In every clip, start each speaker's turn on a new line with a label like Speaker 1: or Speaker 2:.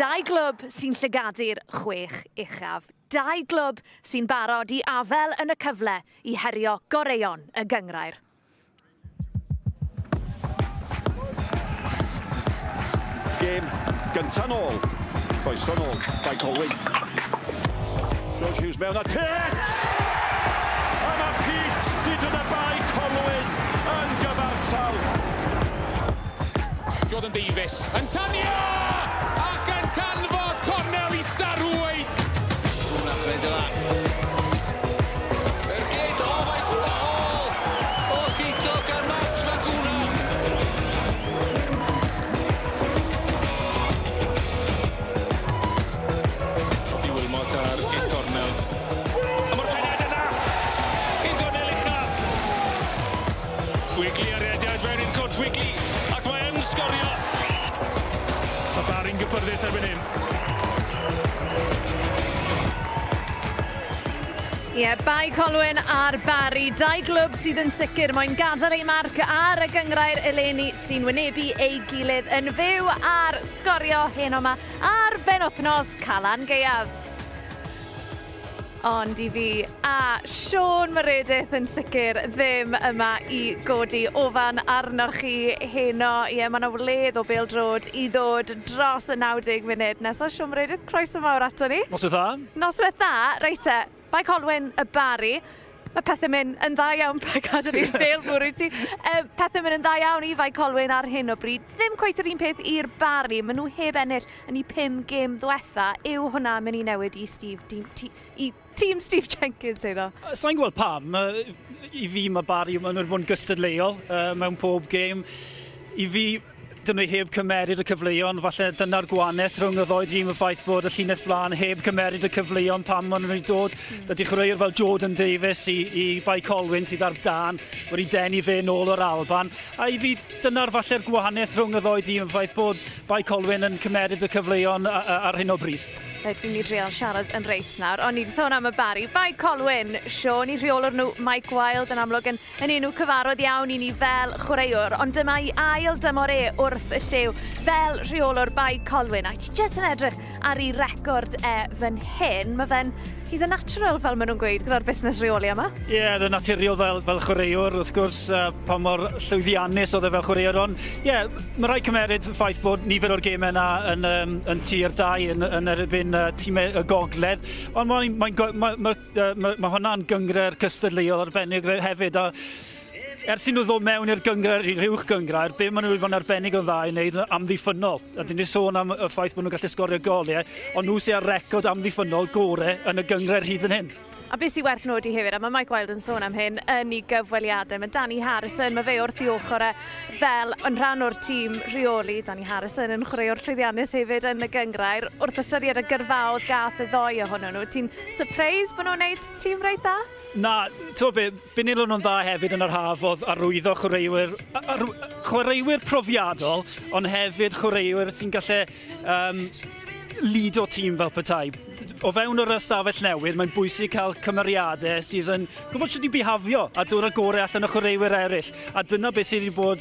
Speaker 1: Dau glwb sy'n llygadu'r 6 uchaf. Dau glwb sy'n barod I afel yn y cyfle I herio goreion y gynghrair.
Speaker 2: Gêm gyntaf nôl. Croeso nôl, Bae Colwyn. George Hughes mewn a tet! A mae Pete Dyw Bae Colwyn yn gyfartal.
Speaker 3: Jordan Davies yn tanio ac yn canfod cornel I Sylwebaeth. Hwna ffred y lan. Ergyd o mae gwael o Tito gan Max Maguna. Di Wilmot ar gyd cornel. A mae'r pened yna. Gyd cornel uchaf. Wigley ar rhediad mewn i'r cwrt Wigley. Ac mae yn Sgorio. Mae Barri'n gyffyrddus erbyn hyn.
Speaker 1: Bae Colwyn a'r Barri, dau glwb sydd yn sicr moyn gadael ei marc ar y gynghrair eleni sy'n wynebu ei gilydd yn fyw ar Sgorio heno yma ar benwythnos Calan Gaeaf. Ond I fi a Siôn Meredith yn sicr ddim yma I godi ofan arnoch chi heno. Mae yna wledd o PêL-DROED I ddod dros y 90 munud nesaf. Siôn Meredith, croeso mawr ato ni.
Speaker 4: Noswaith dda.
Speaker 1: Noswaith dda, reit e, Bae Colwyn y Barri. Mae pethau mynd yn dda iawn, gadael ni'r ffeil bwrw ti. Pethau mynd yn dda iawn I Bae Colwyn ar hyn o bryd. Ddim cweit yr un peth i'r Barri. Maen nhw heb ennill yn I 5 gêm ddiwetha. Yw hwnna mynd I newid I tîm Steve Jenkins heno?
Speaker 4: Sa'n gweld pam. I fi mae Barri maen nhw'n bod yn gystadleuol mewn pob gêm. I fi, dyn nhw heb cymeryd y cyfleon, falle dyna'r gwanaeth rhwng y ddoi dîm y ffaith bod y llinell flan heb cymeryd y cyfleon pam maen nhw'n dod. Dydy chwaraewr fel Jordan Davies I Bae Colwyn sydd ar dan wedi denu fe nôl o'r Alban. A I fi dyna'r falle'r gwanaeth rhwng y ddoi dîm y ffaith bod Bae Colwyn yn cymeryd y cyfleon ar hyn o bryd.
Speaker 1: Rhaid fi'n ni drial siarad yn reit nawr, ond ni wedi sôn am y Barri. Bae Colwyn, Siôn, I rheolwr nhw Michael Wilde yn amlwg yn enw cyfarod iawn I ni fel chwaraewr, ond dyma I ail dymor wrth y lliw fel rheolwr Bae Colwyn. A ti jyst yn edrych ar ei record fan hyn, mae fe'n he's a natural fel maen nhw'n gweud gyda'r busnes reoli yma.
Speaker 4: The naturiol fel chwaraewr, wrth gwrs, pa mor llwyddiannus oedd fel chwaraewr, ond mae rhaid cymeryd ffaith bod nifer o'r gemau yna yn tir 2 yn erbyn tîmau y gogledd, ond mae hwnna'n gynghrair cystadleuol arbennig hefyd, a ers I nhw ddod mewn i'r gynghrair, i'r uwch gynghrair, be maen nhw wedi bod yn arbennig o dda I wneud amddiffynnol. A dyn ni sôn am y ffaith bod nhw'n gallu sgorio goliau, ond nhw sy'n ar record amddiffynnol gorau yn y gynghrair hyd yn hyn.
Speaker 1: A beth sy'n werth nodi hefyd, a mae Michael Wilde yn sôn am hyn yn ei gyfweliadau. Mae Danny Harrison, mae fe wrth I ochr fel yn rhan o'r tîm rheoli. Danny Harrison yn chwaraewr llwyddiannus hefyd yn y gynghrair. Wrth ystyried y gyrfawd gath y ddoi ohonyn nhw. Ti'n surprised bod nhw'n gwneud tîm reit dda?
Speaker 4: Na, be nilon nhw'n dda hefyd yn yr haf oedd arwyddo chwaraewyr profiadol, ond hefyd chwaraewyr sy'n gallu lido tîm fel petai. O fewn yr ystafell newydd, mae'n bwysig cael cymeriadau sydd yn gwybod sut I bihafio a dod â gorau allan o chwaraewyr eraill. A dyna beth sydd wedi bod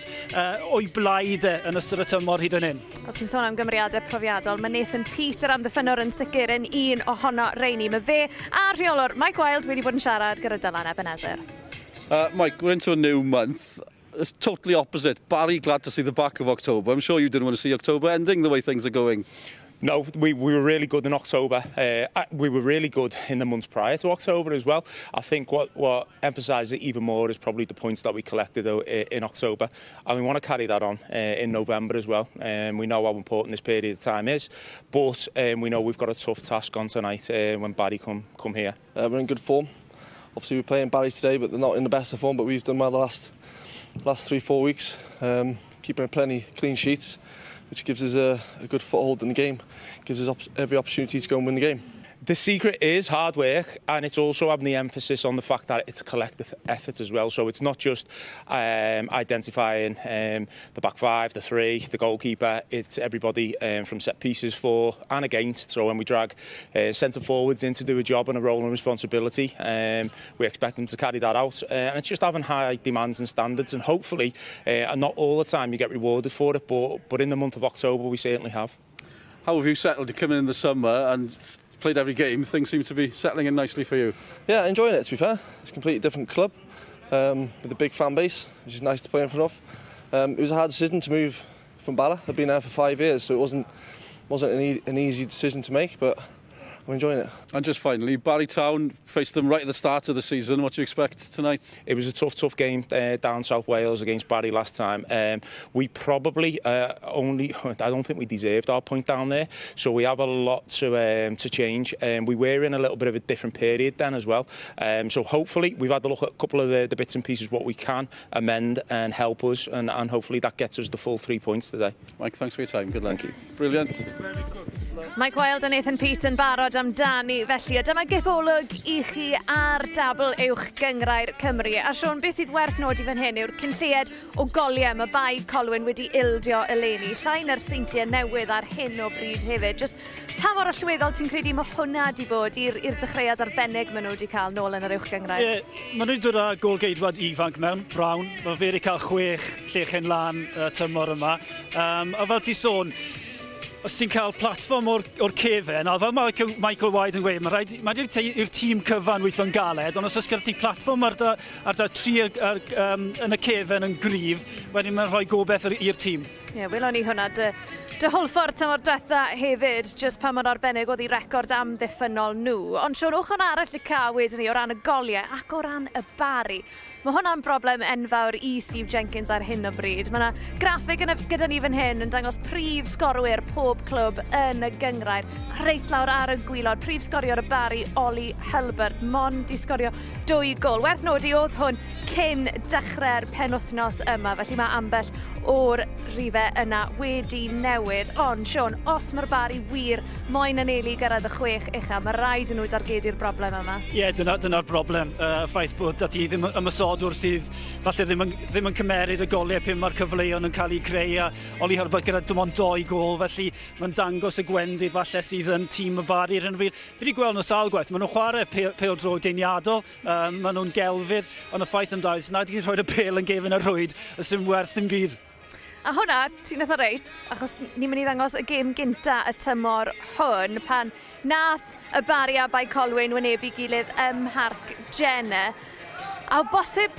Speaker 4: o'i blaid yn ystod y tymor hyd yn hyn.
Speaker 1: O ti'n sôn am gymeriadau profiadol, mae Nathan Peter amddiffynnol yn sicr yn un ohono reini. Mae fe a rheolwr Michael Wilde wedi bod yn siarad gyda Dylan Ebenezer.
Speaker 5: Mike, we're into a new month. It's totally opposite. Barry, glad to see the back of October. I'm sure you didn't want to see October ending the way things are going.
Speaker 6: No, we were really good in October. We were really good in the months prior to October as well. I think what emphasises it even more is probably the points that we collected in October. And we want to carry that on in November as well. We know how important this period of time is. But we know we've got a tough task on tonight when Barry come here.
Speaker 7: We're in good form. Obviously we're playing Barry today, but they're not in the best of form. But we've done well the last 3-4 weeks. Keeping plenty clean sheets, which gives us a good foothold in the game, gives us every opportunity to go and win the game.
Speaker 6: The secret is hard work, and it's also having the emphasis on the fact that it's a collective effort as well. So it's not just identifying the back five, the three, the goalkeeper. It's everybody from set pieces for and against. So when we drag centre forwards in to do a job and a role and responsibility, we expect them to carry that out. And it's just having high demands and standards, and hopefully, and not all the time you get rewarded for it, but in the month of October we certainly have.
Speaker 5: How have you settled? You're coming in the summer and played every game. Things seem to be settling in nicely for you.
Speaker 7: Yeah, enjoying it, to be fair. It's a completely different club with a big fan base, which is nice to play in front of. It was a hard decision to move from Barri. I've been there for 5 years, so it wasn't an easy decision to make, but I'm enjoying it.
Speaker 5: And just finally, Barry Town faced them right at the start of the season. What do you expect tonight?
Speaker 6: It was a tough game down South Wales against Barri last time. We probably I don't think we deserved our point down there, so we have a lot to change. We were in a little bit of a different period then as well. So hopefully we've had a look at a couple of the bits and pieces what we can amend and help us, and hopefully that gets us the full 3 points today.
Speaker 5: Mike, thanks for your time. Good luck. Thank you. Brilliant.
Speaker 1: Mike Wilde a Nathan Peat yn barod amdani, felly a dyma gifolwg I chi ar dabl uwch gynghrair Cymru. A Siôn, beth sydd werth nodi fan hyn yw'r cynlleied o goliau Mae Bae Colwyn wedi ildio eleni. Llain yr seintiau newydd ar hyn o bryd hefyd. Just pa mor allweddol ti'n credu mae hwnna wedi bod i'r dechreuad arbennig maen nhw wedi cael nôl yn yr uwch gynghrair?
Speaker 4: Ie, maen nhw wedi dod â gôl-geidwad ifanc mewn, Brown. Mae fe wedi cael 6 llechen lan tymor yma. A fel ti sôn, os ti'n cael platfform o'r cefen, a fel Michael Wilde yn gweud, mae rhaid i'r tîm cyfan weithio'n galed, ond os oes gyda ti platfform ar da tri yn y cefen yn gryf, wedyn mae'n rhoi gobeith i'r tîm.
Speaker 1: Ie, welon ni hwnna. Dy hwlffordd tymor diwetha hefyd, just pa mor arbennig oedd I record amddiffynnol nhw. Ond Siôn, ochr arall y ca wedyn ni o ran y goliau ac o ran y Barri. Mae hwnna'n broblem enfawr I Steve Jenkins ar hyn o bryd. Mae yna graffig gyda ni fan hyn yn dangos prif sgorwyr pob clwb yn y gynghrair. Reit lawr ar y Gwylanod, prif sgoriwr y Barri, Ollie Hilbert, mond I sgorio 2 gol. Werth nodi oedd hwn cyn dechrau'r penwythnos yma, felly mae ambell o'r rhifau yna wedi newid. Ond Siôn, os mae'r Barri wir moyn anelu gyrraedd y 6 uchaf, mae rhaid yn nhw dargedu'r broblem yma.
Speaker 4: Ie, dyna'r broblem. Ffaith bod dati ddim ymysodwr sydd falle ddim yn cymeryd y goliau pum mae'r cyfleon yn cael ei creu, a Ollie Hilbert gyda dim ond 2 gol, felly mae'n dangos y gwendid falle sydd yn tîm y Barri. Fi wedi gweld nhw sawl gwaith, maen nhw'n chwarae pêl-drôed deiniadol, maen nhw'n gelfydd, ond y ffaith yn dweud, nad ydych chi'n rhoi'r pêl yn gefn y rhwyd, y sy'n werth yn byd.
Speaker 1: A hwnna, ti'n eitha reit, achos ni'n mynd I ddangos y gêm gynta y tymor hwn, pan nath y Barri a Bae Colwyn wynebu gilydd ym Barc Jenner. A o bosib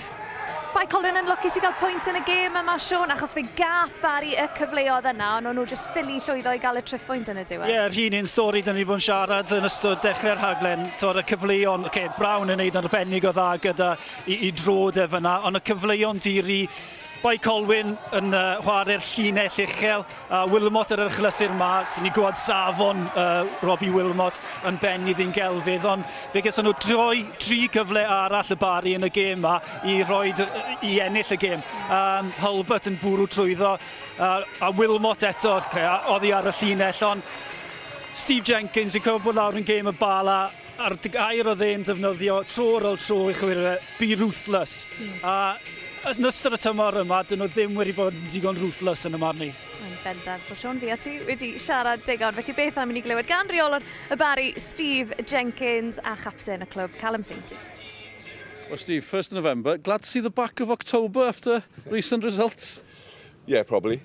Speaker 1: Bae Colwyn yn lwcus I gael pwynt yn y gêm yma, Siôn, achos fe gath Barri y cyfleoedd yna, ond nhw jyst ffili llwyddo I gael y triffwynt yn y diwedd.
Speaker 4: Ie, yr un stori dyn ni bod yn siarad yn ystod dechrau'r rhaglen, y cyfleon, Brown yn neud yn arbennig o dda gyda I drod fyna, ond y cyfleon diri Bae Colwyn yn chwarae'r llinell uchel, a Wilmot ar yr achlysur yma. Dyn ni gweld safon Robbie Wilmot yn benni ddyn gelfydd, ond fe gyda nhw 3 gyfle arall y Barri yn y gêm yma I ennill y gêm. Hilbert yn bwrw trwyddo, a Wilmot eto, oedd I ar y llinell, ond Steve Jenkins yn cofio bod lawr yn gêm y bala, a'r gair oedd e'n defnyddio tro ar ôl tro I chwarae, be ruthless. Yn ystod y tymor yma, dyn nhw ddim wedi bod yn digon ruthless yn y marn I.
Speaker 1: Yn bendant. Wel, Siôn, fi a ti wedi siarad digon, felly beth am I ni glywed gan reolwr y Barri, Steve Jenkins, a chapten y clwb, Callum Sainty.
Speaker 5: Well, Steve, 1st of November, glad to see the back of October after recent results?
Speaker 8: Yeah, probably.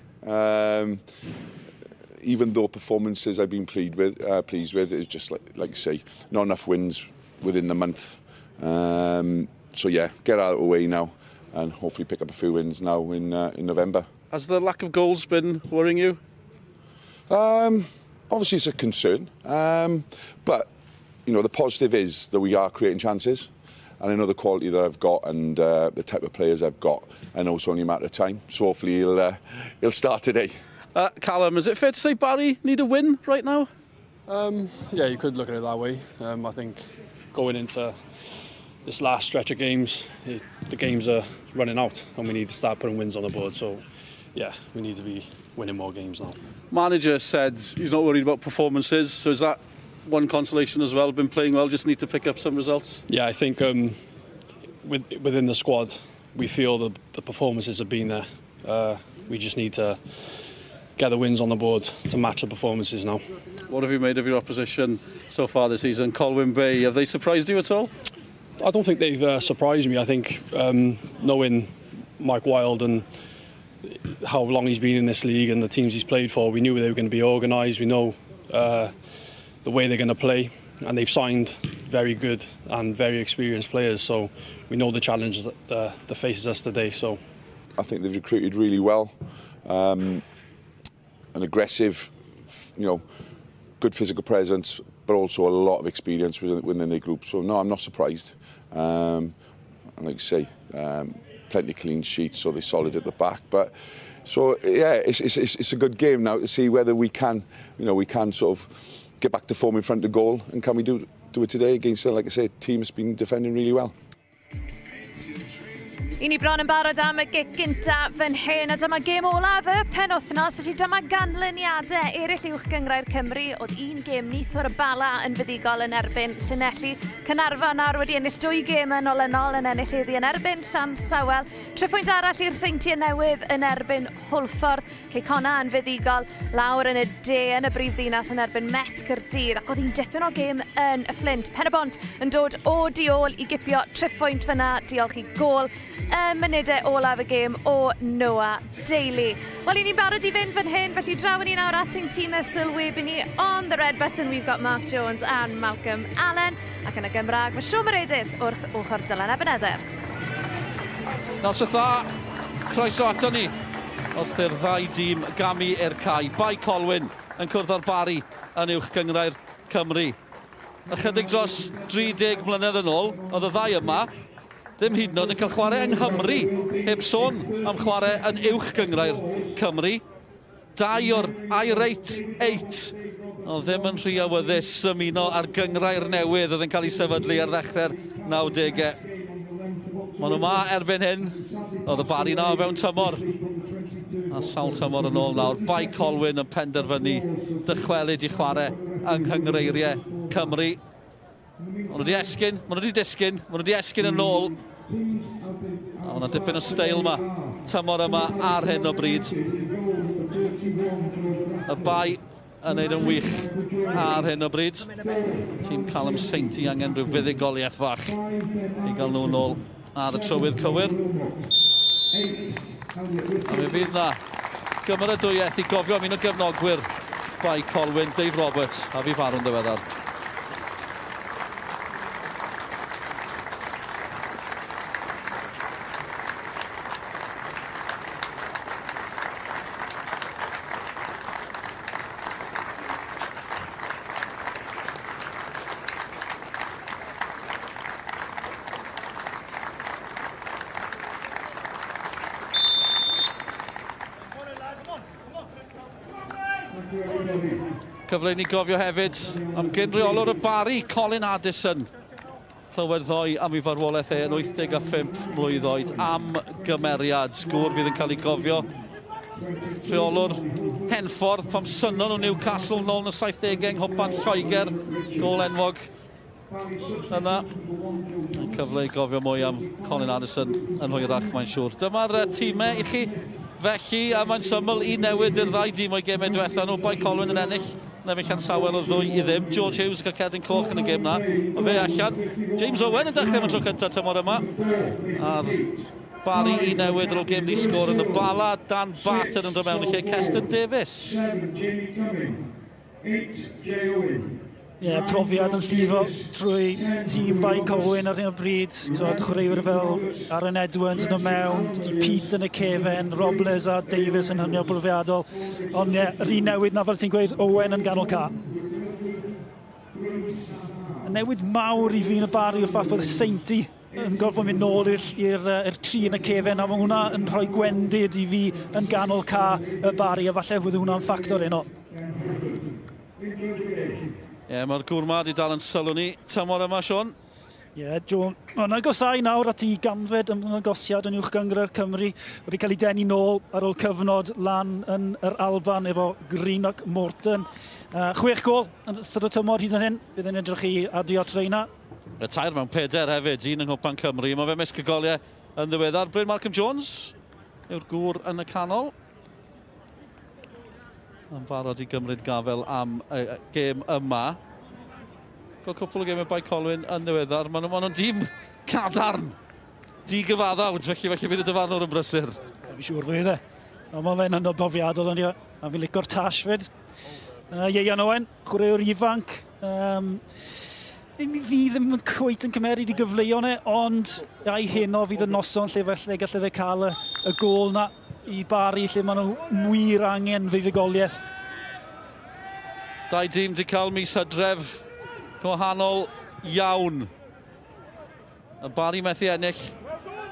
Speaker 8: Even though performances I've been pleased with, it's just like you say, not enough wins within the month. So yeah, get out of the way now and hopefully pick up a few wins now in November.
Speaker 5: Has the lack of goals been worrying you?
Speaker 8: Obviously it's a concern, but you know the positive is that we are creating chances, and I know the quality that I've got and the type of players I've got. I know it's only a matter of time, so hopefully he'll start today.
Speaker 5: Callum, is it fair to say Barri need a win right now?
Speaker 9: Yeah, you could look at it that way. I think going into this last stretch of games, the games are running out and we need to start putting wins on the board. So, yeah, we need to be winning more games now.
Speaker 5: Manager said he's not worried about performances, so is that one consolation as well? Been playing well, just need to pick up some results?
Speaker 9: Yeah, I think within the squad, we feel the performances have been there. We just need to get the wins on the board to match the performances now.
Speaker 5: What have you made of your opposition so far this season? Colwyn Bay, have they surprised you at all?
Speaker 9: I don't think they've surprised me. I think knowing Mike Wilde and how long he's been in this league and the teams he's played for, we knew they were going to be organised. We know the way they're going to play, and they've signed very good and very experienced players, so we know the challenge that faces us today. So
Speaker 8: I think they've recruited really well, an aggressive, good physical presence, but also a lot of experience within their group. So no, I'm not surprised. And like you say, plenty of clean sheets, so they're solid at the back. But so yeah, it's a good game now to see whether we can, we can sort of get back to form in front of goal, and can we do it today against, like I say, a team that's been defending really well.
Speaker 1: I ni bron yn barod am y gic gyntaf fan hyn, a dyma gêm olaf y penwthnos, felly dyma ganlyniadau eraill uwch gynghrair Cymru. Oedd un gêm nith o'r bala yn fuddigol yn erbyn Llanelli. Cynarfon nawr wedi ennill 2 gêm yn olynol yn ennill heddi yn erbyn Llansawel. 3 pwynt arall i'r Seintiau Newydd yn erbyn Hwlffordd. Ceicona yn fuddigol lawr yn y de yn y brifddinas yn erbyn Met Caerdydd. Ac oedd hi'n dipyn o gêm yn y Fflint. Pen y Bont yn dod o diol i gipio 3 pwynt fyna. Diolch i gol munudau olaf y gêm o Noah Daly. Wel, i ni'n barod i fynd fan hyn, felly draw ni nawr at ein tîm y Sylwebaeth ni. On the red button, we've got Mark Jones and Malcolm Allen. Ac yn y Gymraeg, mae Siôn Meredydd wrth ochr Dylan Ebenezer.
Speaker 5: Nas y dda, croeso ato ni. Wrth i'r ddau dîm gamu i'r cae. Bae Colwyn yn cwrdd â'r Barri yn uwch gynghrair Cymru. Ychydig dros 30 mlynedd yn ôl, oedd y ddau yma ddim hyd yn oed yn cael chwarae yng Nghymru, heb sôn am chwarae yn uwch gynghrair Cymru. 2 o'r aireit 8, oedd ddim yn rhy awyddus ymuno ar gynghrair newydd oedd yn cael ei sefydlu ar ddechrau'r 90au. Maen nhw ma erbyn hyn, oedd y Barri na o fewn tymor. A sawl tymor yn ôl nawr, Bae Colwyn yn penderfynu dychwelyd i chwarae yng Nghynghreiriau Cymru. Maen nhw wedi esgyn, maen nhw wedi esgyn yn ôl. A hwnna dipyn o steil yma, tymor yma ar hyn o bryd. Y Bae yn neud yn wych ar hyn o bryd. Tîm Callum Saint i angen rhyw fuddigoliaeth fach i gael nhw nôl ar y trywydd cywir. A mi fydd na gymeradwyaeth i gofio am un o gefnogwyr Bae Colwyn, Dave Roberts, a fi farw'n ddiweddar. Cyfle i ni gofio hefyd am gynreolwr y Barri, Colin Addison. Clywed ddoe am ei farwolaeth yn 85 mlwydd oed am gymeriad. Sgwr fydd yn cael ei gofio. Rheolwr Henffordd, pam synon o Newcastle nôl yn y 70au, nghwpan Lloegr, gol enwog yna. Cyfle i gofio mwy am Colin Addison yn hwyrach, mae'n siŵr. Dyma'r tîmau i chi. Felly, a mae'n syml i newid i'r ddau dîm o'i gemau diwetha nhw. Bae Colwyn yn ennill. Nefyn Llansawel o 2 i ddim. George Hughes yn cael cerdyn coch yn y gêm na. O fe allan. James Owen yn dechrau yn tro cyntaf tymor yma. A'r Barri i newid ar ôl gêm ddisgwr yn y bala. Dan Barton yn dod mewn i lle Cestyn Davies.
Speaker 4: Profiad yn llifo trwy tîm Bae Colwyn ar hyn o bryd. Chwaraewyr fel Aaron Edwards yn dod mewn, Pete yn y cefen, Robles a Davies yn hynny o brofiadol. Ond yr un newid na fel ti'n gweud, Owen yn ganol ca. Y newid mawr i fi yn y Barri o ffaith bod y Sainti yn gorfod mynd nôl i'r tri yn y cefen, a mae hwnna yn rhoi gwendid i fi yn ganol ca y Barri, a falle fydd hwnna'n ffactor heno.
Speaker 5: Mae'r gwrma wedi dal yn sylw ni tymor yma, Siôn.
Speaker 4: John, mae'n agosau nawr at I ganfed ymddangosiad yn uwch gynghrair Cymru. Wedi cael ei denu nôl ar ôl cyfnod lan yn yr Alban efo Greenock Morton. 6 gol yn ystod y tymor hyd yn hyn. Bydd yn edrych i adio treina.
Speaker 5: Y tair mewn 4 hefyd, un yng nghwpan Cymru. Mae fe misg y goliau yn ddiweddar. Bryn Malcolm Jones yw'r gŵr yn y canol. Yn barod i gymryd gafel am y gêm yma. Gael cwpl o gemau Bae Colwyn yn ddiweddar. Maen nhw'n dîm cadarn, di-gyfaddawd, felly bydd y dyfarnwr yn brysur.
Speaker 4: Fi'n siŵr fydd e. Mae fe'n anobofiadol yn i, a fi'n licio'r tash fyd. Ieian Owen, chwaraewr ifanc. Ddim i fi ddim yn cweit yn cymeryd I gyfleuon ond ai heno fydd y noson lle felly gallai fe cael y gol na I Barri lle maen nhw wir angen fuddugoliaeth.
Speaker 5: Dau dîm wedi cael mis Hydref gwahanol iawn. Y Barri methu ennill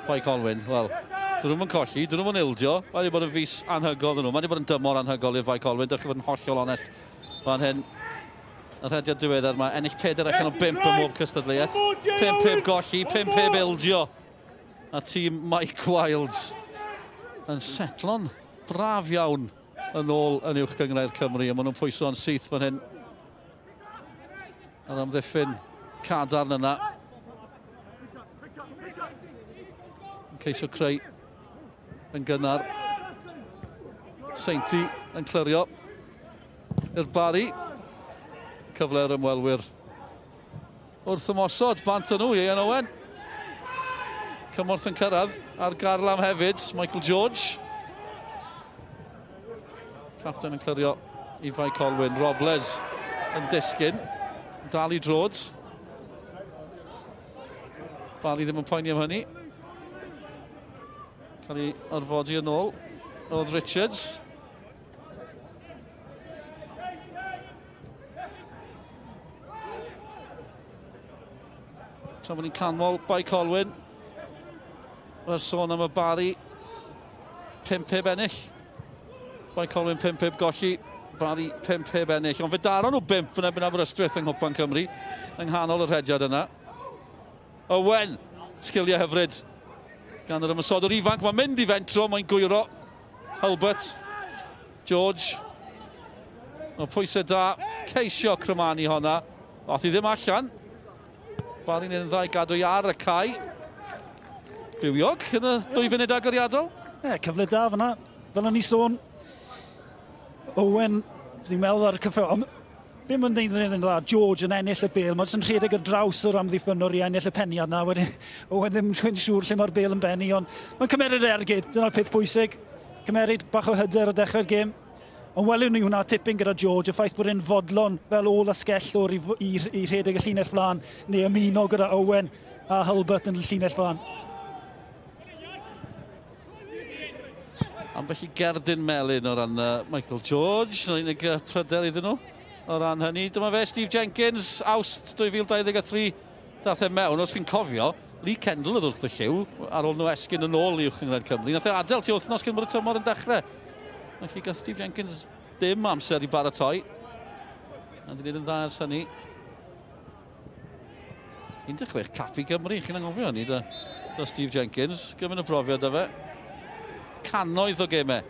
Speaker 5: Bae Colwyn. Wel, dyn nhw'n colli, dyn nhw'n ildio. Mae wedi bod yn fus anhygol dyn nhw. Mae wedi bod yn dymor anhygol i'r Bae Colwyn. Dych chi fod yn hollol onest. Fan hyn, y rhediad diweddar yma, ennill 4 allan o 5 ym mhob cystadleuaeth. 5-5 golli, 5-5 ildio. A tîm Michael Wilde yn setlo'n braf iawn yn ôl yn uwch gynghrair Cymru. A maen nhw'n pwyso yn syth fan hyn. Yr amddiffyn cadarn yna. Yn ceisio creu yn gynnar. Seinti yn clirio i'r Barri. Cyfle'r ymwelwyr wrth ymosod, bant yn nhw, Ieian Owen. Cymorth yn cyrraedd ar garlam hefyd, Michael George. Captain yn clirio I Bae Colwyn, Robles yn disgyn, dal I droed. Barri ddim yn poeni am hynny. Cael ei orfodi yn ôl, oedd Richards. Tra bod ni'n canmol Bae Colwyn. Mae'r sôn am y Barri. 5-5 ennill. Bae Colwyn 5-5 golli. Barri 5-5 ennill. Ond fe daron nhw 5 yn ebyn Aberystwyth yng Nghwpan Cymru. Yng nghanol y rhediad yna. Owen, sgiliau hyfryd. Gan yr ymysodwr ifanc, mae'n mynd I fentro, mae'n gwyro. Hulbert, George. O pwysau da, ceisio crymani honna. Oth I ddim allan. Barri'n un ddau gadw I ar y cae. Bywiog yn y 2 funud agoriadol.
Speaker 4: Cyfle da fyna. Fel o'n I sôn. Owen, fi'n meddwl ar y cyffro. Bym yn neud yn dda. George yn ennill y bêl. Mae'n rhedeg y draws o'r amddiffynnol I ennill y peniad na. Owen ddim yn siŵr lle mae'r bêl yn benni. Ond mae'n cymeryd ergyd. Dyna'r peth bwysig. Cymeryd bach o hyder o dechrau'r gêm. Ond welwn ni hwnna tipyn gyda George, y ffaith bod e'n fodlon fel ôl a sgellwr I rhedeg y llinell flan, neu ymuno gyda Owen a Hulbert yn y llinell flan.
Speaker 5: Ambell I gerdyn melyn o ran Michael George, yn unig pryder iddyn nhw o ran hynny. Dyma fe, Steve Jenkins, Awst 2023, dath e mewn, os chi'n cofio, Lee Kendall oedd wrth y lliw, ar ôl nhw esgyn yn ôl I uwch ynghled Cymru. Nath e adael ti wythnos cyn bod y tymor yn dechrau. Felly gath Steve Jenkins ddim amser I baratoi. A di wneud yn dda ers hynny. 16 cap I Gymru, chi'n anghofio hynny, da Steve Jenkins. Gymryd y brofiad o fe. Cannoedd o gemau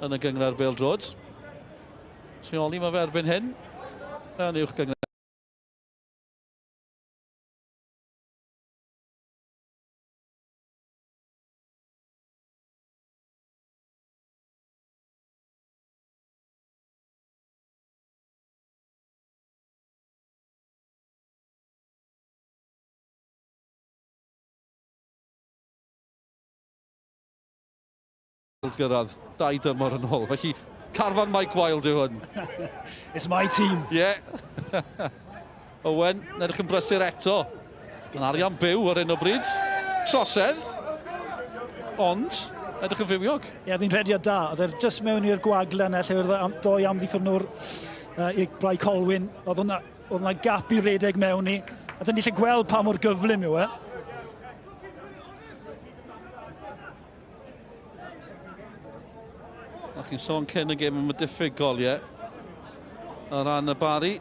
Speaker 5: yn y gynghrair PêL-DROED. Rheoli mae fe erbyn hyn. Yn uwch gynghrair. Gyrraedd, 2 dymor yn ôl. Felly, carfan Michael Wilde yw hwn.
Speaker 4: It's my team.
Speaker 5: Yeah. Owen, edrych yn brysur eto. Yn arian byw ar hyn o bryd. Trosedd. Ond, edrych yn fywiog.
Speaker 4: Fi'n rhediad da. Oedd e'r just mewn i'r gwaglen lle oedd ddoi amddiffynnwr I Bae Colwyn. Oedd hwnna gap I redeg mewn I. A dyn ni'n lle gweld pa mor gyflym yw e.
Speaker 5: Ac chi'n sôn cyn y gêm am y diffyg goliau o ran y Barri.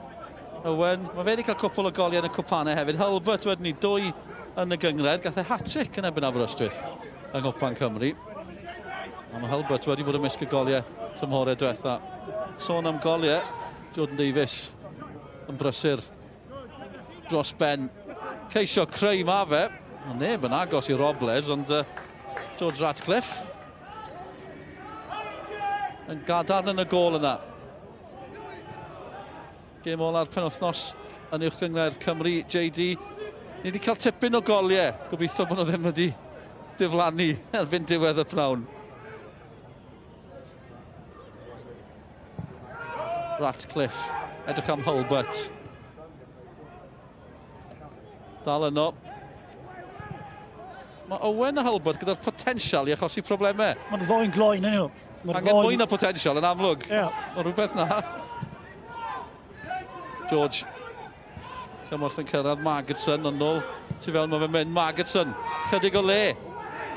Speaker 5: Owen, mae fe wedi cael cwpl o goliau yn y cwpanau hefyd. Hulbert wedyn ni 2 yn y gynghrair. Gath e hat-trick yn ebyn Aberystwyth yng Nghwpan Cymru. A mae Hulbert wedi bod yn misg y goliau tymhorau diwetha. Sôn am goliau, Jordan Davies yn brysur dros ben. Ceisio creu ma fe. Mae neb yn agos I Robles, ond George Ratcliffe yn gadarn yn y gol yna. Gêm ol ar penwythnos yn uwch gynghrair Cymru, JD. Ni wedi cael tipyn o goliau. Gobeithio bod nhw ddim wedi diflannu erbyn diwedd y pnawn. Ratcliffe, edrych am Hulbert. Dal yno. Mae Owen a Hulbert gyda'r potensial i achosi problemau.
Speaker 4: Mae'n ddoi'n gloen yn nhw.
Speaker 5: Angen mwy na potensial yn amlwg. Mae rhywbeth na. George. Cymorth yn cyrraedd Magidson yn nôl. Tu fewn mae fe'n mynd. Magidson. Chydig o le.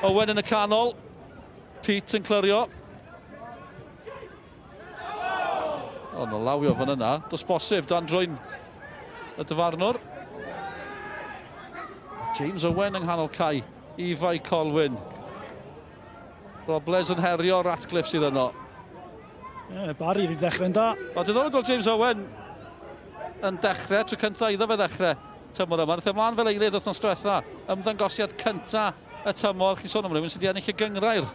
Speaker 5: Owen yn y canol. Pete yn clyrio. O, no lawio fan yna. Does bosib dan drwy'n y dyfarnwr. James Owen yng nghanol cae i Bae Colwyn. Robles yn herio Ratcliffe sydd yno.
Speaker 4: Barri wedi dechrau'n da.
Speaker 5: O, diddorol gweld James Owen yn dechrau, tro cynta iddo fe dechrau tymor yma. Nath e mlaen fel eilydd wythnos diwetha. Ymddangosiad cynta y tymor. Chi'n sôn am rhywun sydd wedi ennill y gynghrair.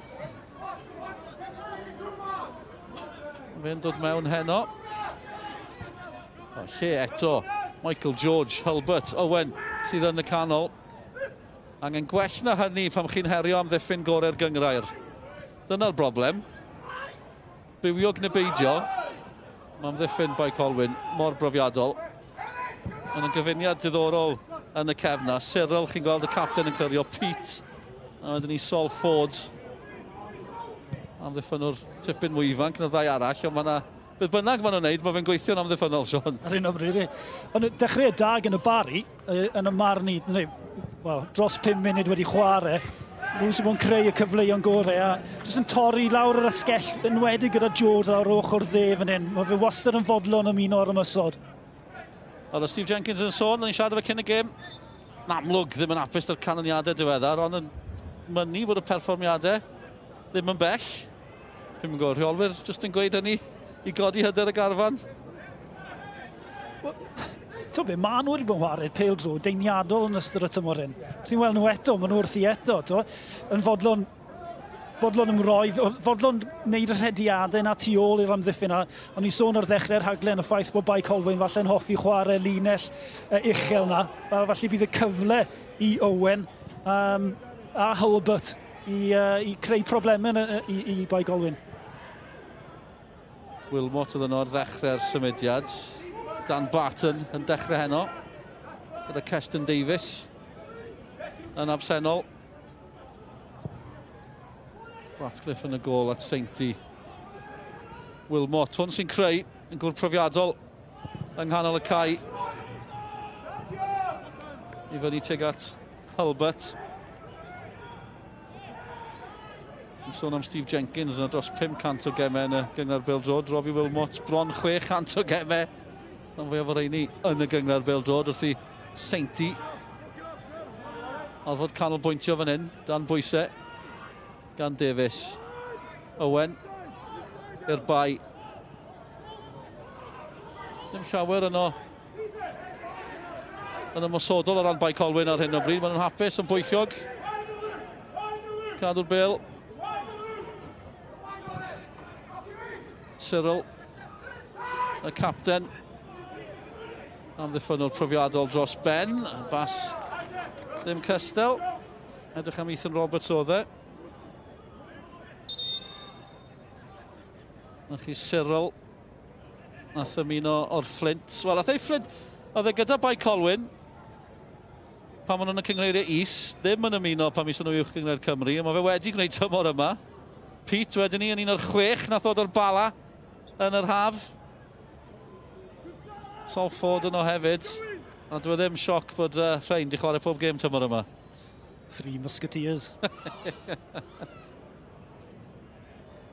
Speaker 5: Fe'n dod mewn heno. O, lle eto. Michael George, Hulbert, Owen sydd yn y canol. Angen gwell na hynny pam chi'n herio am ddiffyn gorau'r gynghrair. Dyna'r broblem. Bywiog neu beidio. Mae'n ddiffyn Bae Colwyn mor brofiadol. Mae'n gyfuniad diddorol yn y cefna. Cyril, chi'n gweld y capten yn clyrio. Pete. A wedyn ni Sol Ford. Am ddiffynwr tipyn mwy ifanc yn y ddau arall. Ond mae yna... Bydd bynnag maen nhw'n neud, mae fe'n gweithio'n amddiffynnol, Sean.
Speaker 4: Ar un o bryd. Ond dechrau dag yn y Barri, yn y marn i, dros 5 munud wedi chwarae, nhw sy'n bod yn creu y cyfleuon gorau, a jyst yn torri lawr yr asgell, yn wedi gyda George ar ochr dde fan hyn. Mae fe wastad yn fodlon ymuno ar ymysod.
Speaker 5: Oedd Steve Jenkins yn sôn, yn siarad efo cyn y gêm. Yn amlwg ddim yn apus da'r canlyniadau diweddar, ond yn mynnu fod y perfformiadau ddim yn bell. Dwi'n mynd gwybod, rheolwyr jyst yn gweud hynny i godi hyder y garfan.
Speaker 4: To be, maen nhw wedi bod yn chwarae pêl-drôd deiniadol yn ystod y tymor hyn. Ti'n weld nhw eto, maen nhw wrth i eto. Yn fodlon ymroi, fodlon wneud y rhediadau na tu ôl i'r amddiffyn. Ond ni sôn ar ddechrau'r rhaglen y ffaith bod Bae Colwyn falle'n hoffi chwarae linell uchel na. Falle bydd y cyfle i Owen a Hulbert i creu problemau i Bae Colwyn.
Speaker 5: Wilmot oedd yno ar ddechrau'r symudiad. Dan Barton yn dechrau heno. Gyda Keston Davies yn absennol. Ratcliffe yn y gol at Sainty. Wilmot, hwn sy'n creu yn gwrdd profiadol yng nghanol y cae. I fyny teg at Hulbert. Yn sôn am Steve Jenkins yn dros 500 o gemau yn y gynghrair PêL-DROED. Robbie Wilmot bron 600 o gemau. Yn fwy o reini yn y gynghrair PêL-DROED wrth i Sainty. Alfod canolbwyntio fan hyn, dan bwysau. Gan Davies. Owen. I'r Bae. Ddim llawer yno. Yn ymosodol o ran Bae Colwyn ar hyn o bryd. Maen nhw'n hapus yn bwyllog. Cadw'r bêl. Cyril. Y capten. Amddiffynnol profiadol dros Ben. Bas ddim cystel. Edrych am Ethan Roberts oedd e. Na chi Cyril. Nath ymuno o'r Flint. Wel, nath ei Flint. Oedd e gyda Bae Colwyn. Pan maen nhw'n y cynghreiriau is. Ddim yn ymuno pan mis nhw uwch gyngreir Cymru. Mae fe wedi gwneud tymor yma. Pete wedyn ni yn un o'r 6 nath ddod o'r bala yn yr haf. Sol Ford yno hefyd. A dwi ddim sioc bod rhain di chwarae pob gêm tymor yma.
Speaker 4: 3 Musketeers.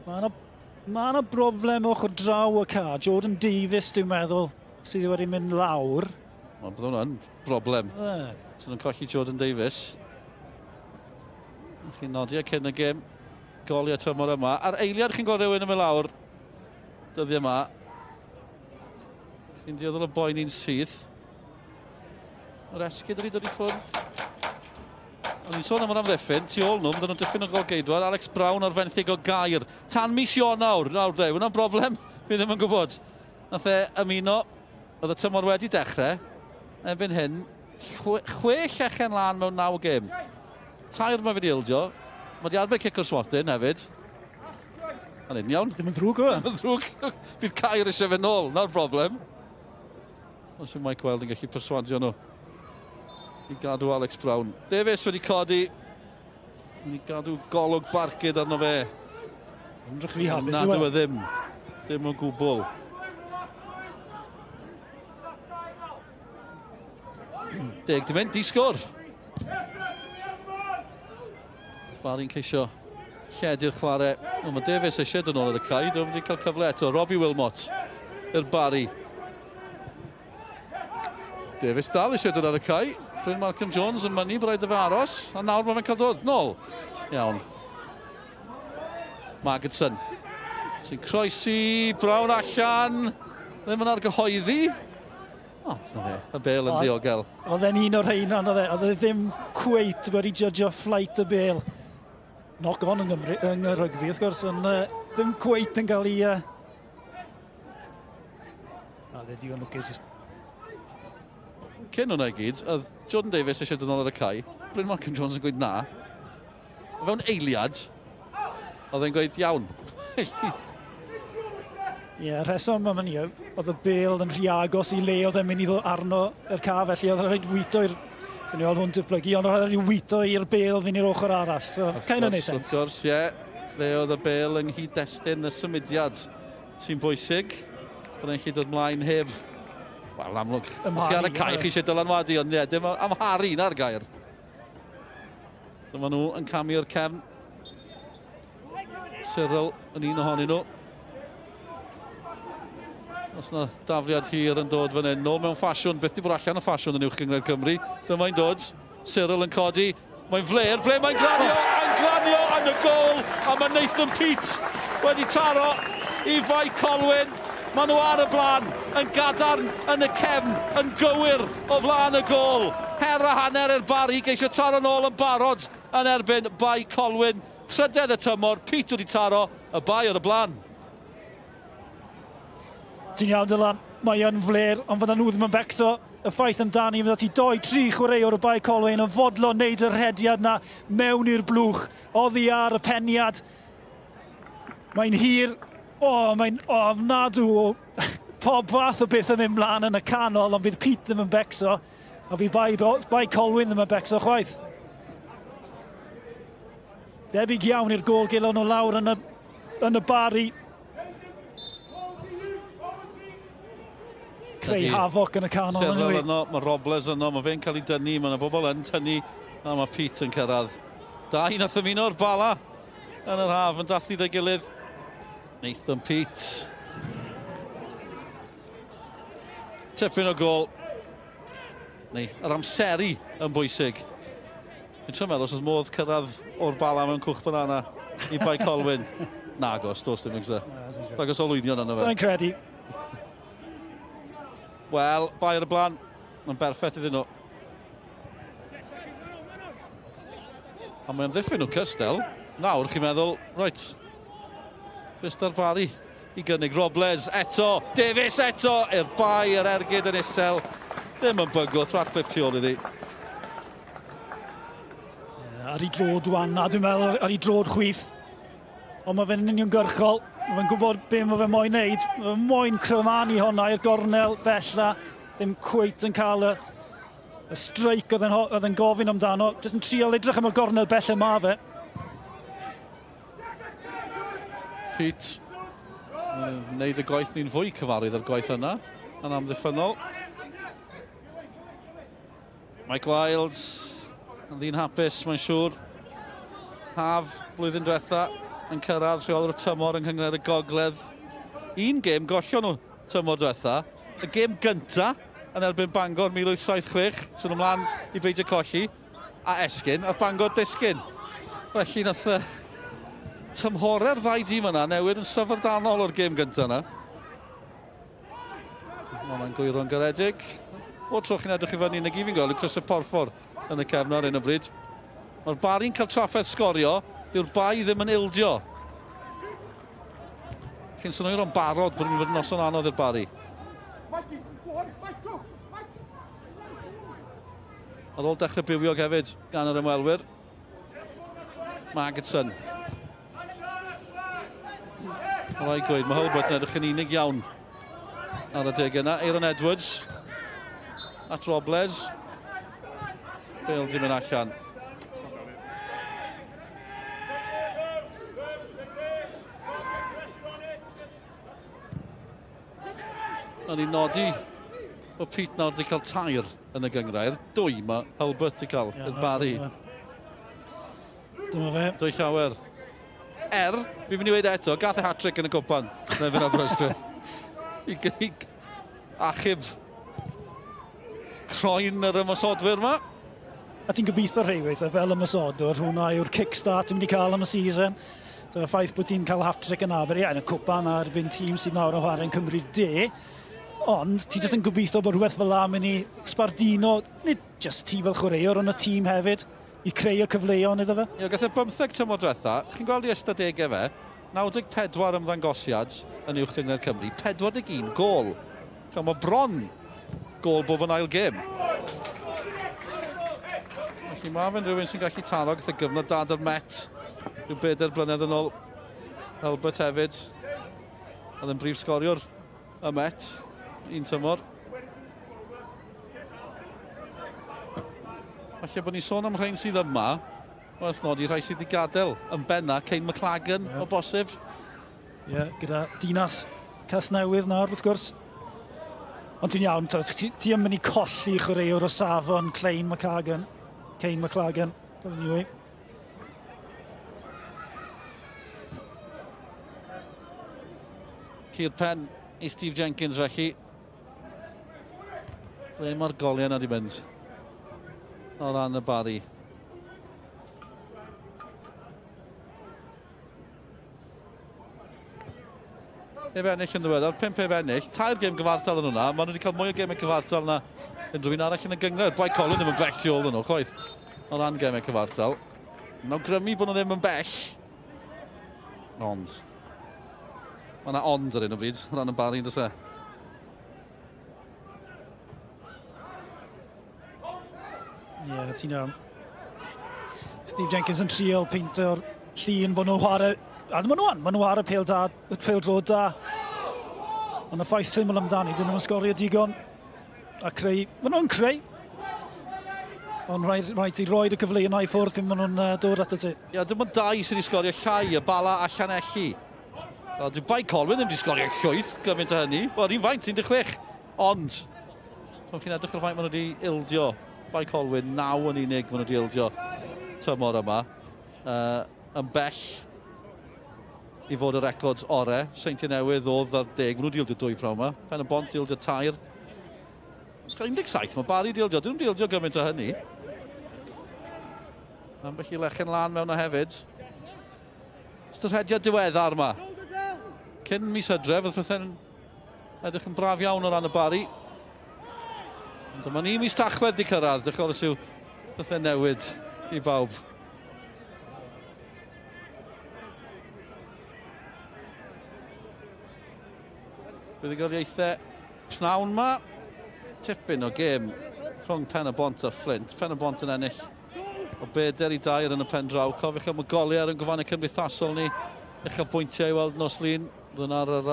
Speaker 4: Mae yna broblem ochr draw y ca. Jordan Davies, dwi'n meddwl, sydd wedi mynd lawr.
Speaker 5: Bydd hwnna'n broblem. Sy'n nhw'n colli Jordan Davies. Chi'n nodi cyn y gêm. Golli y tymor yma. Ar eiliad chi'n gweld rhywun yn mynd lawr. Dyddi yma. Chi'n dioddol y boi ni'n sydd. Yr esgyd wedi dod i ffwrdd. O'n i'n sôn am yr amddiffyn, tu ôl nhw, bydden nhw'n diffyn o gol geidwad. Alex Brown ar fenthyg o Gair. Tan mis Ionawr, de, hwnna'n broblem. Fi ddim yn gwybod. Nath e ymuno, oedd y tymor wedi dechrau. Erbyn hyn, 6 llechen lan mewn 9 gêm. 2 mae wedi ildio. Mae wedi arbed cic o'r swatyn hefyd. Yn un iawn.
Speaker 4: Ddim yn ddrwg o.
Speaker 5: Ddim yn ddrwg. Bydd Caer eisiau fe nôl, na'r broblem. Os yw Michael Wilde yn gallu perswadio nhw i gadw Alex Brown. Davies wedi codi. Wedi gadw golwg barcud arno fe.
Speaker 4: Ymdrech fi hapus.
Speaker 5: Nad yw e ddim. Ddim o gwbl. Deg di mynd, disgwr. Barri'n ceisio lledu'r chwarae. Mae Davies eisiau dod nôl ar y cae. Dwi'n wedi cael cyfle eto. Robbie Wilmot i'r Barri. Davies dal eisiau dod ar y cae. Bryn Malcolm Jones yn mynnu braidd y fe aros. A nawr mae fe'n cael dod nôl. Iawn. Magidson. Sy'n croesi. Brown allan. Ddim yn argyhoeddi. O, dyna fe. Y Bale yn ddiogel.
Speaker 4: Oedd e'n un o'r rhain oedd e ddim cweit wedi judgeio flight y Bale. Knock on yng rygbi, wrth gwrs, ond ddim cweit yn cael ei... Oedd e digon lwcus.
Speaker 5: Cyn hwnna i gyd, oedd Jordan Davies eisiau dod nôl ar y cae. Bryn Malcolm Jones yn gweud na. O fewn eiliad, oedd e'n gweud iawn.
Speaker 4: Ie, rheswm am hynny, oedd y Bale yn rhy agos i le oedd e'n mynd i ddod arno yr ca, felly oedd e'n rhaid wyto i'r... Dyn ni oedd hwn dyblygu, ond oedd e'n wyto i'r Bale fynd i'r ochr arall. So, cael ei wneud sens.
Speaker 5: Wrth gwrs, ie. Le oedd y Bale yng nghyd-destun y symudiad sy'n bwysig. Bydd e'n gallu dod mlaen heb... Wel, amlwg. Chi ar y cae chi eisiau dylanwadu, ond ie, dim amharu na'r gair. So maen nhw yn camu'r cefn. Cyril yn un ohonyn nhw. Os yna dafliad hir yn dod fan hyn, nôl mewn ffasiwn, beth di bod allan o ffasiwn yn uwch gyngor Cymru. Dyma'n dod, Cyril yn codi, mae'n fler, mae'n glanio yn y gol, a mae Nathan Pete wedi taro i Bae Colwyn. Maen nhw ar y blaen, yn gadarn yn y cefn, yn gywir o flaen y gol. Her a hanner i'r Barri, geisio taro nôl yn barod yn erbyn Bae Colwyn. Trydydd y tymor, Pete wedi taro, y Bae ar y blaen.
Speaker 4: Ti'n iawn, Dylan, mae yn fler, ond fydda nhw ddim yn becso. Y ffaith amdani, fydda ti 2-3 chwaraewr o Bae Colwyn yn fodlon wneud yr rhediad na mewn i'r blwch. Oddi ar y peniad. Mae'n hir. Mae'n ofnadw o pob fath o beth yn mynd mlaen yn y canol, ond bydd Pete ddim yn becso. A bydd Bae Colwyn ddim yn becso chwaith. Debyg iawn i'r gol gilon o lawr yn y Barri. Creu hafoc yn y canol.
Speaker 5: Cyril yno, mae Robles yno, mae fe'n cael ei dynnu, mae yna bobl yn tynnu, a mae Pete yn cyrraedd. Da hi nath ymuno'r bala yn yr haf yn dathlu dy gilydd. Nathan Pete. Tipyn o gol. Neu, yr amseru yn bwysig. Dwi'n trio meddwl os oedd modd cyrraedd o'r bala mewn cwch banana i Bae Colwyn. Nagos, dos ddim yngse. Nagos o lwynion yna fe.
Speaker 4: Sa'n credu.
Speaker 5: Wel, Bae ar y blaen. Mae'n berffaith iddyn nhw. A mae'n ddiffyn nhw cystel. Nawr, chi'n meddwl, right. Bysta'r Barri i gynnig Robles eto. Davies eto i'r Bae yr ergyd yn isel. Ddim yn bygo, trat clip tu ôl iddi.
Speaker 4: Ar ei drod wana, dwi'n meddwl, ar ei drod chwith. Ond mae fe'n uniongyrchol. Mae'n gwybod be mae fe moyn wneud. Mae moyn cryfanu honna i'r gornel bella. Ddim cweit yn cael y streic oedd yn gofyn amdano. Jyst yn trial edrych am y gornel bella ma fe.
Speaker 5: Pete. Wneud y gwaith ni'n fwy cyfarwydd ar gwaith yna. Yn amddiffynnol. Michael Wilde. Yn ddyn hapus, mae'n siŵr. Haf, blwyddyn diwetha. Yn cyrraedd rheolwr y tymor yng Nghynghrair y Gogledd. Un gêm gollon nhw tymor diwetha. Y gêm gynta yn erbyn Bangor 1876, sy'n ymlaen i beidio colli, a esgyn, a Bangor disgyn. Felly nath tymhorau'r ddau dîm yna newid yn syfrdanol o'r gêm gynta yna. Mae'n gwyro'n garedig. O tro chi'n edrych i fyny yn y gifin gol, i Chris y Porffor yn y cefn ar un o bryd. Mae'r Barri'n cael trafferth sgorio. Dyw'r Bae ddim yn ildio. Chi'n synwyr o'n barod bod yn fod yn noson anodd i'r Barri. Ar ôl dechrau bywiog hefyd gan yr ymwelwyr. Magidson. Rai gweud, mae Hobart yn edrych yn unig iawn ar y deg yna. Aaron Edwards at Robles. Bale di mynd allan. A ni'n nodi o Pete nawr wedi cael tair yn y gynghrair. 2 mae Hobart wedi cael yn Barri.
Speaker 4: Dyma fe.
Speaker 5: Dwy llawer. Fi fynd i weid eto, gath e hat-trick yn y cwpan. Neu fynd ar Brwystr. I achub croen yr ymosodwyr yma.
Speaker 4: A ti'n gobeithio rhywbeth fel ymosodwr, hwnna yw'r kickstart ti'n mynd i cael am y season. Dyma ffaith bod ti'n cael hat-trick yn Aber, yn y cwpan ar erbyn tîm sydd nawr o chwarae'n Cymru D. Ond ti jyst yn gobeithio bod rhywbeth fel am yn ei sbardino, nid jyst ti fel chwaraewr, ond y tîm hefyd, i creu y cyfleon iddo fe.
Speaker 5: Ie, gath e 15 tymor diwetha. Chi'n gweld i ystadegau fe, 94 ymddangosiad yn uwch gyngor Cymru, 41 gol. Mae bron gol bob yn ail gêm. Felly mae fe'n rhywun sy'n gallu taro, gath e gyfnod dad yr Met, rhyw 4 blynedd yn ôl. Albert hefyd, oedd yn brif sgoriwr y Met, un tymor. Falle bod ni'n sôn am rhain sydd yma, wrth nodi rhai sydd wedi gadael yn benna, Cain McLagan o bosib.
Speaker 4: Ie, gyda dinas Casnewydd nawr, wrth gwrs. Ond ti'n iawn, ti yn mynd i colli chwaraewr o safon Cain McLagan, dyna ni wei.
Speaker 5: Cyr pen i Steve Jenkins felly. Ble mae'r goliau yna di mynd o ran y Barri. Ef ennill yn ddiweddar, 5 ef ennill, 3 gêm gyfartal yn hwnna, maen nhw wedi cael mwy o gemau cyfartal na unrhyw un arall yn y gynghrair. Bae Colwyn ddim yn bell tu ôl yn nhw, chwaith, o ran gemau cyfartal. Mae'n awgrymu bod nhw ddim yn bell. Ond. Mae yna ond ar un o bryd, o ran y Barri yn dys e.
Speaker 4: Ie, ti'n iawn. Steve Jenkins yn trial peint o'r llun bod nhw'n chwarae. A maen nhw ar y pêl-drod da. Ond y ffaith syml amdani, dyn nhw'n sgorio digon. A creu, maen nhw'n creu. Ond rhaid i roed y cyfle yna i ffwrdd pan maen nhw'n dod at y ti.
Speaker 5: Ia, dim ond 2 sydd wedi sgorio llai, y Bala a Llanelli. Dyw Bae Colwyn ddim wedi sgorio llwyth gymaint o hynny. Wel, un faint, 16. Ond, pan chi'n edrych ar faint maen nhw wedi ildio. Bae Colwyn, 9 yn unig maen nhw wedi ildio tymor yma. Yn bell i fod y record ore. Seintiau Newydd oedd ar 10, maen nhw wedi ildio 2 prawn yma. Pen y Bont ildio 3. 17 mae Barri wedi ildio, dyn nhw'n ildio gymaint o hynny. Ambell i lechen lan mewn o hefyd. Ystod rhediad diweddar yma. Cyn mis Hydref, oedd pethau'n edrych yn braf iawn o ran y Barri. Ond dyma ni mis Tachwedd di cyrraedd, dych yw pethau newid i bawb. Bydd y goliaethau pnawn yma. Tipyn o gêm rhwng Pen y Bont a Flint. Pen y Bont yn ennill o 4-2 yn y pen draw. Cofiwch am y goliau yn gofannau cymdeithasol ni. Eich o bwyntiau i weld nos lun. Bydd ar yr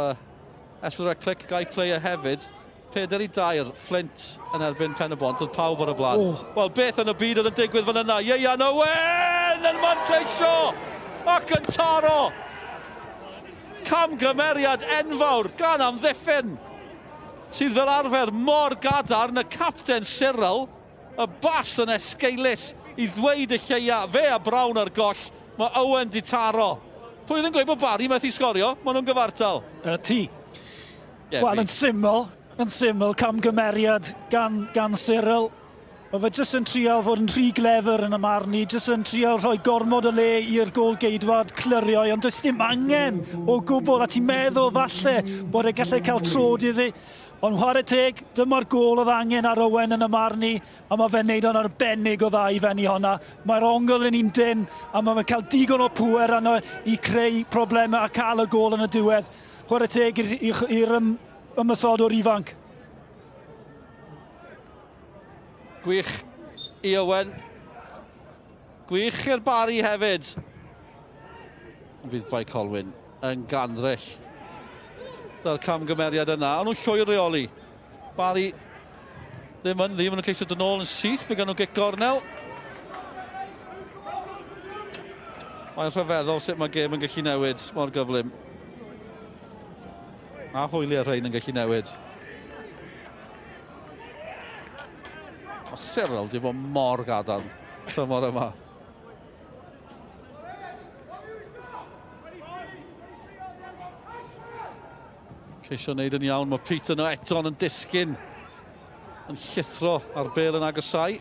Speaker 5: S4C clic, gai player hefyd. 4-2, Flint yn erbyn Pen y Bont, oedd pawb ar y blaen. Wel, beth yn y byd oedd yn digwydd fan yna? Ieuan Owen yn mantreisio ac yn taro. Camgymeriad enfawr gan amddiffyn. Sydd fel arfer mor gadarn, y capten Cyril, y bas yn esgeilus i ddweud y lleia. Fe a Brown ar goll, mae Owen di taro. Pwy oedd yn gweud bod Barri methu sgorio? Maen nhw'n gyfartal.
Speaker 4: Ti. Wel, yn syml, camgymeriad gan Cyril. Mae fe jyst yn trial fod yn rhy glefer yn y marn ni, jyst yn trial rhoi gormod o le i'r gol geidwad clirio, ond does dim angen o gwbl, a ti'n meddwl falle bod e gallu cael trod iddi. Ond chwarae teg, dyma'r gol oedd angen ar Owen yn y marn ni, a mae fe'n neud o'n arbennig o dda i fenni honna. Mae'r ongl yn un dyn, a mae fe'n cael digon o pŵer yno i creu problemau a cael y gol yn y diwedd. Chwarae teg i'r ymysodwr ifanc.
Speaker 5: Gwych i Owen. Gwych i'r Barri hefyd. Fydd Bae Colwyn yn ganddryll da'r camgymeriad yna. O'n nhw'n llwy'r reoli. Barri ddim yn ceisio dod nôl yn syth. Fe gan nhw gic gornel. Mae'n rhyfeddol sut mae gêm yn gallu newid mor gyflym. A hwyliau rhain yn gallu newid. Mae Cyril di fod mor gadarn tymor yma. Ceisio wneud yn iawn, mae Peter nhw eto yn disgyn. Yn llithro ar bêl yn agosau.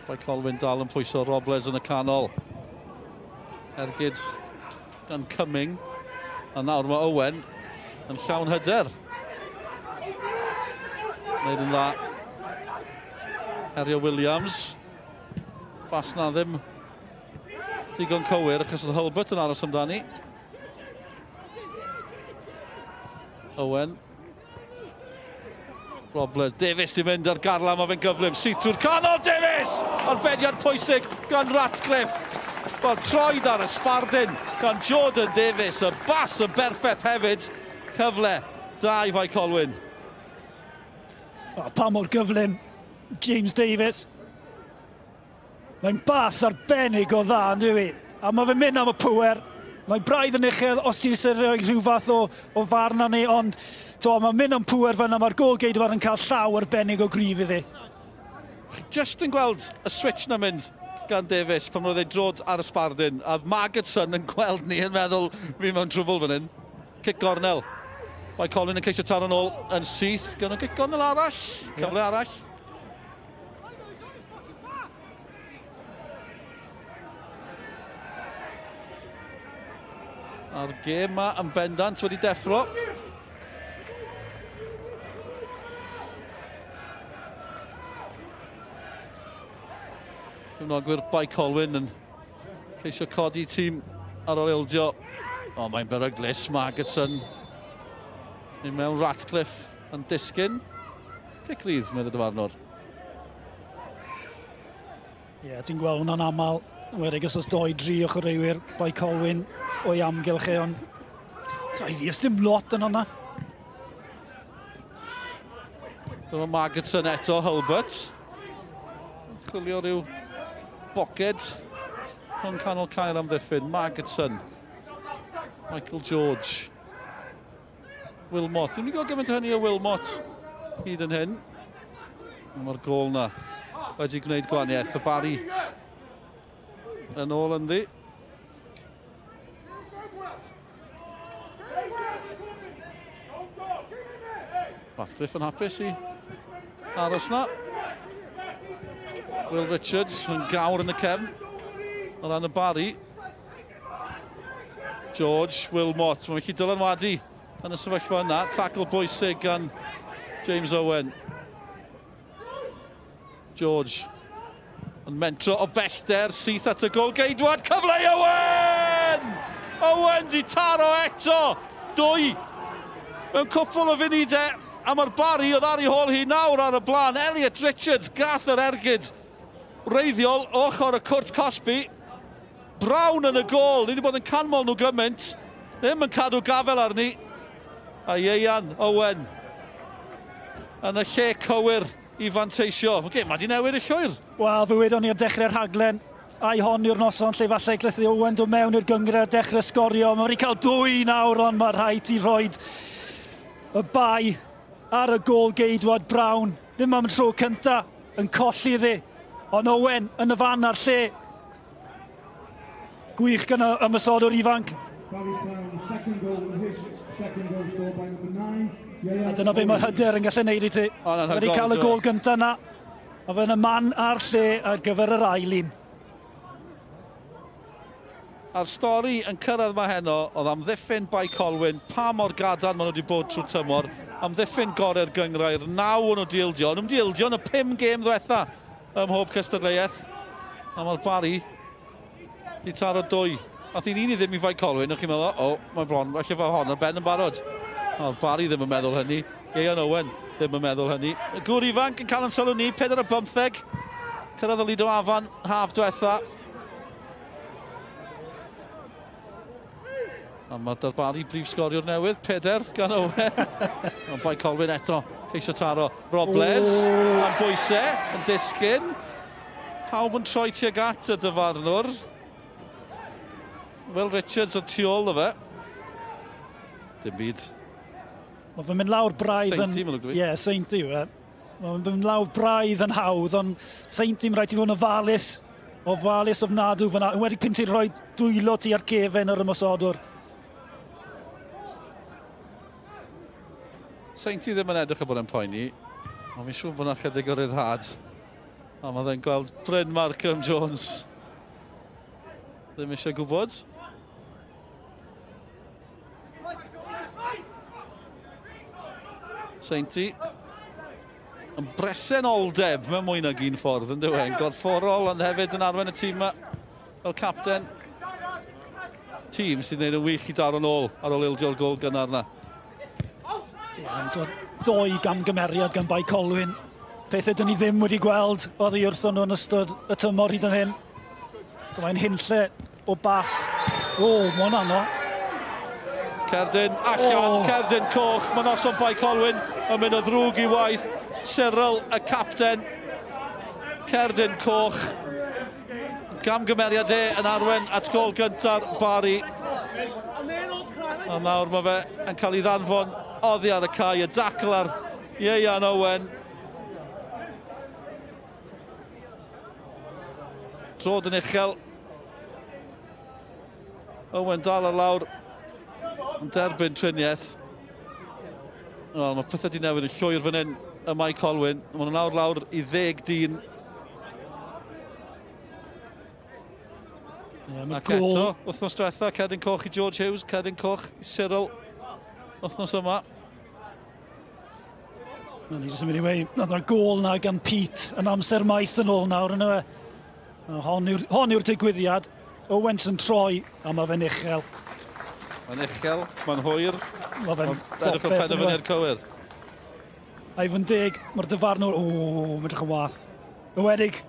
Speaker 5: Bae Colwyn dal yn pwyso Robles yn y canol. Ergyd gan Cumming. A nawr mae Owen yn llawn hyder. Wneud yn dda. Herio Williams. Bas na ddim digon cywir achos oedd Hulbert yn aros amdani. Owen. Robles, Davies di mynd ar garlam a fe'n gyflym. Sydd trwy'r canol, Davies! Arbediad pwysig gan Ratcliffe. Wel, troed ar y sbardyn gan Jordan Davies. Y bas yn berffaith hefyd. Cyfle, da I Bae Colwyn.
Speaker 4: Pa mor gyflym, James Davies. Mae'n bas arbennig o dda, yn dwi. A mae fe'n mynd am y pŵer. Mae braidd yn uchel os ti'n rhoi rhyw fath o farn ni, ond mae'n mynd am pŵer fyna, mae'r gol geidwar yn cael llaw arbennig o gryf iddi.
Speaker 5: Just yn gweld y switch na mynd gan Davies pan roedd ei drod ar y sbardyn, a Magidson yn gweld ni yn meddwl fi mewn trwbl fan hyn. Cic gornel. Bae Colwyn yn ceisio taro nôl yn syth. Gan nhw cic gornel arall. Cyfle arall. A'r gêm yma yn bendant wedi deffro. Cefnogwyr Bae Colwyn yn ceisio codi tîm ar ôl ildio. O, mae'n beryglus, Magidson. Yn mewn Ratcliffe yn disgyn. Cic rydd, meddwl dyfarnwr.
Speaker 4: Ti'n gweld hwnna'n aml. Wedi os 2-3 o chwaraewyr Bae Colwyn o'i amgylch e, ond i fi dim lot yn hwnna.
Speaker 5: Dyma Magidson eto, Hulbert. Chwilio rhyw boced rhwng canol cael amddiffyn. Magidson. Michael George. Wilmot. Dwi'n mynd i gael gymaint o hynny o Wilmot hyd yn hyn. Mae'r gol na wedi gwneud gwaniaeth. Y Barri yn ôl ynddi. Ratcliffe yn hapus i aros na. Will Richards yn gawr yn y cefn. O ran y Barri. George, Wilmot. Mae'n gallu dylanwadu yn y sefyllfa yna. Tackle bwysig gan James Owen. George yn mentro o bellter, syth at y gol geidwad. Cyfle i Owen! Owen di taro eto. 2 mewn cwpl o funudau. A mae'r Barri oedd ar ei hôl hi nawr ar y blaen. Elliot Richards gath yr ergyd reiddiol ochr y cwrt Cosby. Brown yn y gol. Ni wedi bod yn canmol nhw gymaint. Ddim yn cadw gafel arni. A Ieuan Owen yn y lle cywir i fanteisio. Mae wedi newid y llwyr.
Speaker 4: Wel, fe wedon ni ar dechrau'r rhaglen. Ai hon yw'r noson lle falle glethu Owen dod mewn i'r gynghrair dechrau Sgorio. Mae wedi cael 2 nawr, ond mae rhaid i roed y Bae ar y gol geidwad Brown. Ddim am y tro cynta yn colli iddi. Ond Owen yn y fan ar lle. Gwych gan y ymysodwr ifanc. A dyna be mae hyder yn gallu neud i ti. Wedi cael y gol gyntaf na. A fe'n y man ar lle ar gyfer yr ail un.
Speaker 5: A'r stori yn cyrraedd mae heno, oedd amddiffyn Bae Colwyn, pa mor gadarn maen nhw wedi bod trwy tymor, amddiffyn gorau'r gynghrair, 9 o'n nhw di ildio. Nhw'n di ildio yn y 5 gêm ddiwetha ym mhob cystadleuaeth. A mae'r Barri di taro 2. Ath i'n un i ddim i Bae Colwyn, o'ch chi'n meddwl, mae bron, felly fe hon yn ben yn barod. Mae'r Barri ddim yn meddwl hynny, Ieuan Owen ddim yn meddwl hynny. Y gŵr ifanc yn cael yn sylw ni, 4-15, cyrraedd y Lido Afan, haf diwetha. A mae'r Barri brif sgoriwr newydd, 4 gan Owen. Ond Bae Colwyn eto, ceisio taro Robles, am bwysau, yn disgyn. Pawb yn troi tuag at y dyfarnwr. Will Richards yn tu ôl o fe. Dim byd.
Speaker 4: Mae fe'n mynd lawr braidd yn...
Speaker 5: Seinti, mae'n lwg i fi.
Speaker 4: Ie, Seinti yw e. Mae'n mynd lawr braidd yn hawdd, ond Seinti yn rhaid i fod yn ofalus. Ofalus ofnadw fyna. Wedi pyn ti'n rhoi dwylo ti ar gefen yr ymosodwr.
Speaker 5: Seinti ddim yn edrych o bod yn poeni, ond mi'n siŵr bod yna chydig o ryddhad. A mae fe'n gweld Bryn Markham Jones. Ddim eisiau gwybod. Seinti yn bresenoldeb mewn mwy nag un ffordd, yn dyw e'n gorfforol, ond hefyd yn arwain y tîm yma fel capten. Tîm sy'n gwneud yn wych i daro nôl ar ôl ildio'r gol gynnar na.
Speaker 4: Doi gamgymeriad gan Bae Colwyn. Pethau dyn ni ddim wedi gweld oddi wrthon nhw yn ystod y tymor hyd yn hyn. So mae'n hynlle o bas. Mae'n ano.
Speaker 5: Cerdyn allan, Cerdyn coch, mae'n noson Bae Colwyn yn mynd o ddrwg i waith. Cyril, y capten. Cerdyn coch. Gamgymeriad yn arwen at gol gynta'r Barri. A nawr mae fe yn cael ei ddanfon oddi ar y cae, y dacl ar Ieuan Owen. Drod yn uchel. Owen dal ar lawr. Yn derbyn triniaeth. Mae pethau di newid yn llwyr fan hyn y Mae Colwyn. Mae'n lawr i 10 dyn. Ac eto, wythnos diwetha, Cerdyn coch i George Hughes, Cerdyn coch i Cyril. Wythnos yma.
Speaker 4: Ni jyst yn mynd i wei, nad yna'r gol na gan Pete yn amser maith yn ôl nawr yn yw e. Hon yw'r digwyddiad. Owen yn troi, a mae fe'n uchel.
Speaker 5: Mae'n uchel, mae'n hwyr.
Speaker 4: Mae fe'n
Speaker 5: edrych o'r penderfynu'r cywir.
Speaker 4: A'i fy'n deg, mae'r dyfarnwr, mae'n edrych yn wath. Wedig,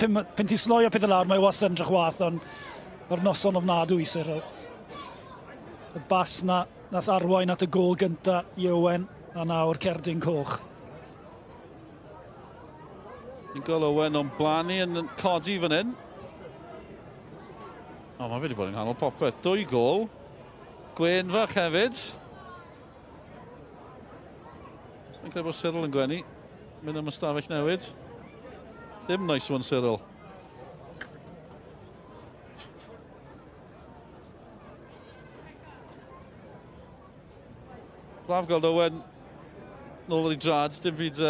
Speaker 4: pen ti sloi o peth y lawr, mae wastad yn edrych wath, ond mae'r noson ofnadw i Cyril. Y bas na, nath arwain at y gol gynta i Owen, a nawr Cerdyn coch.
Speaker 5: Ni'n gol Owen o'n blanu yn codi fan hyn. O, mae wedi bod yn nghanol popeth. 2 gol. Gwenfach hefyd. Mae'n credu bod Cyril yn gwenu. Mynd am ystafell newid. Dim nice one, Cyril. Braf gweld Owen nôl ar ei drad. Dim byd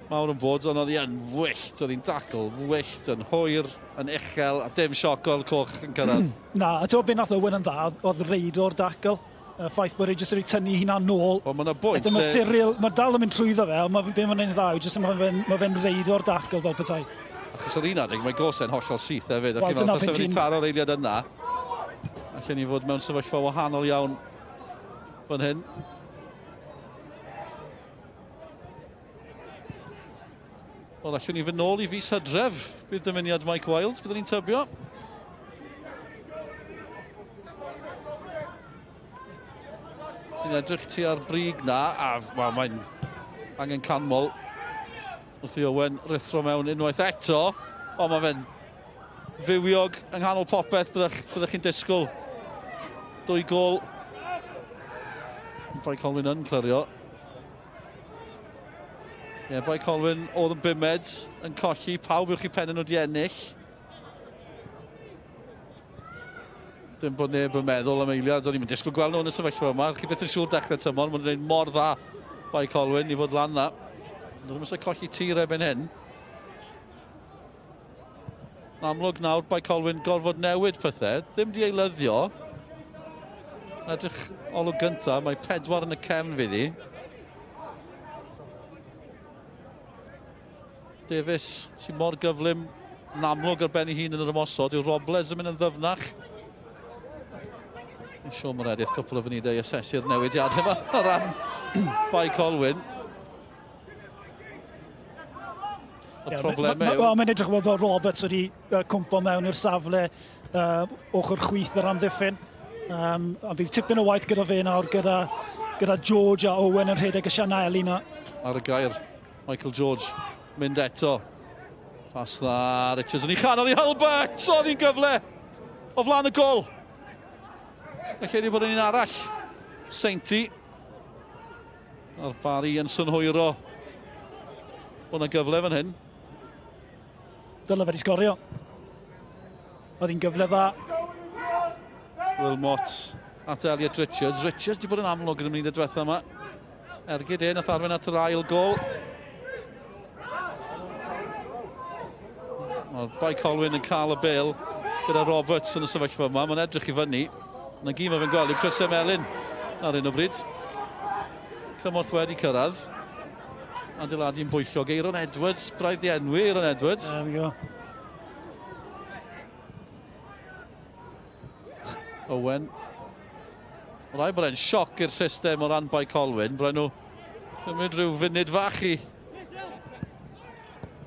Speaker 5: mawr yn bod, ond oedd hi yn wyllt. Oedd hi'n dacl, wyllt, yn hwyr, yn uchel, a dim sioc gweld coch yn cyrraedd.
Speaker 4: Na, a to beth nath Owen yn dda, oedd rhedio'r dacl. Y ffaith bod ei jyst wedi tynnu hunan nôl.
Speaker 5: O, mae'n bwynt.
Speaker 4: Mae Cyril, mae dal yn mynd trwyddo fe, ond be mae'n ei dda, jyst mae fe'n rhedio'r dacl fel petai.
Speaker 5: Achos o'r un adeg, mae gosau'n hollol syth hefyd. Ac i'n meddwl, os wedi taro'r eiliad yna, allan ni fod mewn sefyllfa wahanol iawn fan hyn. Wel, allan ni fynd nôl i fis Hydref. Bydd dymuniad Michael Wilde, byddwn ni'n tybio. Ni'n edrych ti ar brig na, a mae'n angen canmol. Wrth i Owen rithro mewn unwaith eto. O, mae fe'n fywiog yng nghanol popeth, byddech chi'n disgwyl. 2 gol. Bae Colwyn yn clyrio. Bae Colwyn oedd yn bumed yn colli, pawb yw'ch chi pen nhw di ennill. Dim bod neb yn meddwl am eiliad, o'n i'n disgwyl gweld nhw yn y sefyllfa yma. Chi beth yn siŵr dechrau tymor, mae'n gwneud mor dda Bae Colwyn i fod lan na. Dwi'n mysau colli tir ebyn hyn. Yn amlwg nawr, Bae Colwyn gorfod newid pethau, ddim di eilyddio. Edrych olwg gyntaf, mae 4 yn y cefn fyddi. Davies sy'n mor gyflym yn amlwg ar ben ei hun yn yr ymosod. Yw Robles yn mynd yn ddyfnach. Yn siŵr mae'r edrych cwpl o funudau i asesu'r newidiadau yma o ran Bae Colwyn. Y problemau yw...
Speaker 4: Mae'n edrych bod Roberts wedi cwmpo mewn i'r safle ochr chwith yr amddiffyn. A bydd tipyn o waith gyda fe nawr, gyda George a Owen yn rhedeg y Sianel yna.
Speaker 5: Ar y gair, Michael George, mynd eto. Pas dda, Richards yn ei chanol i Hulbert, oedd hi'n gyfle o flaen y gol. Felly wedi bod yn un arall, Sainty. A'r Barri yn synhwyro. Bod yna gyfle fan hyn.
Speaker 4: Dyle fe di sgorio. Oedd hi'n gyfle dda.
Speaker 5: Wilmot at Elliot Richards. Richards wedi bod yn amlwg yn ymwneud â diwetha yma. Ergyd nath arwen at yr ail gol. Bae Colwyn yn cael y bêl gyda Roberts yn y sefyllfa yma. Mae'n edrych i fyny. Yna gym a fe'n gweld Chris Emelin ar un o bryd. Cymorth wedi cyrraedd. Adeiladu'n bwyllio. Geiron Edwards, braidd di enwi Geiron Edwards.
Speaker 4: There we go.
Speaker 5: Owen. Rai bod e'n sioc i'r system o ran Bae Colwyn. Braidd nhw cymryd rhyw funud fach i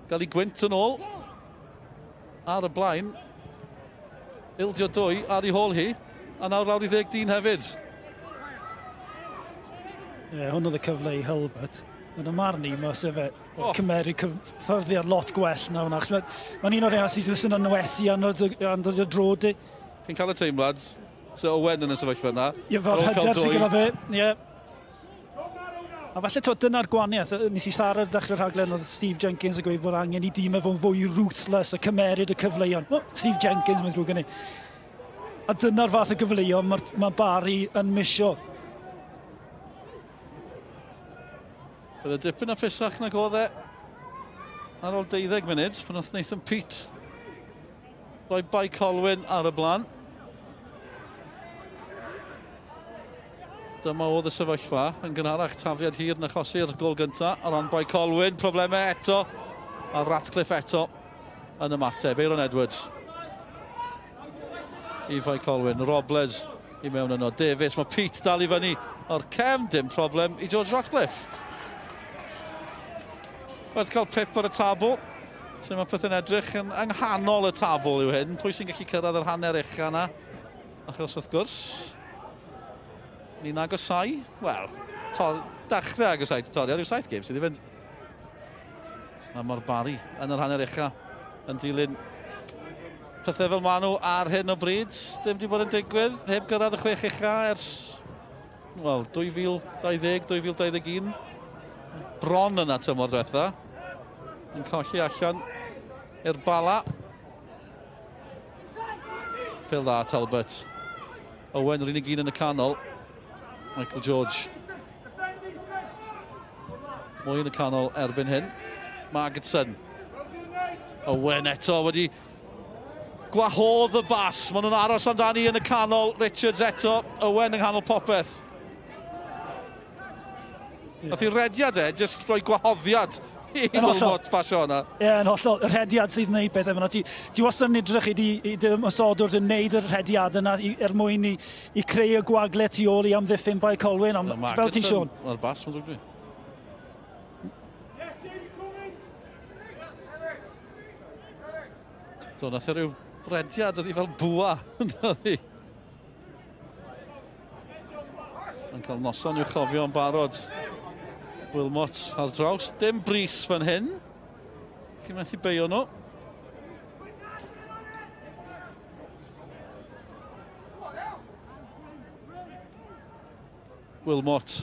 Speaker 5: gael ei gwynt yn ôl. Ar y blaen. Ildio 2 ar ei hôl hi. A nawr lawr i 10 dyn hefyd.
Speaker 4: Hwn oedd y cyfle i Hulbert. Yn y marn i, mae sef cymeru cyffyrddiad lot gwell nawr. Mae'n un o'r rhaid sydd yn anwesu andod y drodi.
Speaker 5: Chi'n cael y teimlad, so Owen yn y sefyllfa yna.
Speaker 4: Ie, fel hyder sydd gyda fe, ie. A falle dyna'r gwaniaeth, nes i siarad dechrau'r rhaglen, oedd Steve Jenkins yn gweud bod angen i dîm efo'n fwy ruthless a cymeryd y cyfleuon. Steve Jenkins, mae'n drwg yn ei. A dyna'r fath o gyfleuon mae Barri yn misio.
Speaker 5: Bydd y dipyn o ffisach na oedd e ar ôl 12 munud, pan oedd Nathan Pete rhoi Bae Colwyn ar y blaen. Dyma oedd y sefyllfa yn gynharach tafliad hir na chosi'r gol gyntaf ar ran Bae Colwyn. Problemau eto a Ratcliffe eto yn ymateb. Geiron Edwards i Bae Colwyn. Robles i mewn yno. Davies, mae Pete dal i fyny o'r cefn. Dim problem i George Ratcliffe. Wedi cael pip ar y tabl. So mae pethau'n edrych yn anghanol y tabl yw hyn. Pwy sy'n gallu cyrraedd yr hanner ucha yna? Achos wrth gwrs, ni'n agosau. Wel, dechrau agosau tutorial yw 7 gêm sydd i fynd. A mae'r Barri yn yr hanner ucha yn dilyn pethau fel maen nhw ar hyn o bryd. Dim wedi bod yn digwydd, heb gyrraedd y 6 ucha ers, wel, 2020-2021. Bron yna tymor diwetha. Yn colli allan i'r bala. Pêl dda Talbot. Owen yr unig un yn y canol. Michael George. Mwy yn y canol erbyn hyn. Magidson. Owen eto wedi gwahodd y bas. Maen nhw'n aros amdani yn y canol. Richards eto. Owen yng nghanol popeth. Nath i rhediad jyst rhoi gwahoddiad i Wilmot basio hwnna.
Speaker 4: Ie, yn hollol, y rhediad sydd wneud beth efo. Ti wastad yn edrych i dy ymosodwr yn wneud yr rhediad yna mwyn i creu y gwagle tu ôl i amddiffyn Bae Colwyn. Fel ti Siôn.
Speaker 5: Mae'r bas, mae'n drwg. So, nath e ryw rhediad oedd hi fel bwa. Yn cael noson i'w chofio yn barod. Wilmot ar draws, dim bris fan hyn. Chi'n methu beio nhw. Wilmot.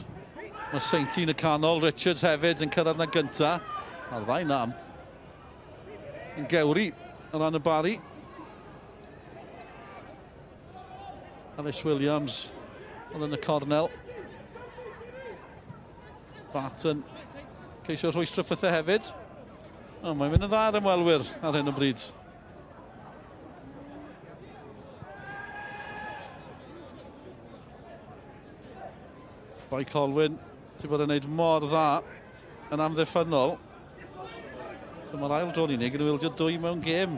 Speaker 5: Mae Sainty yn y canol, Richards hefyd yn cyrraedd na gynta. A'r ddau nam. Yn gewri yn ran y Barri. Alice Williams yn y cornel. Barton ceisio rhwystro pethau hefyd. Mae'n mynd yn dda ar ymwelwyr ar hyn o bryd. Bae Colwyn wedi bod yn gwneud mor dda yn amddiffynnol. Mae'r ail dron unig yn ildio 2 mewn gêm.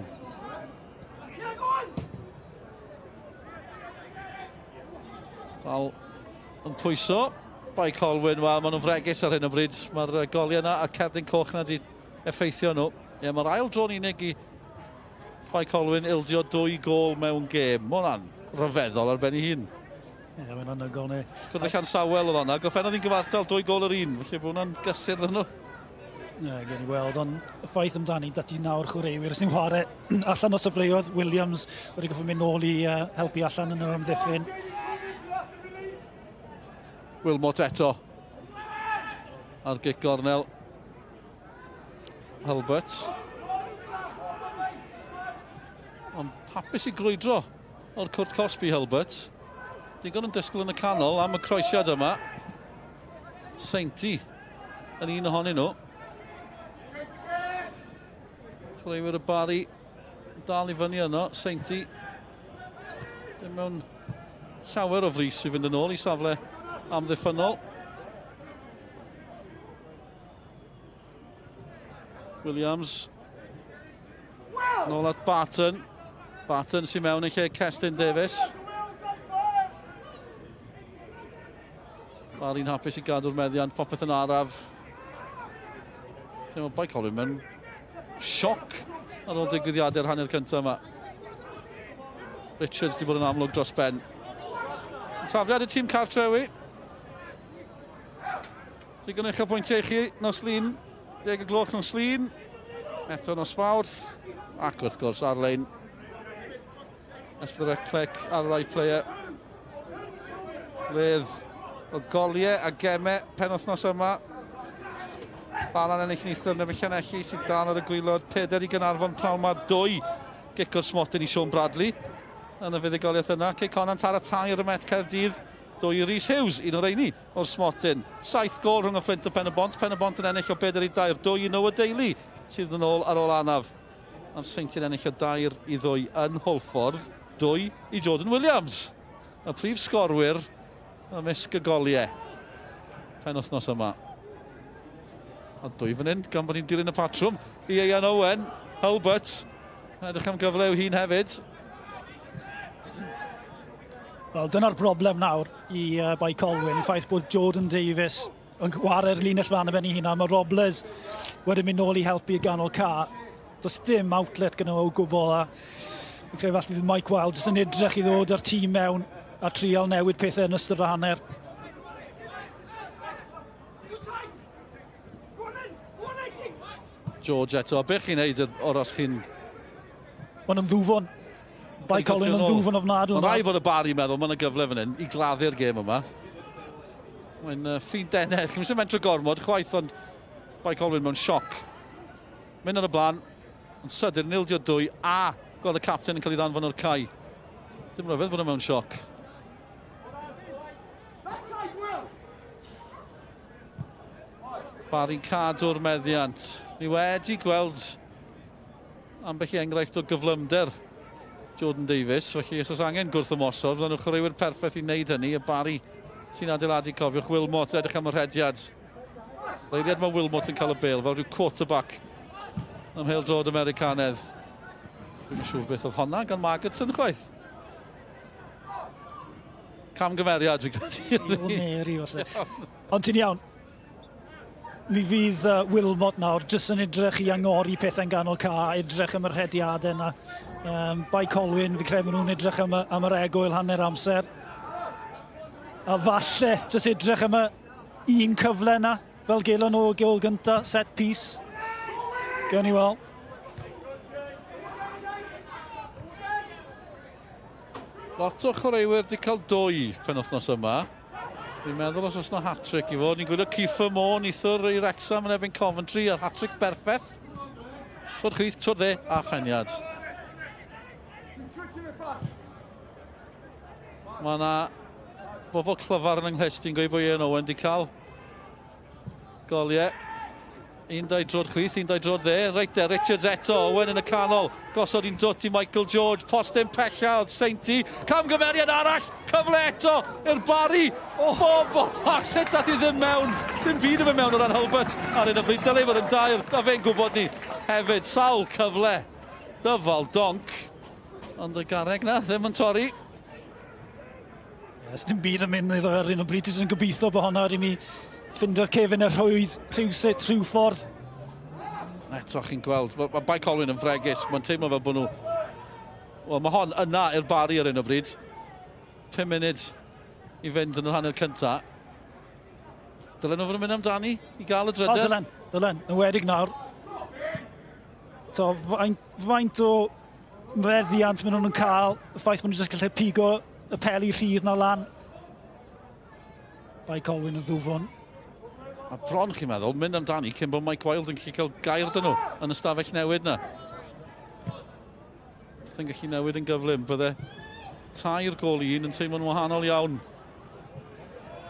Speaker 5: Dal yn pwyso. Bae Colwyn, wel, maen nhw'n fregus ar hyn o bryd. Mae'r goli yna a cerdyn coch yna wedi effeithio nhw. Ie, mae'r ail dron unig i Bae Colwyn ildio 2 gol mewn gêm. Mae hwnna'n rhyfeddol ar ben ei hun.
Speaker 4: Ie, mae'n anygol ni.
Speaker 5: Cwrdd allan sawel oedd hwnna. Goffennodd ni'n gyfartal 2 gol yr un. Felly bod hwnna'n gysur ddyn nhw.
Speaker 4: Ie, gen i weld, ond y ffaith amdani dati nawr chwaraewyr sy'n chwarae allan o safleoedd. Williams wedi goffo mynd nôl i helpu allan yn yr amddiffyn.
Speaker 5: Wilmot eto. Ar gic gornel. Hulbert. Ond hapus i grwydro o'r Cwrt Cosby Hulbert. Digon yn disgwyl yn y canol am y croesiad yma. Seinti yn un ohonyn nhw. Chwaraewyr y Barri dal i fyny yno. Seinti ddim mewn llawer o frys i fynd yn ôl i safle amddiffynnol. Williams. Nôl at Barton. Barton sy'n mewn i lle Cestyn Davies. Barri'n hapus i gadw'r meddiant, popeth yn araf. Mae Bae Colwyn mewn sioc ar ôl digwyddiadau'r hanner cyntaf yma. Richards wedi bod yn amlwg dros ben. Tafliad y tîm cartrewi. Digon eich o pwyntiau chi nos lun. 10 o gloch nos lun. Eto nos fawrth. Ac wrth gwrs ar-lein. Esbydr Eclec ar rai player. Ledd o golli a gemau penwythnos yma. Balan ennill neithwr neu Llanelli sy'n dan ar y Gwylod. 4 i Gynarfon pnawn yma. 2 gic o'r smotyn i Sean Bradley yn y fuddugoliaeth yna. Cei Conan Tara tair y Met Caerdydd. 2 i Rhys Hughes, un o'r eini o'r smotyn. 7 gol rhwng y Fflint o Pen y Bont. Pen y Bont yn ennill o 4-2. 2 i Noah Daly sydd yn ôl ar ôl anaf. A'r Seinti'n ennill o 2-2 yn Holffordd. 2 i Jordan Williams. Y prif sgorwyr ymysg y goliau penwythnos yma. A 2 fan hyn, gan bod ni'n dilyn y patrwm i Ian Owen. Hulbert, edrych am gyfle i'w hun hefyd.
Speaker 4: Wel, dyna'r broblem nawr i Bae Colwyn, ffaith bod Jordan Davies yn chwarae'r linell fan y ben i hynna. Mae Robles wedi mynd nôl i helpu i ganol ca. Does dim outlet gyda o gwbl a fi'n credu falle bydd Michael Wilde jyst yn edrych i ddod â'r tîm mewn a trial newid pethau yn ystod y hanner.
Speaker 5: George eto, beth chi'n neud o'r os chi'n...
Speaker 4: Mae'n yn ddwfon. Bae Colwyn yn ddwfon ofnadw.
Speaker 5: Mae'n rhaid bod y Barri meddwl, mae'n y gyfle fan hyn i gladdu'r gêm yma. Mae'n ffin denell, chi'n mynd mentro gormod, chwaith ond Bae Colwyn mewn sioc. Mynd ar y blaen, yn sydyn, yn ildio 2 a gweld y capten yn cael ei ddanfon o'r cae. Dim rhyfedd bod yn mewn sioc. Barri'n cadw'r meddiant. Ni wedi gweld ambell i enghraifft o gyflymder Jordan Davies, felly os oes angen gwrth ymosod, fydden nhw'n chwaraewyr perffaith i wneud hynny. Y Barri sy'n adeiladu, cofiwch, Wilmot edrych am y rhediad. Leiriad mae Wilmot yn cael y bêl, fel rhyw quarterback am PêL-DROED Americanedd. Dwi'n siŵr beth oedd honna gan Magerton chwaith. Camgymeriad, dwi'n credu.
Speaker 4: Ond ti'n iawn. Mi fydd Wilmot nawr jyst yn edrych i angori pethau'n ganol ca, edrych am y rhediadau yna. Bae Colwyn, fi credu maen nhw'n edrych am yr egwyl hanner amser. A falle jyst edrych am y un cyfle yna, fel gelon o gol gynta, set piece. Gawn ni weld.
Speaker 5: Lot o chwaraewyr wedi cael 2 penwythnos yma. Fi'n meddwl os oes yna hat-trick i fod. Ni'n gwylio Kiefer Moore, neithwr i Wrexham yn erbyn Coventry, a hat-trick berffaith. Trod chwith, trod dde, a cheniad. Mae yna bobl clyfar yn Nghlesty'n gweud bod Ian Owen wedi cael goliau. 1-2 drod chwith, 1-2 drod dde. Reit there, Richards eto, Owen yn y canol. Gosod i'n dwt i Michael George, postyn pellawd, Seinti. Camgymeriad arall, cyfle eto i'r Barri. Sut nath i ddim mewn. Dim byd yn mewn o ran Hulbert ar un o bryd. Dylai fod yn dair, a fe'n gwybod ni. Hefyd, sawl cyfle. Dyfal donc. Ond y garreg na, ddim yn torri.
Speaker 4: Dim byd yn mynd iddo ar un o bryd sy'n gobeithio bod honna i mi ffindo'r cefn y rhwyd rhywsut, rhyw ffordd.
Speaker 5: Eto chi'n gweld, mae Bae Colwyn yn fregus, mae'n teimlo fel bod nhw... Wel, mae hon yna i'r Barri ar un o bryd. 5 munud i fynd yn yr hanner cyntaf. Dylen nhw'n mynd amdani i gael y drydydd?
Speaker 4: Dylen. Yn wedig nawr. So, faint o meddiant maen nhw'n cael, y ffaith maen nhw'n jyst gallu pigo y peli rhydd na lan. Bae Colwyn yn ddwfwn.
Speaker 5: A bron chi'n meddwl, mynd amdani cyn bod Michael Wilde yn gallu cael gair dyn nhw yn y stafell newid na. Yn gallu newid yn gyflym, bydde tair gol un yn teimlo'n wahanol iawn.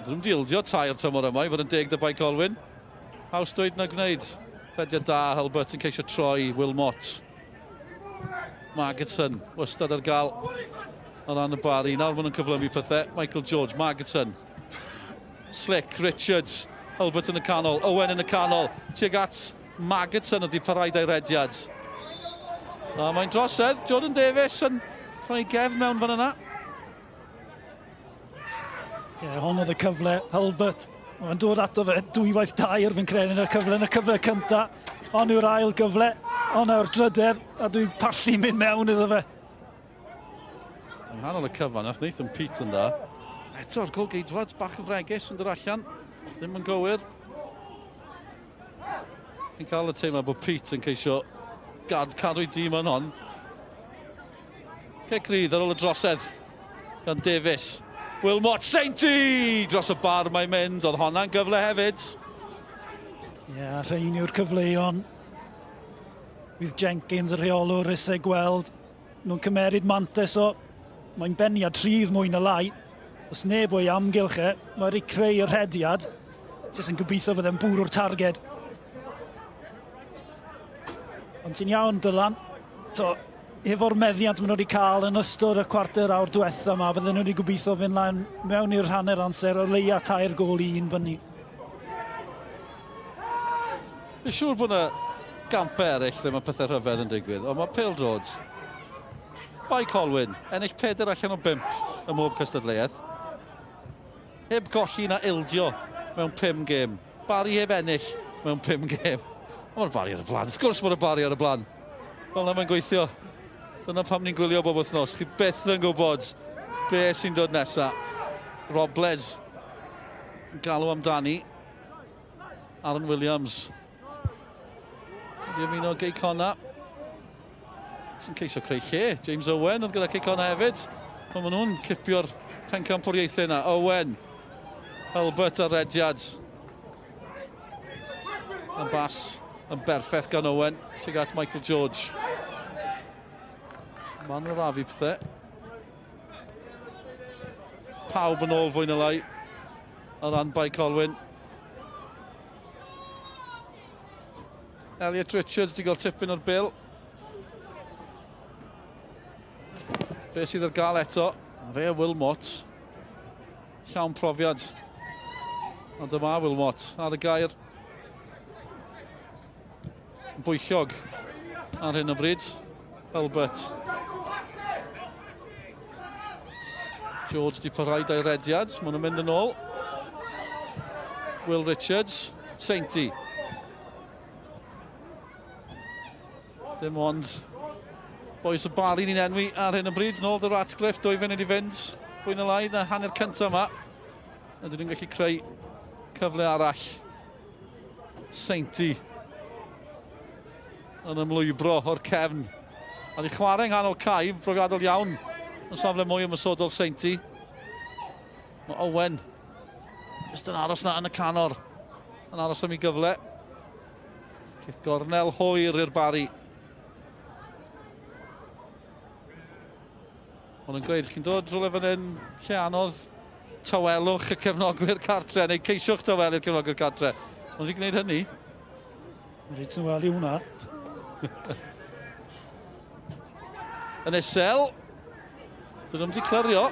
Speaker 5: Dwi'n dildio tair tymor yma i fod yn 10 dy Bae Colwyn. Haws dweud na gwneud. Rhediad da, Albert yn ceisio troi, Wilmot. Magidson, wastad ar gael o ran y Barri. Nawr maen nhw'n cyflymu pethau. Michael George, Magidson. Slick, Richards. Albert yn y canol, Owen yn y canol. Tuag at Magidson ydi parhau ei rhediad. A mae'n drosedd, Jordan Davies yn rhoi gefn mewn fan yna.
Speaker 4: Hon oedd y cyfle, Albert. Mae'n dod ato fe 2 waith tair fi'n credu yn y cyfle cynta. Hon yw'r ail gyfle, hon yw'r drydedd, a dwi'n pallu mynd mewn iddo fe.
Speaker 5: Yn hanol y cyfan, nath Nathan Pete yn da. Eto'r gol geidwad, bach y fregus yn dod allan. Ddim yn gywir. Chi'n cael y teimlo bod Pete yn ceisio cadw'i dîm yn hon. Cic rydd ar ôl y drosedd gan Davies. Wilmot, Sainty! Dros y bar mae'n mynd, oedd honna'n gyfle hefyd.
Speaker 4: Rhain yw'r cyfleon. Bydd Jenkins y rheolwr isau gweld. Nhw'n cymeryd mantes o. Mae'n beniad rhydd mwy na lai. Os neb o'i amgylch mae wedi creu y rhediad. Jyst yn gobeithio byddai'n bwrw'r targed. Ond ti'n iawn, Dylan. Efo'r meddiant maen nhw wedi cael yn ystod y cwarter awr diwetha yma, bydden nhw wedi gobeithio fynd lan mewn i'r hanner amser o leia tair gol un fyny.
Speaker 5: Fi'n siŵr bod yna gampau eraill lle mae pethau rhyfedd yn digwydd, ond mae PêL-DROED. Bae Colwyn, ennill 4 allan o 5 y mhob cystadleuaeth. Heb golli na ildio mewn 5 gêm. Barri heb ennill mewn 5 gêm. Mae'r Barri ar y blaen. Wrth gwrs bod y Barri ar y blaen. Fel na mae'n gweithio. Dyna pam ni'n gwylio bob wythnos. Chi byth yn gwybod be sy'n dod nesaf. Robles yn galw amdani. Aaron Williams. Wedi ymuno Geicona. Sy'n ceisio creu lle. James Owen oedd gyda Geicona hefyd. Ond maen nhw'n cipio'r pencampwriaethau yna. Owen. Albert a rhediad. Yn bas yn berffaith gan Owen. Tuag at Michael George. Man o'r afi pethau. Pawb yn ôl fwy na lai. O ran Bae Colwyn. Elliot Richards wedi cael tipyn o'r bil. Be sydd ar gael eto? Fe a Wilmot. Llawn profiad. A dyma Wilmot ar y gair. Bwyllog ar hyn o bryd. Albert. George di parhau ei rhediad. Maen nhw'n mynd yn ôl. Will Richards. Sainty. Dim ond boes y Barri ni'n enwi ar hyn o bryd. Nôl dy Ratcliffe, 2 funud i fynd. Fwy na lai na hanner cyntaf yma. A dyn nhw'n gallu creu cyfle arall. Sainty. Yn ymlwybro o'r cefn. A di chwarae nghanol cae, brofiadol iawn. Yn safle mwy ymysodol Sainty. Mae Owen jyst yn aros na yn y canor. Yn aros am ei gyfle. Cic gornel hwyr i'r Barri. Ond yn gweud, chi'n dod rhywle fan hyn lle anodd tawelwch y cefnogwyr cartre, neu ceisiwch tawelu'r cefnogwyr cartre. Ond wedi gwneud hynny.
Speaker 4: Rhaid sy'n wel i hwnna.
Speaker 5: Yn isel. Dyn nhw'n di clyrio.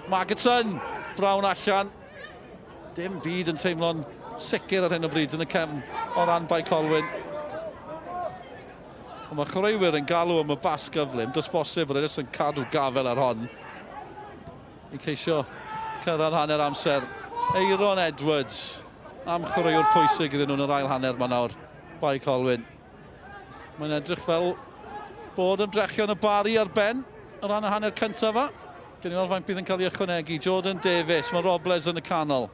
Speaker 5: Magidson, brawn allan. Dim byd yn teimlo'n sicr ar hyn o bryd yn y cefn o ran Bae Colwyn. Ond mae chwaraewyr yn galw am y bas gyflym. Does bosib bod yn cadw gafel ar hon. I ceisio cyrraedd hanner amser. Aaron Edwards am chwaraewr pwysig iddyn nhw'n yr ail hanner ma nawr. Bae Colwyn. Mae'n edrych fel bod ymdrechion y Barri ar ben o ran y hanner cyntaf fa. Gen i weld faint bydd yn cael ei ychwanegu. Jordan Davies, mae Robles yn y canol.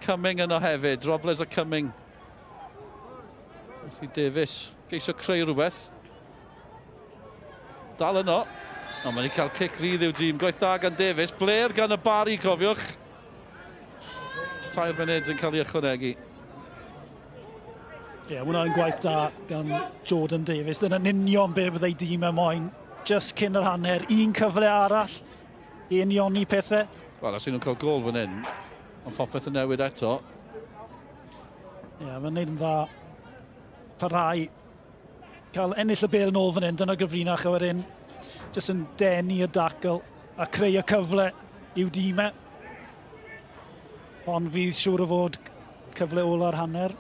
Speaker 5: Cumming yno hefyd, Robles a Cumming. Felly Davies, geisio creu rhywbeth. Dal yno. O, mae'n i cael cic rydd i'w dîm. Gwaith da gan Davies. Blair gan y Barri, cofiwch. 3 munud yn cael ei ychwanegu.
Speaker 4: Ie, hwnna'n gwaith da gan Jordan Davies. Dyna'n union be byddai dîm e moyn. Just cyn yr hanner, un cyfle arall i unioni pethau.
Speaker 5: Wel, os nhw'n cael gol fan hyn, ond popeth yn newid eto.
Speaker 4: Ie, mae'n neud yn dda. Parhau cael ennill y bêl nôl fan hyn, dyna gyfrinach a wedyn jyst yn denu y dacl a creu y cyfle i'w dîm e. Ond fydd siŵr o fod cyfle ola'r hanner.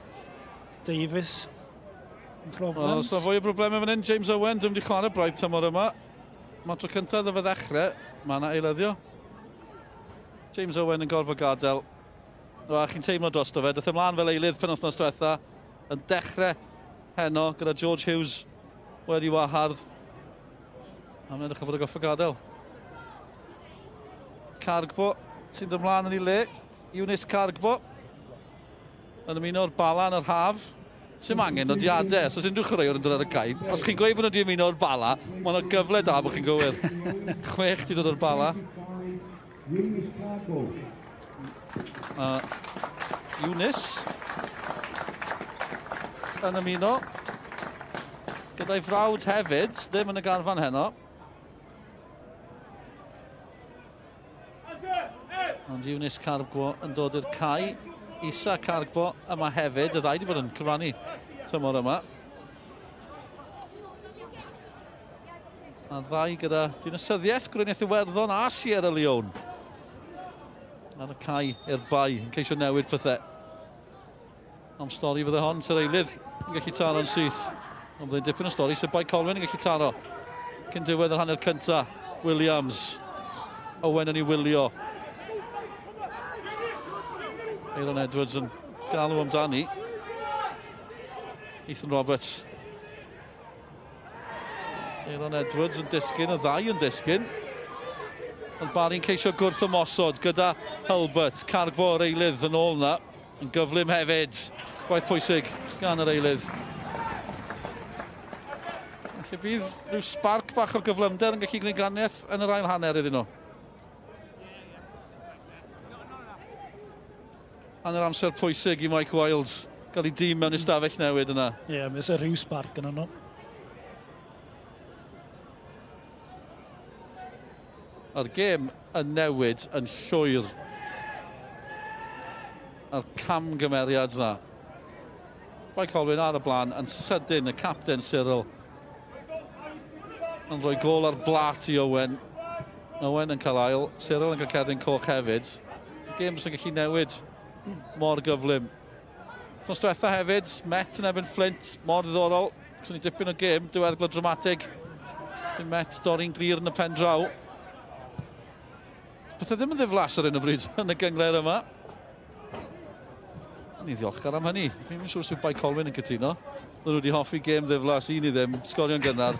Speaker 4: Davies.
Speaker 5: Os yna fwy o broblemau fan hyn, James Owen, ddim wedi chwarae braidd tymor yma. Mae tro cyntaf dda fe ddechrau, mae yna eilyddio. James Owen yn gorfod gadael. Chi'n teimlo drosto fe, dath ymlaen fel eilydd penwythnos diwetha, yn dechrau heno gyda George Hughes wedi wahardd. A mae'n edrych o fod y goffa gadael. Cargbo sy'n dod ymlaen yn ei le. Eunice Cargbo yn ymuno'r bala yn yr haf. Sy'n angen nodiadau, os unrhyw chwaraewr yn dod ar y cae. Os chi'n gweud bod nhw wedi ymuno'r bala, mae yna gyfle da bod chi'n gywir. 6 di dod o'r bala. Eunice yn ymuno. Gyda'i frawd hefyd, ddim yn y garfan heno. Ond Eunice Cargbo yn dod i'r cae. Isa Cargbo yma hefyd, y ddau wedi bod yn cyfrannu tymor yma. A ddau gyda dinasyddiaeth Gryniaeth Iwerddon a Sierra Leone. Ar y cae i'r Bae yn ceisio newid pethau. Am stori fydde hon, sy'r eilydd yn gallu taro'n syth. Ond byddai'n dipyn o stori sydd Bae Colwyn yn gallu taro. Cyn diwedd yr hanner cynta, Williams. Owen yn ei wylio. Aaron Edwards yn galw amdani. Ethan Roberts. Aaron Edwards yn disgyn, y ddau yn disgyn. Ond Barri'n ceisio gwrth ymosod gyda Hulbert. Cargbo o'r eilydd yn ôl na. Yn gyflym hefyd. Gwaith pwysig gan yr eilydd. Felly bydd rhyw sparc bach o'r gyflymder yn gallu gwneud ganiaeth yn yr ail hanner iddyn nhw. Yn yr amser pwysig i Mike Wilde gael ei dîm mewn ystafell newid yna.
Speaker 4: Ie, mae sy'n rhyw sparc yn nhw.
Speaker 5: A'r gêm yn newid yn llwyr. A'r camgymeriad yna. Bae Colwyn ar y blaen yn sydyn y capten Cyril. Yn rhoi gol ar blat i Owen. Owen yn cael ail, Cyril yn cael cerdyn coch hefyd. Y gêm sy'n gallu newid mor gyflym. Nos diwetha hefyd, Met yn ebyn Flint, mor ddiddorol. Swn i dipyn o gêm, diweddglo dramatig. Met dorri'n glir yn y pen draw. Beth ddim yn ddiflas ar un o bryd yn y gynghrair yma. Ni ddiolchgar am hynny. Fi'n siŵr sydd Bae Colwyn yn cytuno. Nhw wedi hoffi gêm ddiflas, un i ddim, sgorio'n gynnar.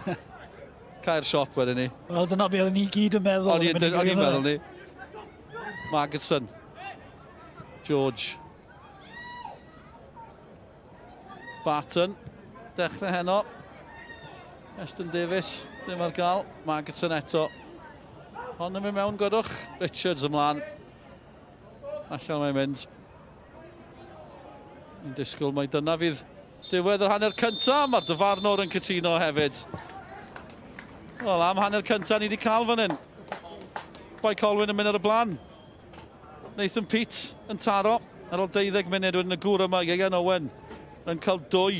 Speaker 5: Cael siop wedyn ni.
Speaker 4: Wel, dyna beth ni gyd yn meddwl.
Speaker 5: O'n i'n meddwl ni. Magidson. George. Barton. Dechrau heno. Estyn Davies. Ddim ar gael. Magidson eto. Hon yn mynd mewn gwydwch. Richards ymlaen. Allan mae'n mynd. Yn disgwyl mai dyna fydd diwedd yr hanner cynta. Mae'r dyfarnwr yn cytuno hefyd. Wel, am hanner cynta ni wedi cael fan hyn. Bae Colwyn yn mynd ar y blaen. Nathan Pete yn taro ar ôl 12 munud wedyn y gŵr yma, Ian Owen yn cael 2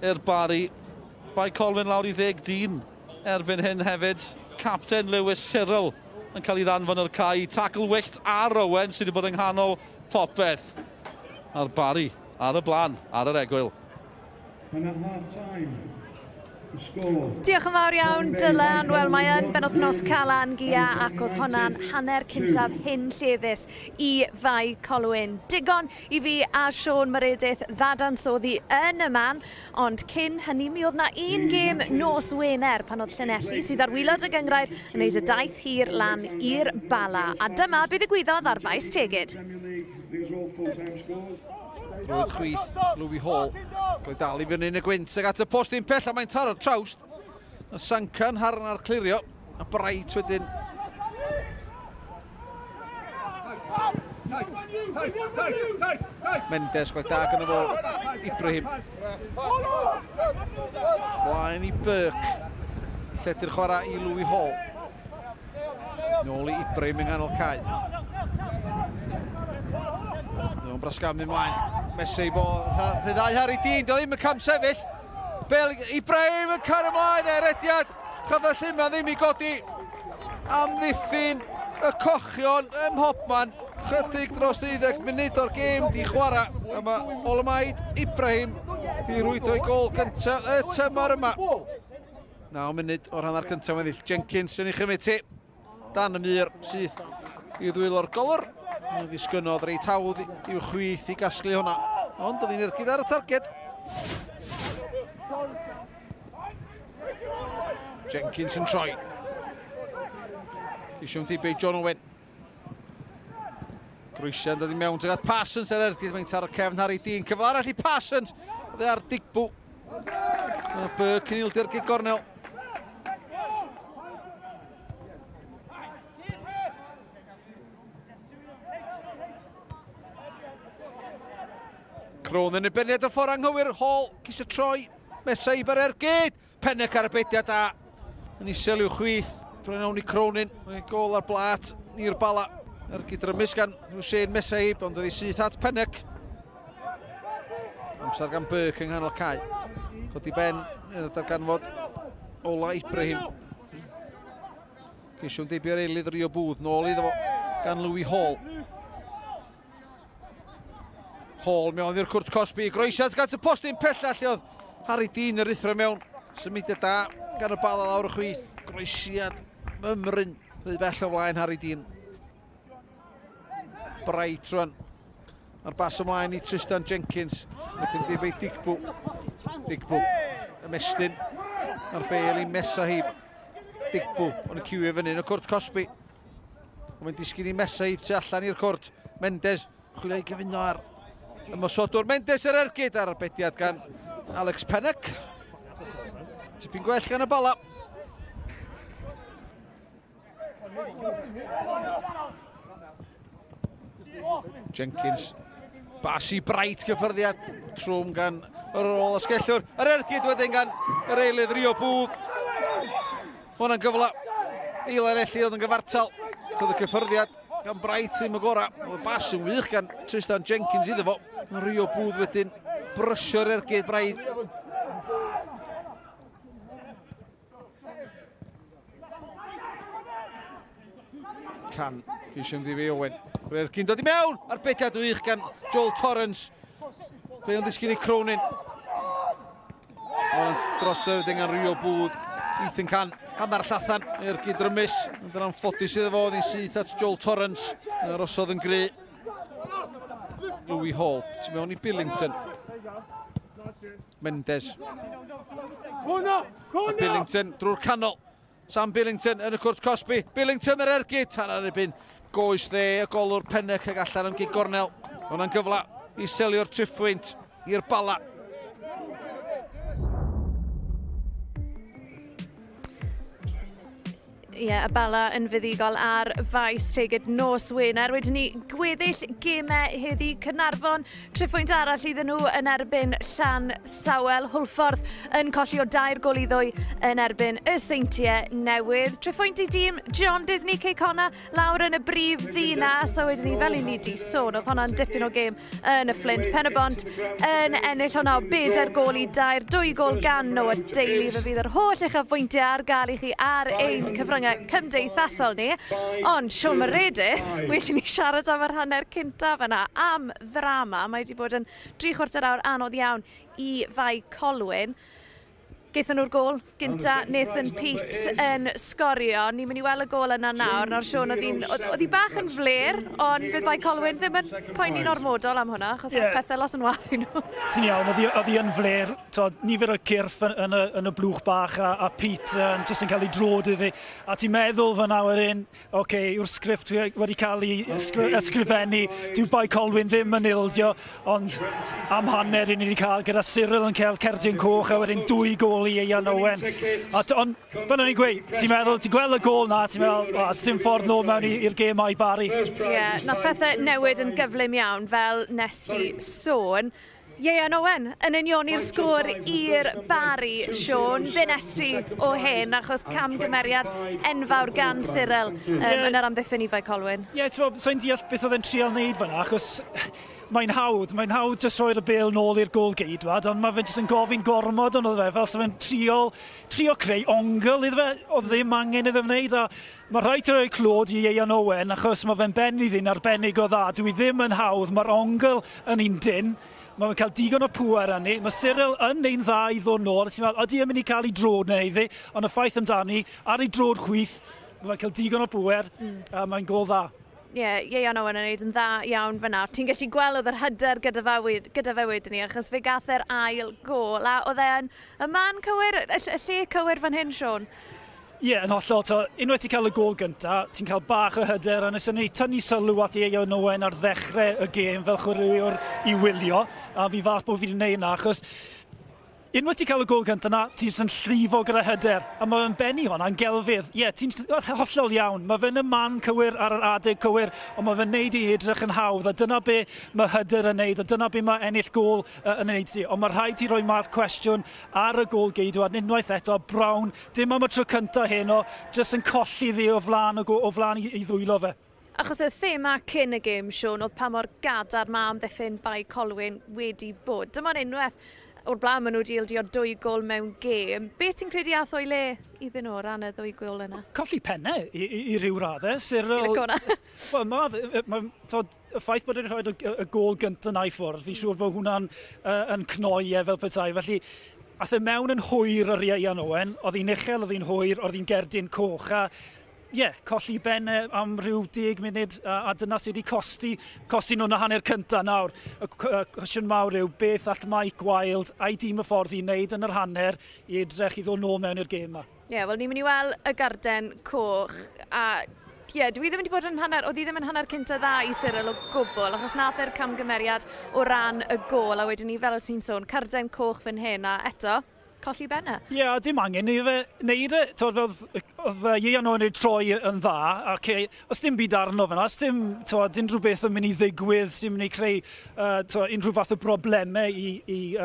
Speaker 5: i'r Barri. Bae Colwyn lawr i 10 dyn erbyn hyn hefyd. Capten Lewis Cyril yn cael ei ddanfon o'r cae. Tackle wyllt ar Owen sydd wedi bod yng nghanol popeth. A'r Barri ar y blaen, ar yr egwyl.
Speaker 1: Diolch yn fawr iawn, Dylan. Wel, mae yn benwythnos calan gia ac oedd hwnna'n hanner cyntaf hyn llefus i Bae Colwyn. Digon i fi a Siôn Meredith ddadansoddi yn y man, ond cyn hynny mi oedd na un gêm nos Wener pan oedd Llanelli sydd ar wylod y gynghrair yn gwneud y daith hir lan i'r Bala. A dyma be ddigwyddodd ar faes tegid.
Speaker 10: Drwy'r chwith, Louis Hall. Rwy dal i fyny yn y gwynt ag at y post un pell a mae'n taro'r trawst. Y Sancan harn ar clirio. A Bright wedyn. Mendes gwaith da gyda fo. Ibrahim. Blaen i Burke. Lledu'r chwarae i Louis Hall. Nôl i Ibrahim yng nghanol cae. Nw'n brasgamu ymlaen. Messi bo rhyddau Harry Dean, dio ddim yn cam sefyll. Ibrahim yn car ymlaen, rhediad. Chadda Lluma ddim i godi. Amddiffyn y cochion ym mhobman. Chydig dros 30 munud o'r gêm di chwarae. A mae Olamaid Ibrahim di rwyddo i gol gyntaf y tymor yma. 9 munud o'r hanner cyntaf weddill. Jenkins yn ei chymyti. Dan y mur sydd i ddwylo'r golwr. Mae'n ddisgynodd reit hawdd i'w chwith i gasglu hwnna. Ond oedd hi'n ergyd ar y targed. Jenkins yn troi. Eisiau'n dibeu John Owen. Grwysian dod i mewn tuag at Parsons ar ergyd. Mae'n tar o cefn Harry Dean. Cyfle arall i Parsons. Oedd e ar digbw. Burke yn ildio ergyd gornel. Crown yn y beniad o ffordd anghywir. Hall, gisio troi. Mesau ar ergyd. Pennec ar y bediad da. Yn isel i'w chwith. Rwy'n awn i Crownin. Mae'n gol ar blat i'r Bala. Ergyd rymus gan Hussein Mesau, ond oedd hi syth at Pennec. Amser gan Burke yng nghanol cae. Codi ben, ar ganfod Ola Ibrahim. Gisio'n debio'r eilydd Rio Booth. Nôl iddo fo gan Louis Hall. Hall mewn i'r cwrt Cosby, groesiad gan y postyn pellach lle oedd Harry Dean yr ithro mewn. Symudiad da gan y Bala lawr y chwith. Groesiad mymryn, rhaid bell o flaen Harry Dean. Bright rwan. Ar bas ymlaen i Tristan Jenkins. Wedyn dibeu Digbw. Digbw. Ymestyn. Ar bel i Mesahib. Digbw. Ond y ciwio fyny yn y cwrt Cosby. Mae'n disgyn i Mesahib tu allan i'r cwrt. Mendes. Chwilio i gyfuno ar ymosodwr. Mendes ar ergyd ar bediad gan Alex Pennec. Tipyn gwell gan y Bala. Jenkins. Basi Bright gyffyrddiad. Trwm gan yr ôl ysgellwr. Ar ergyd wedyn gan yr eilydd Rio Booth. Hwna'n gyfla. Eilen elli oedd yn gyfartal. Todd y cyffyrddiad gan Bright ddim y gora. Oedd y bas yn wych gan Tristan Jenkins iddo fo. Rio Booth wedyn brysio'r ergyd Bright. Can, eisiau ymddi Owen. Ergyd dod i mewn ar bediad wych gan Joel Torrance. Fe o'n ddisgyn i Cronin. Ond drosodd wedyn gan Rio Booth. Ethan Can, hannar llathan. Ergyd rymus. Ond yn anffodus iddo fo, oedd hi'n syth at Joel Torrance. Rosodd yn gry. Louis Hall, tu mewn i Billington. Mendes. Billington drwy'r canol. Sam Billington yn y cwrt Cosby. Billington ar ergyd. Ar erbyn goes dde y golwr Pennec ag allan am gig gornel. Hwna'n gyfla i selio'r triffwynt i'r Bala.
Speaker 1: Ie, y Bala yn fuddigol ar faes tegid nos Wener. Wedyn ni gweddill gemau heddi Cynarfon. Triffwynt arall iddyn nhw yn erbyn Llan Sawel. Hwlffordd yn colli o 2 gol i 2 yn erbyn y Seintiau Newydd. Triffwynt i dîm John Disney Ceicona lawr yn y brif ddinas. So wedyn ni, fel i ni di sôn, oedd hwnna'n dipyn o gêm yn y Flint. Pen y Bont yn ennill hwnna o 4 gol i 2. 2 gol gan nhw y deulu. Fe fydd yr holl uchafbwyntiau ar gael i chi ar ein cyfryngau cymdeithasol ni. Ond Siôn Meredith, well i ni siarad am yr hanner cyntaf yna am ddrama. Mae wedi bod yn 3/4 awr anodd iawn i Bae Colwyn. Gaethon nhw'r gol gynta, Nathan Pete yn sgorio. Ni'n mynd i weld y gol yna nawr. Nawr Siôn, oedd hi bach yn fler, ond bydd Bae Colwyn ddim yn poeni'n ormodol am hwnna, achos yeah. Pethau lot yn wath i nhw.
Speaker 4: Ti'n iawn, oedd hi yn fler. Nifer o cyrff yn y blwch bach a Pete jyst yn cael ei drod iddi. A ti'n meddwl fyna wedyn, yw'r sgript wedi cael ei ysgrifennu, dyw Bae Colwyn ddim yn ildio, ond am hanner ni wedi cael gyda Cyril yn cael cerdyn coch a wedyn 2 gol i Ieuan Owen. Ond fel o'n i'n gweud, ti'n meddwl, ti'n gweld y gol na, ti'n meddwl, dim ffordd nôl mewn i'r gêm Mae Barri.
Speaker 1: Ie, nath pethau newid yn gyflym iawn fel nes ti sôn. Ieuan Owen yn unioni'r sgôr i'r Barri, Siôn. Fe nes ti o hyn, achos camgymeriad enfawr gan Cyril yn yr amddiffyn i Bae Colwyn.
Speaker 4: Ie, ti'n meddwl, so'n deall beth oedd e'n trial wneud fyna, achos mae'n hawdd jyst roi'r bêl nôl i'r gôl geidwad, ond mae fe jyst yn gofyn gormod ond oedd fe, fel sef fe'n trio creu ongl iddo fe, oedd ddim angen iddo wneud, a mae rhaid i roi clod i Ieuan Owen, achos mae fe'n benni ddyn arbennig o dda, dwi ddim yn hawdd, mae'r ongl yn un dyn, mae fe'n cael digon o pŵer arni, mae Cyril yn ein dda i ddod nôl, ti'n meddwl, ydy yn mynd i cael ei drod neu iddi, ond y ffaith amdani, ar ei drod chwith, mae fe'n cael digon o pŵer, a mae'n gol dda.
Speaker 1: Ie, Ieuan Owen yn gwneud yn dda iawn fyna. Ti'n gallu gweld oedd yr hyder gyda fe wedyn ni, achos fe gath yr ail gol, a oedd e'n y man cywir, y lle cywir fan hyn, Siôn?
Speaker 4: Ie, yn hollol. Unwaith ti'n cael y gol gynta, ti'n cael bach o hyder, a nes ni tynnu sylw at Ieuan Owen ar ddechrau y gêm fel chwaraewr i wylio, a fi fath bod fi wedi gwneud yna, achos unwaith ti'n cael y gol gynta na, ti'n sy'n llifo gyda hyder, a mae'n benni hwnna'n gelfydd. Ie, ti'n hollol iawn, mae fe'n y man cywir ar yr adeg cywir, ond mae fe'n neud i edrych yn hawdd, a dyna be mae hyder yn neud, a dyna be mae ennill gol yn neud i. Ond mae rhaid i roi marc cwestiwn ar y gol geidwad, unwaith eto, Brown, dim am y tro cynta heno, jyst yn colli ddi o flan i ddwylo fe.
Speaker 1: Achos y thema cyn y gêm, Siôn, oedd pa mor gadar mae amddiffyn Bae Colwyn wedi bod. Dyma'n unwaith o'r blaen maen nhw wedi ildio 2 gol mewn gêm. Beth ti'n credu ath o'i le iddyn nhw ran y 2 gol yna?
Speaker 4: Colli pennau i ryw raddau. Cyril... Y ffaith bod e'n rhoi y gol gyntaf na i ffwrdd, fi'n siŵr bod hwnna'n yn cnoi fel petai. Felly, ath e mewn yn hwyr ar Ieuan Owen, oedd hi'n uchel, oedd hi'n hwyr, oedd hi'n gerdyn coch. Colli ben am rhyw 10 munud, a dyna sydd wedi costi nhw'n y hanner cyntaf nawr. Y cwestiwn mawr yw beth all Mike Wilde a'i dîm y ffordd i wneud yn yr hanner i edrych i ddod nôl mewn i'r gêm yma.
Speaker 1: Wel, ni'n mynd i weld y garden coch, a dwi ddim wedi bod yn hanner, oedd hi ddim yn hanner cyntaf dda i Cyril o gwbl, achos nath e'r camgymeriad o ran y gol, a wedyn ni fel o ti'n sôn, carden coch fan hyn, a eto, colli benna.
Speaker 4: Dim angen i fe wneud e. Oedd Ieuan Owen wedi troi yn dda, ac os dim byd arno fyna, os dim unrhyw beth yn mynd i ddigwydd sy'n mynd i creu unrhyw fath o broblemau i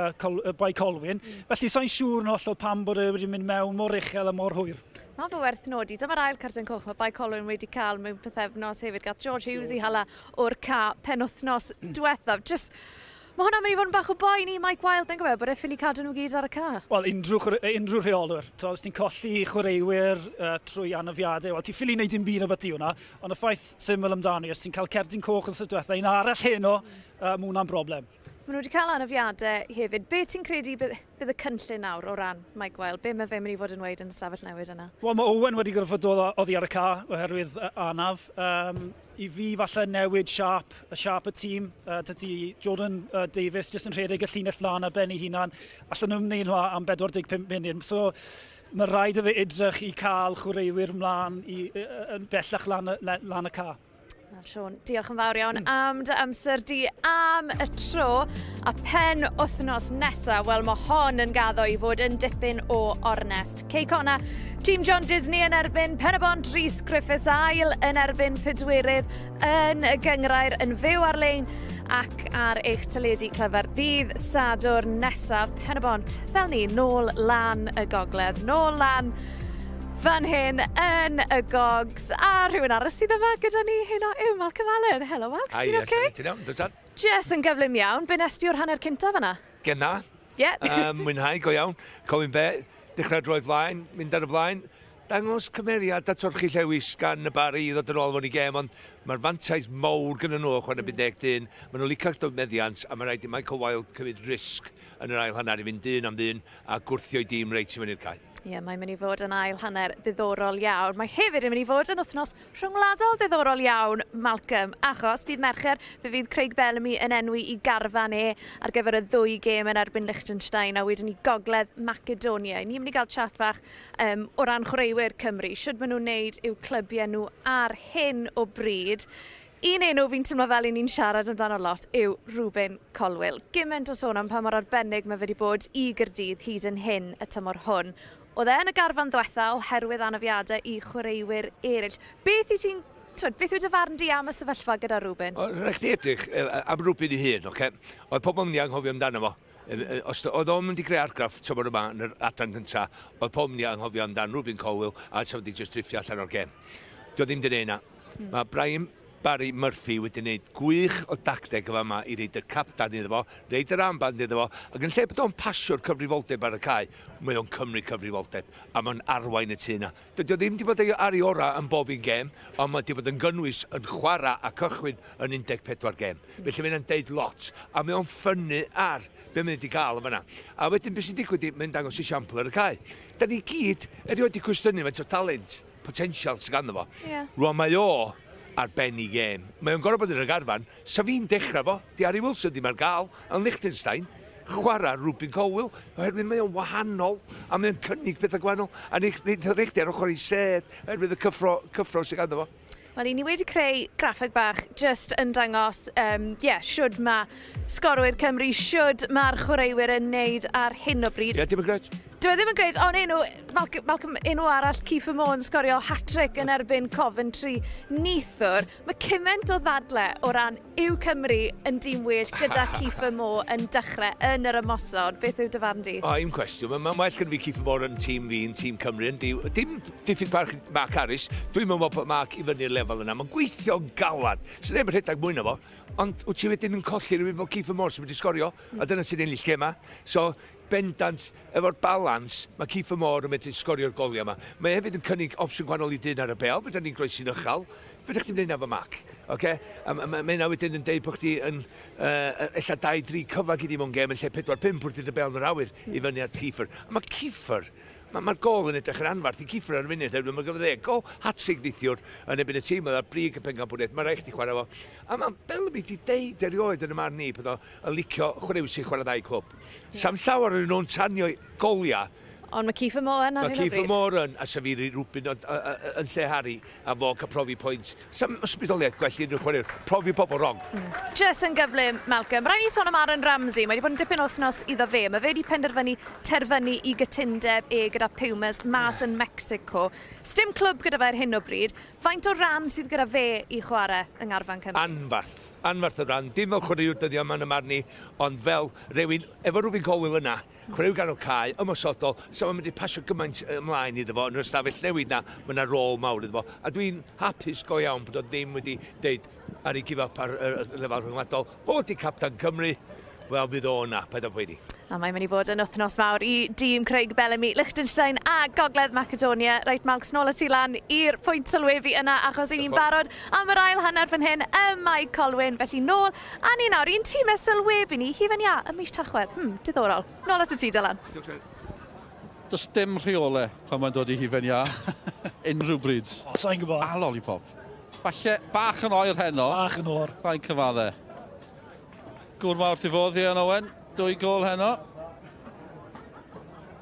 Speaker 4: Bae Colwyn. Felly, sa'n siŵr yn hollol pam bod e wedi mynd mewn mor uchel a mor hwyr.
Speaker 1: Mae fe werth nodi. Dyma'r ail carden coch mae Bae Colwyn wedi cael mewn pythefnos hefyd. Gath George Hughes i hala o'r penwythnos diwethaf. Mae hwnna'n mynd i fod yn bach o boen i Mike Wilde, yn gwybod, bod e ffili cadw nhw gyd ar y car? Wel,
Speaker 4: unrhyw rheolwyr. Os ti'n colli chwaraewyr trwy anafiadau, ti'n ffili wneud dim byd o beth i hwnna, ond y ffaith syml amdani, os ti'n cael cerdyn coch yn sydwetha, un arall heno, mae hwnna'n broblem.
Speaker 1: Maen nhw wedi cael anafiadau hefyd. Be ti'n credu bydd y cynllun nawr o ran Mike Wilde? Be mae fe mynd i fod yn weid yn ystafell newid yna?
Speaker 4: Wel, mae Owen wedi gorfod oddi ar y car oherwydd anaf. I fi falle newid siap y tîm. Dydy Jordan Davies jyst yn rhedeg y llinell flan a ben ei hunan. Allan nhw'n wneud nhw am 45 munud. So, mae rhaid i fe edrych i cael chwaraewyr mlaen yn bellach lan y car.
Speaker 1: Siôn, diolch yn fawr iawn am dy amser di am y tro, a pen wythnos nesaf, wel mae hon yn gaddo i fod yn dipyn o ornest. Cona, Tîm John Disney yn erbyn Pen-y-bont Rhys Griffiths ail yn erbyn Pedwerydd yn y gynghrair yn fyw ar-lein ac ar eich teledu clyfar ddydd Sadwr nesaf Pen-y-bont fel ni nôl lan y gogledd, nôl lan fan hyn yn y gogs, a rhywun arall sydd yma gyda ni heno yw Malcolm Allen. Helo, Malc, ti'n oce?
Speaker 11: Ti'n iawn, dwi'n sad.
Speaker 1: Jess yn gyflym iawn, be nes ti o'r hanner cyntaf yna?
Speaker 11: Genna.
Speaker 1: Ie.
Speaker 11: Mwynhau, go iawn. Colwyn Bae, dechrau droi flaen, mynd ar y blaen. dangos cymeriad a torchi llewis gan y Barri i ddod yn ôl fo'n i gem, ond mae'r fantais mawr gyda nhw chwan y 11. Maen nhw licio'r meddiant a mae rhaid i Michael Wilde cymryd risg yn yr ail hanner i fynd dyn am ddyn a gwrthio'i dîm reit i fyny'r cae.
Speaker 1: Ie, mae'n mynd i fod yn ail hanner ddiddorol iawn. Mae hefyd yn mynd i fod yn wythnos rhyngwladol ddiddorol iawn, Malcolm, achos dydd Mercher fe fydd Craig Bellamy yn enwi i garfan ar gyfer y ddwy gêm yn erbyn Liechtenstein a wedyn i gogledd Macedonia. Ni'n mynd i gael chat fach o ran chwaraewyr Cymru. Siwd maen nhw'n neud i'w clybiau nhw ar hyn o bryd. Un enw fi'n teimlo fel ni'n siarad amdano lot yw Rwben Colwyn. Gymaint o sôn am pa mor arbennig mae wedi bod i Gaerdydd hyd yn hyn y tymor hwn. Oedd e yn y garfan ddiwetha oherwydd anafiadau i chwaraewyr eraill. Beth yw dy farn di am y sefyllfa gyda Rwben?
Speaker 11: Rhaid chdi edrych am Rwben i hun, oce? Oedd pobl mynd i anghofio amdano fo. Os oedd o'n mynd i greu argraff tymor yma yn yr adran gyntaf, oedd pobl mynd i anghofio amdano Rwben Colwyn a sef wedi just driffio allan o'r gem. Dio ddim dyn eina. Mae Barri Murphy wedi gwneud gwych o dacdeg yma i reid y capdan iddo fo, reid yr armband iddo fo, ac yn lle bod o'n pasio'r cyfrifoldeb ar y cae, mae o'n Cymru cyfrifoldeb, a mae'n arwain y tu yna. Dydy o ddim wedi bod ar ei ora yn bob un gêm, ond mae wedi bod yn gynnwys yn chwarae a cychwyn yn 14 gêm. Felly mae'n deud lot, a mae o'n ffynnu ar be mae'n wedi cael yma. A wedyn beth sy'n digwydd i mynd dangos i siampl ar y cae. Da ni gyd erioed i cwestiynu faint o talent, potensial sy'n ganddo fo. Rwan mae o ar ben i gêm. Mae o'n gorau bod yn y garfan. Sa fi'n dechrau fo, di Ari Wilson ddim ar gael yn Liechtenstein, chwarae Rwben Colwyn, oherwydd mae o'n wahanol, a mae o'n cynnig pethau gwahanol, a neud rechdi ar ochr i sedd, oherwydd y cyffro sy'n ganddo fo.
Speaker 1: Wel, ni wedi creu graffeg bach just yn dangos, siwd mae sgorwyr Cymru, siwd mae'r chwaraewyr yn neud ar hyn o bryd.
Speaker 11: Ie, dim yn gred.
Speaker 1: Dwi ddim yn gred, ond Malcolm, enw arall, Keith Mo'n sgorio hat-trick yn erbyn Coventry nithwr. Mae cymaint o ddadle o ran yw Cymru yn dîm well gyda Keith Mo yn dechrau yn yr ymosod. Beth yw dy farn di?
Speaker 11: Un cwestiwn. Mae'n well gan fi Keith Mo yn tîm fi, yn tîm Cymru. Dim diffyg parch Mark Harris. Dwi'n meddwl bod Mark i fyny'r lefel yna. Mae'n gweithio galad. Sy'n ddim yn rhedeg mwy na fo. Ond wyt ti wedyn yn colli rhywun fel Keith Mo sy'n wedi sgorio. A dyna sy'n ennill gema. So, bendant, efo'r balans, mae Keith Moore yn medru sgorio'r goliau yma. Mae hefyd yn cynnig opsiwn gwahanol i dyn ar y bel, fydda ni'n groesi'n uchel. Fydda chdi'n mynd efo Mac. Mae yna wedyn yn deud bod chdi yn ella 2-3 cyfag i ddim o'n gem yn lle 4-5 wrth i'r bel yn yr awyr i fyny at Kiefer. A mae Kiefer, mae'r gol yn edrych yn anfarth i Kiefer ar y funud, mae'n gyfydde gol hat-sig neithiwr yn ebyn y tîm oedd ar brig y pencampwriaeth, mae'n rhaid chdi chwarae fo. A mae Bellamy wedi deud erioed yn y marn ni bod o'n licio chwaraew sy'n chwarae ddau clwb. Sam llawer yn nhw'n tanio goliau.
Speaker 1: Ond mae Keith Mo yn ar hyn o bryd.
Speaker 11: Mae Keith Mo yn, a Safiri Rwben yn lle Harry a fo cael profi pwynt. Sam ysbrydoliaeth gwell unrhyw chwaraewr, profi pobl rong.
Speaker 1: Just yn gyflym, Malcolm. Rhaid ni sôn am Aaron Ramsey. Mae wedi bod yn dipyn o wythnos iddo fe. Mae fe wedi penderfynu terfynu i gytundeb gyda Pumas mas yn Mexico. Sdim clwb gyda fe ar hyn o bryd. Faint o ran sydd gyda fe i chwarae yng Ngarfan Cymru?
Speaker 11: Anfarth y ran, dim fel chwaraewr dyddi yma yn y marn ni, ond fel rhywun, efo Rwben Colwyn yna, chwaraew gan o cae, ymosodol, so mae'n mynd i pasio gymaint ymlaen iddo fo, yn yr ystafell newid na, mae yna rôl mawr iddo fo. A dwi'n hapus go iawn bod o ddim wedi deud ar ei give up ar y lefel rhyngwladol, bod i captan Cymru, wel fydd o yna, paid o pwydi.
Speaker 1: A mae'n mynd i fod yn wythnos mawr i dîm Craig Bellamy, Liechtenstein a Gogledd Macedonia. Reit, Malcs, nôl at ti lan i'r pwynt sylwebu yna, achos i ni'n barod am yr ail hanner fan hyn, Mae Colwyn. Felly nôl, a ni nawr, un tîmau sylwebu ni, hufen ia, ym mis Tachwedd. Diddorol. Nôl at y ti, Dylan.
Speaker 5: Does dim rheole pan mae'n dod i hufen ia, unrhyw bryd.
Speaker 4: Sa'n gwybod.
Speaker 5: A lollipop. Falle bach yn oer heno.
Speaker 4: Bach yn oer.
Speaker 5: Rhaid cyfaddau. Gwr mawr ti fod i yn Owen. 2 gol heno.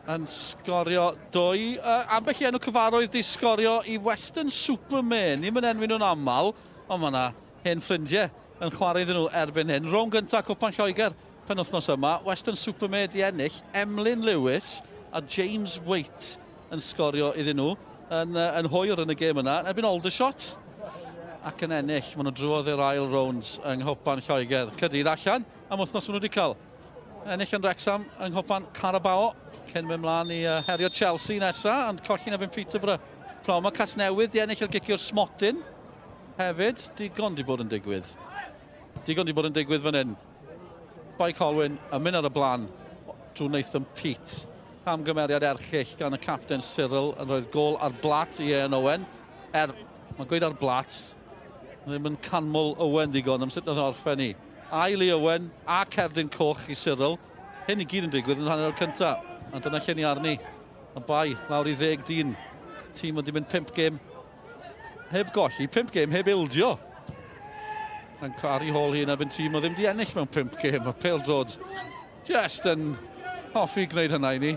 Speaker 5: Yn sgorio 2. Ambell i enw cyfarwydd di sgorio i Western Superman. Ni'n mynd enwi nhw'n aml, ond mae yna hen ffrindiau yn chwarae iddyn nhw erbyn hyn. Rhwng gyntaf Cwpan Lloegr penwythnos yma. Western Superman di ennill. Emlyn Lewis a James Waite yn sgorio iddyn nhw. Yn hwyr yn y gêm yna. Erbyn Aldershot. Ac yn ennill. Maen nhw drwodd i'r ail rounds yng Nghwpan Lloegr. Cydydd allan am wythnos maen nhw wedi cael. Ennill yn Wrexham yng Nghwpan Carabao. Cyn mynd mlaen i herio Chelsea nesaf, ond colli'n efo'n Peterborough. Pnawn mae Casnewydd di ennill ar gicio'r Smotyn. Hefyd, digon di bod yn digwydd. Digon di bod yn digwydd fan hyn. Bae Colwyn yn mynd ar y blaen drwy Nathan Pete. camgymeriad erchill gan y capten Cyril yn rhoi'r gol ar blat i Ian Owen. Mae'n gweud ar blat, ddim yn canmol Owen ddigon am sut oedd orffen ni. Ail i Owen a cerdyn coch i Cyril. Hyn i gyd yn digwydd yn hanner o'r cyntaf. A dyna lle ni arni. Mae Bae lawr i 10 dyn. Tîm wedi mynd 5 gêm heb golli, 5 gêm heb ildio. Yn caru hôl hi yn erbyn tîm o ddim di ennill mewn 5 gêm. Mae PêL-DROED just yn hoffi gwneud hynna i ni.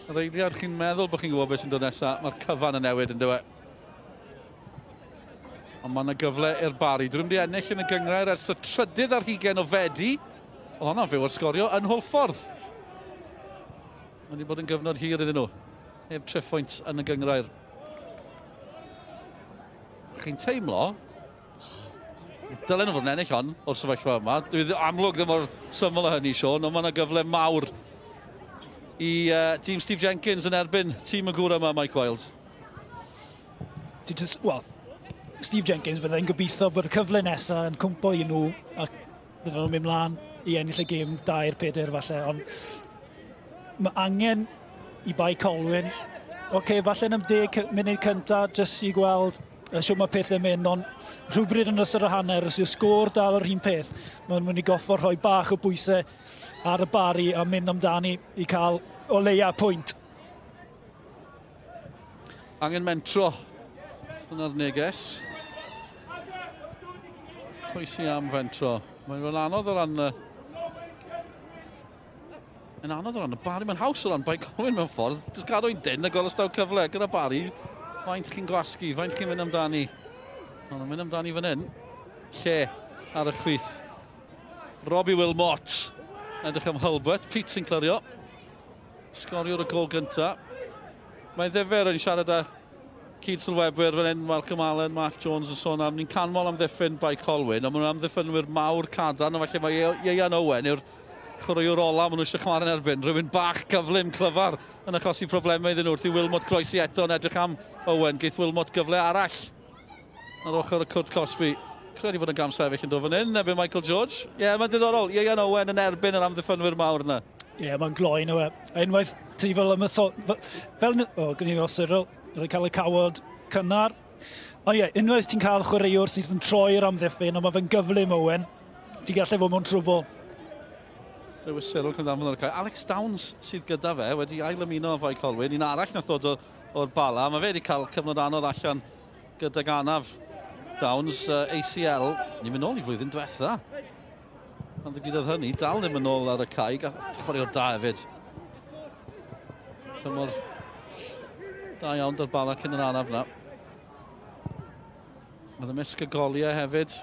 Speaker 5: Yr eiliad chi'n meddwl bod chi'n gwybod beth sy'n dod nesaf. Mae'r cyfan yn newid yn dweud. Ond mae yna gyfle i'r Barri. Dwi'n di ennill yn y gynghrair ers y trydydd ar hugen o fedi. Oedd hwnna'n fyw o'r Sgorio yn Hwlffordd. Mae wedi bod yn gyfnod hir iddyn nhw. Heb triffwynt yn y gynghrair. Chi'n teimlo? Dylen nhw fod yn ennill hon o'r sefyllfa yma. Dwi amlwg ddim o'r syml o hynny, Sean, ond mae yna gyfle mawr i tîm Steve Jenkins yn erbyn tîm y gŵr yma, Michael Wilde.
Speaker 12: Wel, Steve Jenkins byddai'n gobeithio bod y cyfle nesaf yn cwmpo i nhw a bydden nhw'n mynd mlaen i ennill y gêm 2-4 falle, ond mae angen i Bae Colwyn. Falle yn 10 munud cyntaf, jyst i gweld siw mae pethau'n mynd, ond rhywbryd yn ystod y hanner, os yw'r sgôr dal yr un peth, mae'n mynd i goffo rhoi bach o bwysau ar y Barri a mynd amdani i cael o leia pwynt.
Speaker 5: Angen mentro yna'r neges. Pwysi am fentro. Mae'n anodd o ran Yn anodd o ran y Barri. Mae'n haws o ran Bae Colwyn mewn ffordd. Jyst gadw'n dyn a golestaw cyfle gyda Barri. Faint chi'n gwasgu, faint chi'n mynd amdani. Ond yn mynd amdani fan hyn. Lle ar y chwith. Robbie Wilmot. Edrych am Hulbert. Pete sy'n clirio. Sgorio y gol gyntaf. Mae'n ddifur yn siarad â cyd sylwebwyr fan hyn, Malcolm Allen, Mark Jones yn sôn am. Ni'n canmol amddiffyn Bae Colwyn, ond maen nhw'n amddiffynwyr mawr cadarn, a falle mae Ian Owen yw'r chwaraewr ola maen nhw eisiau chwarae'n erbyn. Rhywun bach cyflym, clyfar yn achosi problemau iddyn nhw wrth i Wilmot groesi eto yn edrych am Owen. Geith Wilmot gyfle arall ar ochr y cwrt Cosby. Credu bod yn gam sefyll yn dod fan hyn, erbyn Michael George. Mae'n diddorol. Ian Owen yn erbyn yr amddiffynwyr mawr yna.
Speaker 12: Mae'n gloi nhw. Unwaith ti fel am y fel gynnu fel Cyril, rwy'n cael y cawod cynnar. Ond unwaith ti'n cael chwaraewr sydd yn troi'r amddiffyn, ond mae fe'n gyflym Owen, ti'n gallu fod mewn trwbl.
Speaker 5: Lewis Cyril cynda'n o'r cael. Alex Downs sydd gyda fe wedi ail ymuno o Bae Colwyn. Un arall nath ddod o'r bala. Mae fe wedi cael cyfnod anodd allan gyda ganaf Downs ACL. Ni'n mynd nôl i flwyddyn diwetha. Ond gyda'r hynny, dal ddim yn ôl ar y caig, a chwaraewr da hefyd. Tymor da iawn dy'r bala cyn yr anaf na. Oedd y misg y goliau hefyd.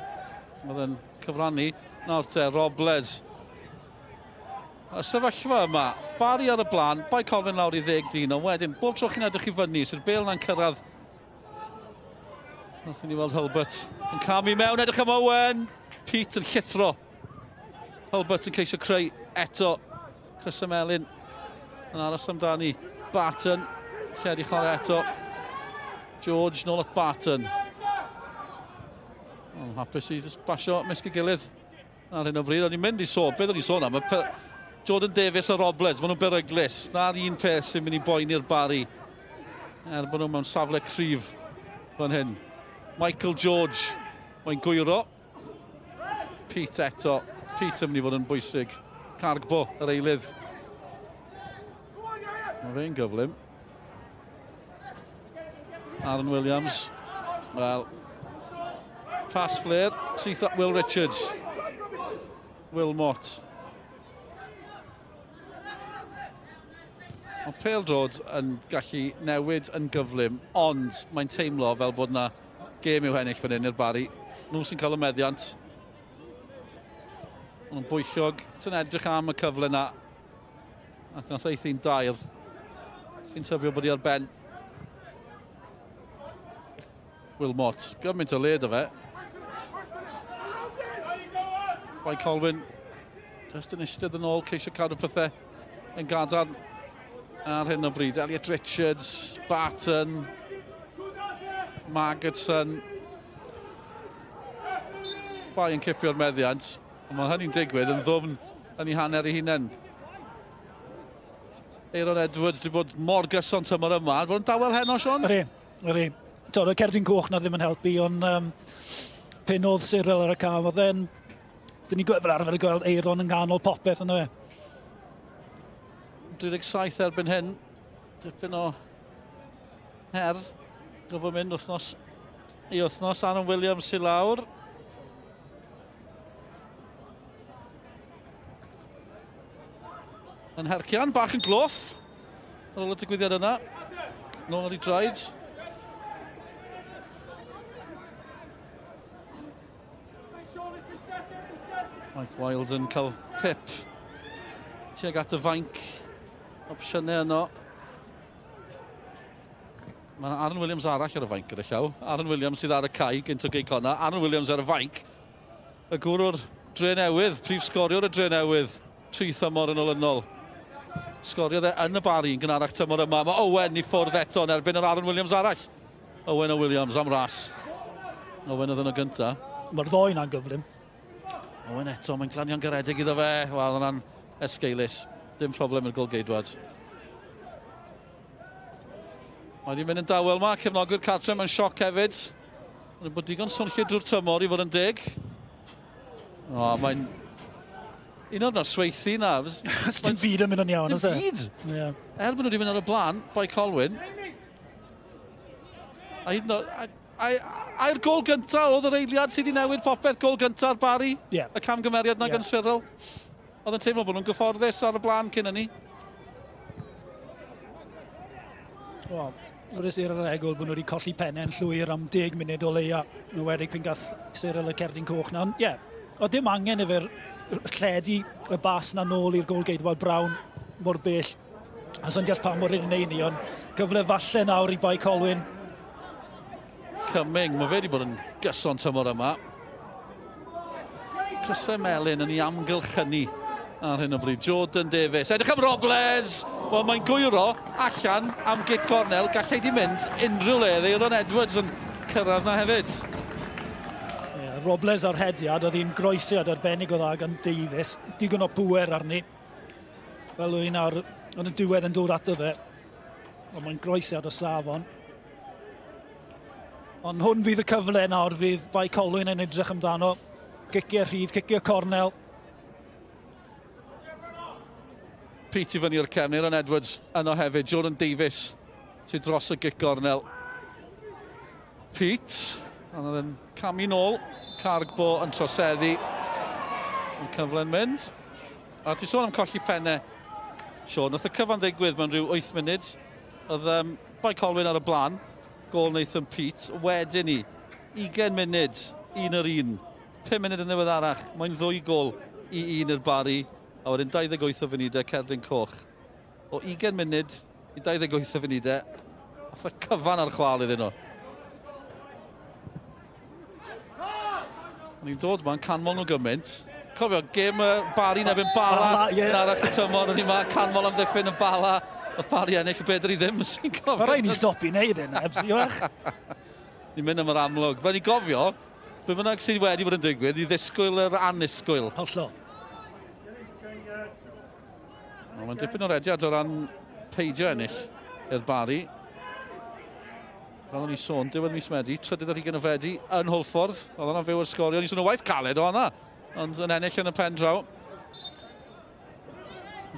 Speaker 5: Oedd yn cyfrannu. Nawr te, Robles. Y sefyllfa yma, Barri ar y blaen, Bae Colwyn lawr i 10 dyn, ond wedyn, bob tro chi'n edrych i fyny, sy'r bêl na'n cyrraedd. Nath ni weld Hulbert yn camu mewn, edrych am Owen. Pete yn llithro. Hulbert yn ceisio creu eto. Chris Melin yn aros amdani. Barton, lle di chwarae eto. George nôl at Barton. Hapus i just basio misg i gilydd ar hyn o bryd. O'n i'n mynd i sôn, beth o'n i'n sôn am? Jordan Davies a Robles, maen nhw'n beryglus. Na'r un peth sy'n mynd i boeni'r Barri. Bod nhw mewn safle cryf fan hyn. Michael George, mae'n gwyro. Pete eto. Pete yn mynd i fod yn bwysig. Cargbo, yr eilydd. Mae fe'n gyflym. Aaron Williams. Wel, pass flare, syth at Will Richards. Wilmot. Mae PêL-DROED yn gallu newid yn gyflym, ond mae'n teimlo fel bod yna gêm i'w hennill fan hyn i'r Barri. Nhw sy'n cael y meddiant. Maen nhw'n bwyllog, sy'n edrych am y cyfle yna. Ac nath eithi'n dair. Fi'n tyfio bod i ar ben. Wilmot, gymaint o led o fe. Bae Colwyn, just yn eistedd yn ôl, ceisio cadw pethau yn gadarn ar hyn o bryd. Elliot Richards, Barton, Magidson. Bae yn cipio'r meddiant, ond mae hynny'n digwydd yn ddwfn yn ei hanner ei hunain. Aaron Edwards wedi bod mor gyson tymor yma. Fod yn dawel heno, Sean?
Speaker 12: Yri. Y cerdyn coch na ddim yn helpu, ond pen oedd Cyril ar y cam, oedd e'n... Dyn ni fel arfer i gweld Aaron yn ganol popeth yna fe.
Speaker 5: 27 erbyn hyn. Dipyn o her. Gofod mynd wythnos i wythnos. Aaron Williams i lawr. Yn hercian, bach yn gloff. Ar ôl y digwyddiad yna. Nôl ar ei draed. Michael Wilde yn cael pip. Tuag at y fainc. Opsiynau yno. Mae Aaron Williams arall ar y fainc gyda llaw. Aaron Williams sydd ar y cae gynt o gig honna. Aaron Williams ar y fainc. Y gwro'r dre newydd. Prif sgorio'r y dre newydd. 3 thymor yn olynol. Sgorio dde yn y Barri yn gynharach tymor yma. Mae Owen i ffwrdd eto yn erbyn yr Aaron Williams arall. Owen o Williams am ras. Owen oedd yn y gynta.
Speaker 12: Mae'r ddoi na'n gyflym.
Speaker 5: Owen eto, mae'n glanio'n garedig iddo fe. Wel, yna'n esgeilus. Dim problem i'r golgeidwad. Mae wedi mynd yn dawel yma. Cefnogwyr cartre mewn sioc hefyd. Mae'n bod digon swnllid drwy'r tymor i fod yn dig. O, mae'n... Un o'r nosweithi na.
Speaker 12: Dim byd yn mynd yn iawn,
Speaker 5: dim byd. Er bod nhw wedi mynd ar y blaen, Bae Colwyn. A hyd yn oed... A'r gol gyntaf oedd yr eiliad sydd wedi newid popeth, gol gyntaf Barri. Y camgymeriad na gan Cyril. Oedd yn teimlo bod nhw'n gyfforddus ar y blaen cyn hynny.
Speaker 12: Wel, gwrs i'r regol bod nhw wedi colli pennau'n llwyr am 10 munud o leia. Nhw wedi pyn gath Cyril y cerdyn coch na. Ond oedd dim angen efo'r lledu y bas na nôl i'r golgeidwad brawn mor bell. A so'n deall pa mor un neud ni, ond cyfle falle nawr i Bae Colwyn.
Speaker 5: Cumming, mae fe wedi bod yn gyson tymor yma. Crysau Melin yn ei amgylchynu ar hyn o bryd. Jordan Davies, edrych am Robles! Wel, mae'n gwyro allan am gic cornel, gallai di mynd unrhyw le. Aaron Edwards yn cyrraedd na hefyd.
Speaker 12: Robles ar hediad, oedd hi'n groesiad arbennig o dda gan Davies. Digon o pŵer arni. Fel wy'n nawr, yn y diwedd yn dod ato fe. Ond mae'n groesiad o safon. Ond hwn fydd y cyfle nawr, fydd Bae Colwyn yn edrych amdano. Ciciau rhydd, ciciau cornel.
Speaker 5: Pete i fyny o'r cefn, Aaron Edwards yno hefyd. Jordan Davies sydd dros y gic cornel. Pete, ond oedd yn camu nôl. Cargbo yn troseddu. Yn cyfle'n mynd. A ti sôn am colli pennau. Sean, oedd y cyfan ddigwydd mewn rhyw 8 munud. Oedd Bae Colwyn ar y blaen. Gol Nathan Pete. Wedyn ni, 20 munud, 1-1. 5 munud yn ddiweddarach. Mae'n 2 gol i 1 i'r Barri. A wedyn 28 o funudau cerdyn coch. O 20 munud i 28 o funudau. Oedd y cyfan ar chwal iddyn nhw. Ni'n dod ma'n canmol nhw gymaint. Cofio, gêm Barri nefyn Bala. Yn arach y tymor, o'n i ma canmol amddiffyn yn Bala. Oedd Barri ennill bedri ddim, sy'n gofio.
Speaker 12: Mae rhaid ni stopi wneud hyn, Ebs, diolch.
Speaker 5: Ni'n mynd am yr amlwg. Fe ni gofio, be bynnag sydd wedi bod yn digwydd, i ddisgwyl yr annisgwyl.
Speaker 12: Hollol.
Speaker 5: Mae'n dipyn o rhediad o ran peidio ennill i'r Barri. Fel o'n i sôn, diwedd mis Medi, 3 ar 20 o fedi yn Hwlffordd. Oedd hwnna'n fyw o'r Sgorio, ni sôn o waith caled o hwnna. Ond yn ennill yn y pen draw.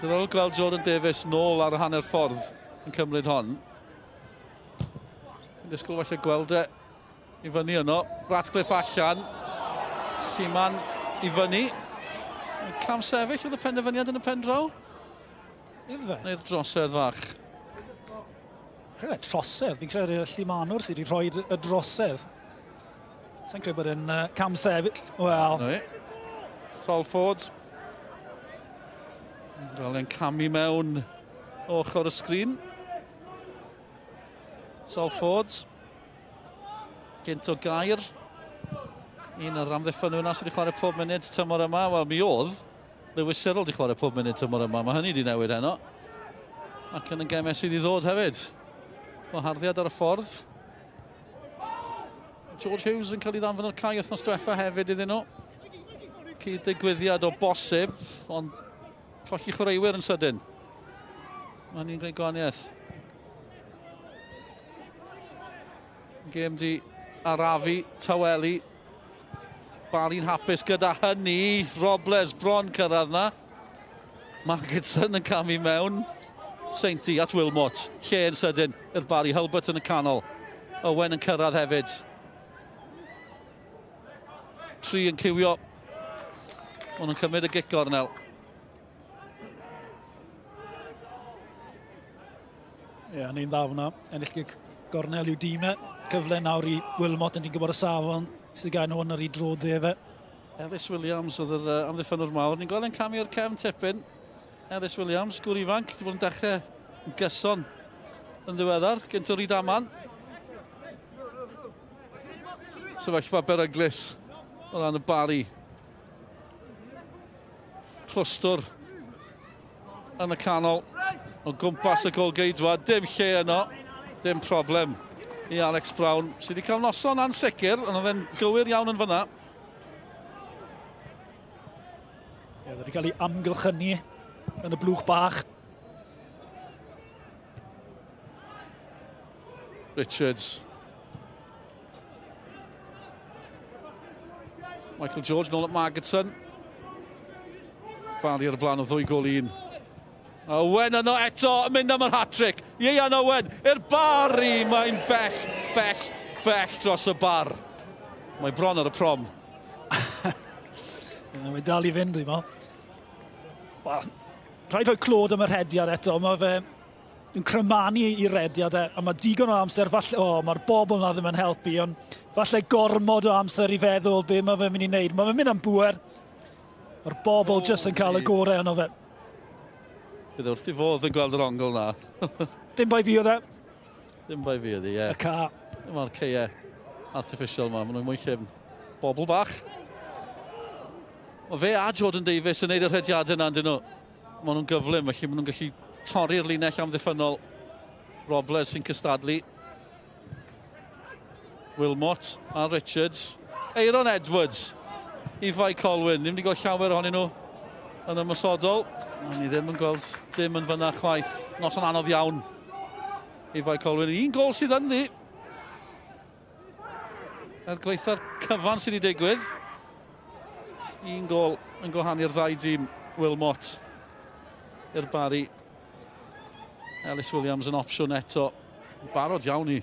Speaker 5: Dyna gweld Jordan Davies nôl ar y hanner ffordd yn cymryd hon. Yn disgwyl falle gweld e i fyny yno. Ratcliffe allan. Lliman i fyny. Cam sefyll oedd y penderfyniad yn y pen draw? Neu'r drosedd fach?
Speaker 12: Trosedd, fi'n credu'r Llimanwr sydd wedi rhoi y drosedd. Sa'n credu bod yn cam sefyll. Wel.
Speaker 5: Salford. Fel e'n camu mewn ochr y sgrin. Salford. Gynt o gair. Un o'r amddiffynnol yna sydd wedi chwarae pob munud tymor yma. Wel, mi oedd Lewis Cyril wedi chwarae pob munud tymor yma. Mae hynny wedi newid heno. Ac yn y gemau sydd i ddod hefyd. Mae harddiad ar y ffordd. George Hughes yn cael ei ddanfon o'r cae wythnos diwetha hefyd iddyn nhw. Cyd-digwyddiad o bosib, ond colli chwaraewyr yn sydyn. Mae'n ni'n gwneud gwaniaeth. Gêm di arafu, taweli. Barri'n hapus gyda hynny. Robles bron cyrraedd na. Magidson yn camu mewn. Sainty at Wilmot. Lle yn sydyn i'r Barri. Hulbert yn y canol. Owen yn cyrraedd hefyd. 3 yn cywio. Ond yn cymryd y gic gornel.
Speaker 12: Ie, ni'n ddaw na. Ennill gic gornel yw dîmau. Cyfle nawr i Wilmot yn gwybod y safon. Sydd gan hwn ar ei drodd ddefe.
Speaker 5: Ellis Williams oedd yr amddiffynnol mawr. Ni'n gweld yn camu o'r cefn tipyn. Ellis Williams, gŵr ifanc, wedi bod yn dechrau yn gyson yn ddiweddar. Gyntaf i daman. Sefyllfa beryglus o ran y Barri. Clwstwr yn y canol o gwmpas y golgeidfa. Dim lle yno, dim problem i Alex Brown, sydd wedi cael noson ansicr, ond oedd e'n gywir iawn yn fyna.
Speaker 12: Ie, wedi cael ei amgylchynu yn y blwch bach.
Speaker 5: Richards. Michael George nôl at Magidson. Barri ar y blaen o 2-1. Owen yno eto yn mynd am yr hat-trick. Ieuan Owen i'r Barri. Mae'n bell dros y bar. Mae bron ar y prom.
Speaker 12: Mae dal i fynd i mo. Rhaid rhoi clod am y rhediad eto. Mae fe yn crymanu i rhediad a mae digon o amser. Mae'r bobl na ddim yn helpu, ond falle gormod o amser i feddwl be mae fe'n mynd i wneud. Mae fe'n mynd am bwer. Mae'r bobl jyst yn cael y gorau yno fe.
Speaker 5: Bydd wrth i fodd yn gweld yr ongl na.
Speaker 12: Dim bai fi oedd e.
Speaker 5: Dim bai fi oedd e, ie.
Speaker 12: Y ca.
Speaker 5: Mae'r ceia artificial ma, maen nhw'n mwy llym. Bobl bach. Mae fe a Jordan Davies yn neud y rhediadau yna, dyn nhw. Maen nhw'n gyflym, felly maen nhw'n gallu torri'r linell amddiffynnol. Robles sy'n cystadlu. Wilmot a Richards. Aaron Edwards i Bae Colwyn. Ddim wedi gweld llawer ohonyn nhw yn ymysodol. Ni ddim yn gweld dim yn fyna chwaith. Nos yn anodd iawn i Bae Colwyn. Un gol sydd yn ddi. Er gweitha'r cyfan sydd wedi digwydd. Un gol yn gohanu'r ddau dîm. Wilmot i'r Barri. Ellis Williams yn opsiwn eto. Barod iawn i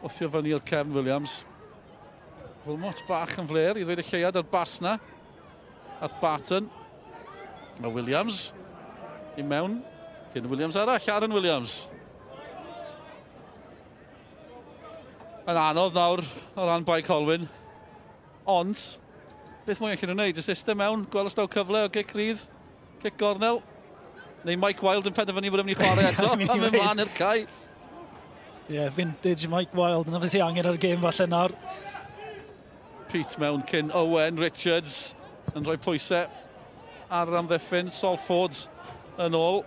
Speaker 5: wthio fyny i'r cefn Williams. Wilmot bach yn fler i ddweud y lleiad ar Basna. At Barton. Mae Williams i mewn. Cyn Williams arall, Aaron Williams. Yn anodd nawr o ran Bae Colwyn. Ond, beth mwy allan nhw'n neud? Jyst eistedd mewn, gweld os daw cyfle o gic rydd, gic gornel. Neu Mike Wilde yn penderfynu bod yn mynd i chwarae eto. A mynd mlaen i'r cae.
Speaker 12: Ie, vintage Mike Wilde. Yna fe sy'n angen ar y gêm falle nawr.
Speaker 5: Pete mewn cyn Owen, Richards yn rhoi pwysau ar amddiffyn, Salford yn ôl.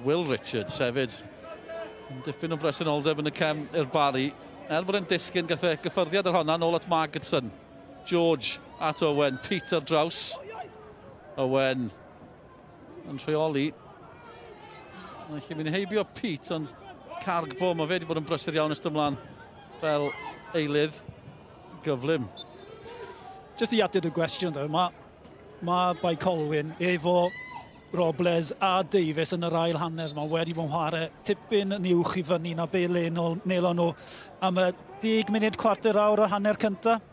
Speaker 5: Will Richards hefyd. Yn dipyn o bresenoldeb yn y cem i'r Barri. Er bod e'n disgyn gath e gyffyrddiad ar honna nôl at Magidson. George at Owen, Peter draws. Owen yn rheoli. Felly mynd i heibio Pete, ond Cargbo, mae fe wedi bod yn brysur iawn ystod ymlaen fel eilydd. Gyflym.
Speaker 12: Just i ateb y gwestiwn, mae Bae Colwyn efo Robles a Davies yn yr ail hanner. Mae wedi bod yn chwarae tipyn yn uwch i fyny na be nelon nhw am y 10 munud, cwarter awr o'r hanner cyntaf.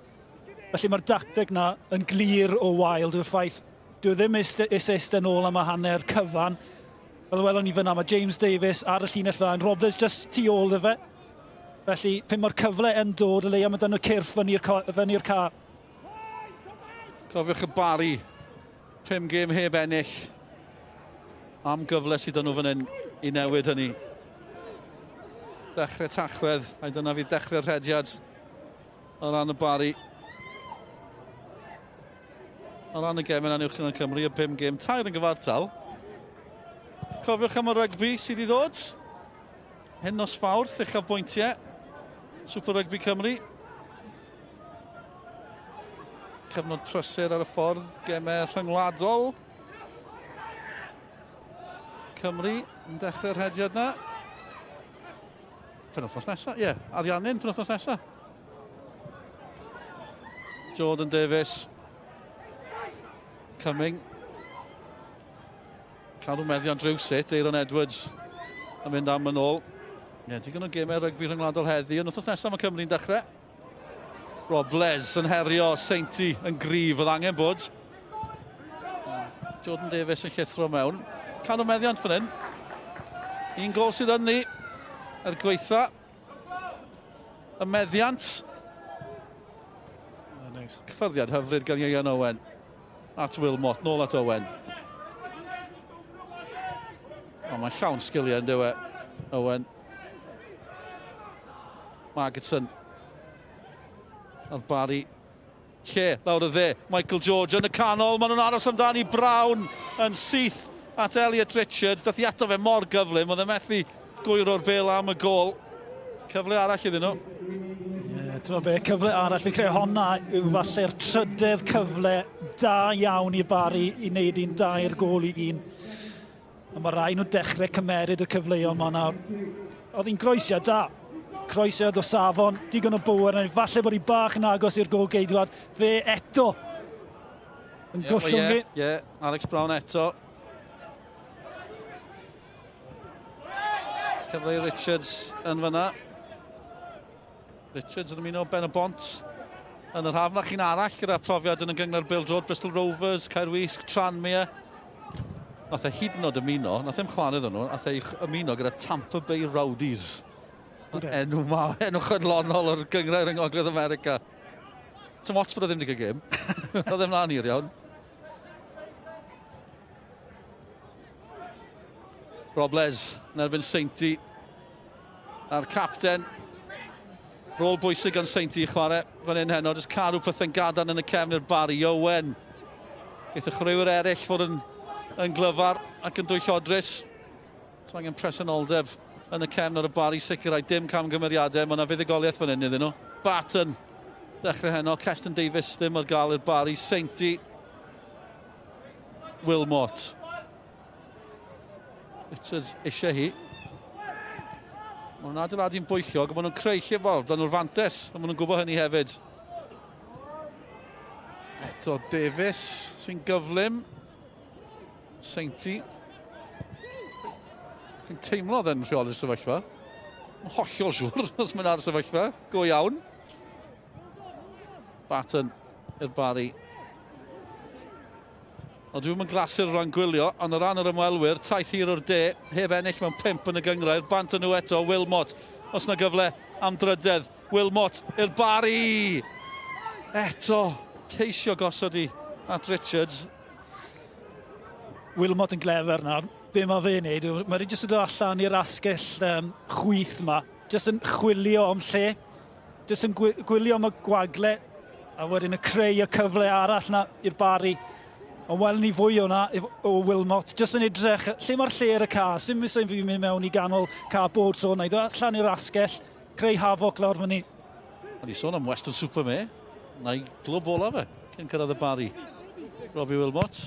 Speaker 12: Felly mae'r dacteg na yn glir o Wilde yw'r ffaith. Dwi ddim eistedd yn ôl am y hanner cyfan. Fel welon ni fyna, mae James Davies ar y llinell fan. Robles just tu ôl y fe. Felly, pe mae'r cyfle yn dod, y leia mae dyn nhw cyrff fyny'r ca.
Speaker 5: Cofiwch y Barri, 5 gêm heb ennill. Am gyfle sydd dyn nhw fan hyn i newid hynny. Dechrau Tachwedd, a dyna fi dechrau'r rhediad o ran y Barri. O ran y gemau uwch yn Cymru, y 5 gêm, 3 yn gyfartal. Cofiwch am y rygbi sydd i ddod. Hyn nos Fawrth, uchaf bwyntiau. Super Rugby Cymru. Cyfnod prysur ar y ffordd, gemau rhyngwladol. Cymru yn dechrau'r rhediad na. Penwthnos nesaf, ie, ariannu'n penwthnos nesaf. Jordan Davies. Coming. Cadw meddiant rhywsut, Aaron Edwards yn mynd am yn ôl. Ie, digon o gemau rygbi rhyngwladol heddi, ond wrthnos nesaf mae Cymru'n dechrau. Robles yn herio, Seinti yn gryf, oedd angen bod. Jordan Davies yn llithro mewn. Cadw meddiant fan hyn. Un gol sydd yn ni, gweitha. Y meddiant.
Speaker 12: Nice.
Speaker 5: Cyffyrddiad hyfryd gan Ian Owen. At Wilmot, nôl at Owen. O, mae'n llawn sgiliau yn dywe. Owen. Margetson. Ar Barri. Lle, lawr y dde. Michael George yn y canol. Maen nhw'n aros amdani Brown yn syth at Elliot Richards. Dath i ato fe mor gyflym. Oedd e methu guro'r bêl am y gol. Cyfle arall iddyn nhw.
Speaker 12: Ti'n be, cyfle arall, fi'n creu honna yw falle'r trydydd cyfle da iawn i Barri i wneud un 2 gol i 1. A mae rai nhw dechrau cymeryd y cyfleoedd yma nawr. Oedd hi'n groesiad da. Croesiad o safon, digon o bŵer, falle bod hi bach yn agos i'r gol geidwad. Fe eto yn gollwng fi.
Speaker 5: Ie, Alex Brown eto. Cyfle i Richards yn fyna. Richards yn ymuno ben y bont yn yr hafnach un arall gyda profiad yn y gyngor PêL-DROED, Bristol Rovers, Caerwysg, Tranmere. Nath e hyd yn oed ymuno, nath e'n chwarae iddyn nhw, nath e ymuno gyda Tampa Bay Rowdies. Enw chynlonol o'r gynghrair yng Ngogledd America. Ti'n mots bod e ddim wedi cael gêm. Oedd e'n mlaen i'r iawn. Robles yn erbyn Seinti. A'r capten. Rôl bwysig gan Seinti i chwarae fan hyn heno, jyst cadw pethau'n gadarn yn y cefn i'r Barri. Owen. Geith y chwaraewyr eraill fod yn glyfar ac yn dwyllodrus. So angen presenoldeb yn y cefn o'r Barri, sicrhau dim camgymeriadau. Mae yna fuddugoliaeth fan hyn iddyn nhw. Barton. Dechrau heno, Keston Davies ddim ar gael i'r Barri. Seinti. Wilmot. Richards eisiau hi. Mae nhw'n adeiladu'n bwyllog, a maen nhw'n creu lle fawr, dan nhw'r fantes, a maen nhw'n gwybod hynny hefyd. Eto Davies sy'n gyflym. Seinti. Dwi'n teimlo dden rheoli'r sefyllfa. Mae'n hollol siwr os mae'n ar y sefyllfa. Go iawn. Barton i'r Barri. Ond dwi'n mynd glasur o ran gwylio, ond o ran yr ymwelwyr, taith hir o'r de, heb ennill mewn 5 yn y gynghrair. Bant nhw eto, Wilmot, os na gyfle am drydedd. Wilmot i'r Barri! Eto, ceisio gosod i at Richards.
Speaker 12: Wilmot yn glefer nawr. Be mae fe'n neud, mae'n jyst yn dod allan i'r asgell chwyth yma. Jyst yn chwilio am lle. Jyst yn gwylio am y gwagle. A wedyn y creu y cyfle arall na i'r Barri. Ond wel ni fwy o'na o Wilmot, jyst yn edrych, lle mae'r lle ar y ca, sy'n mynd fi'n mynd mewn i ganol ca bob tro, na i ddod allan i'r asgell, creu hafoc lawr fyny.
Speaker 5: A ni sôn am Western Super me, na i glwb ola fe, cyn cyrraedd y Barri. Robbie Wilmot.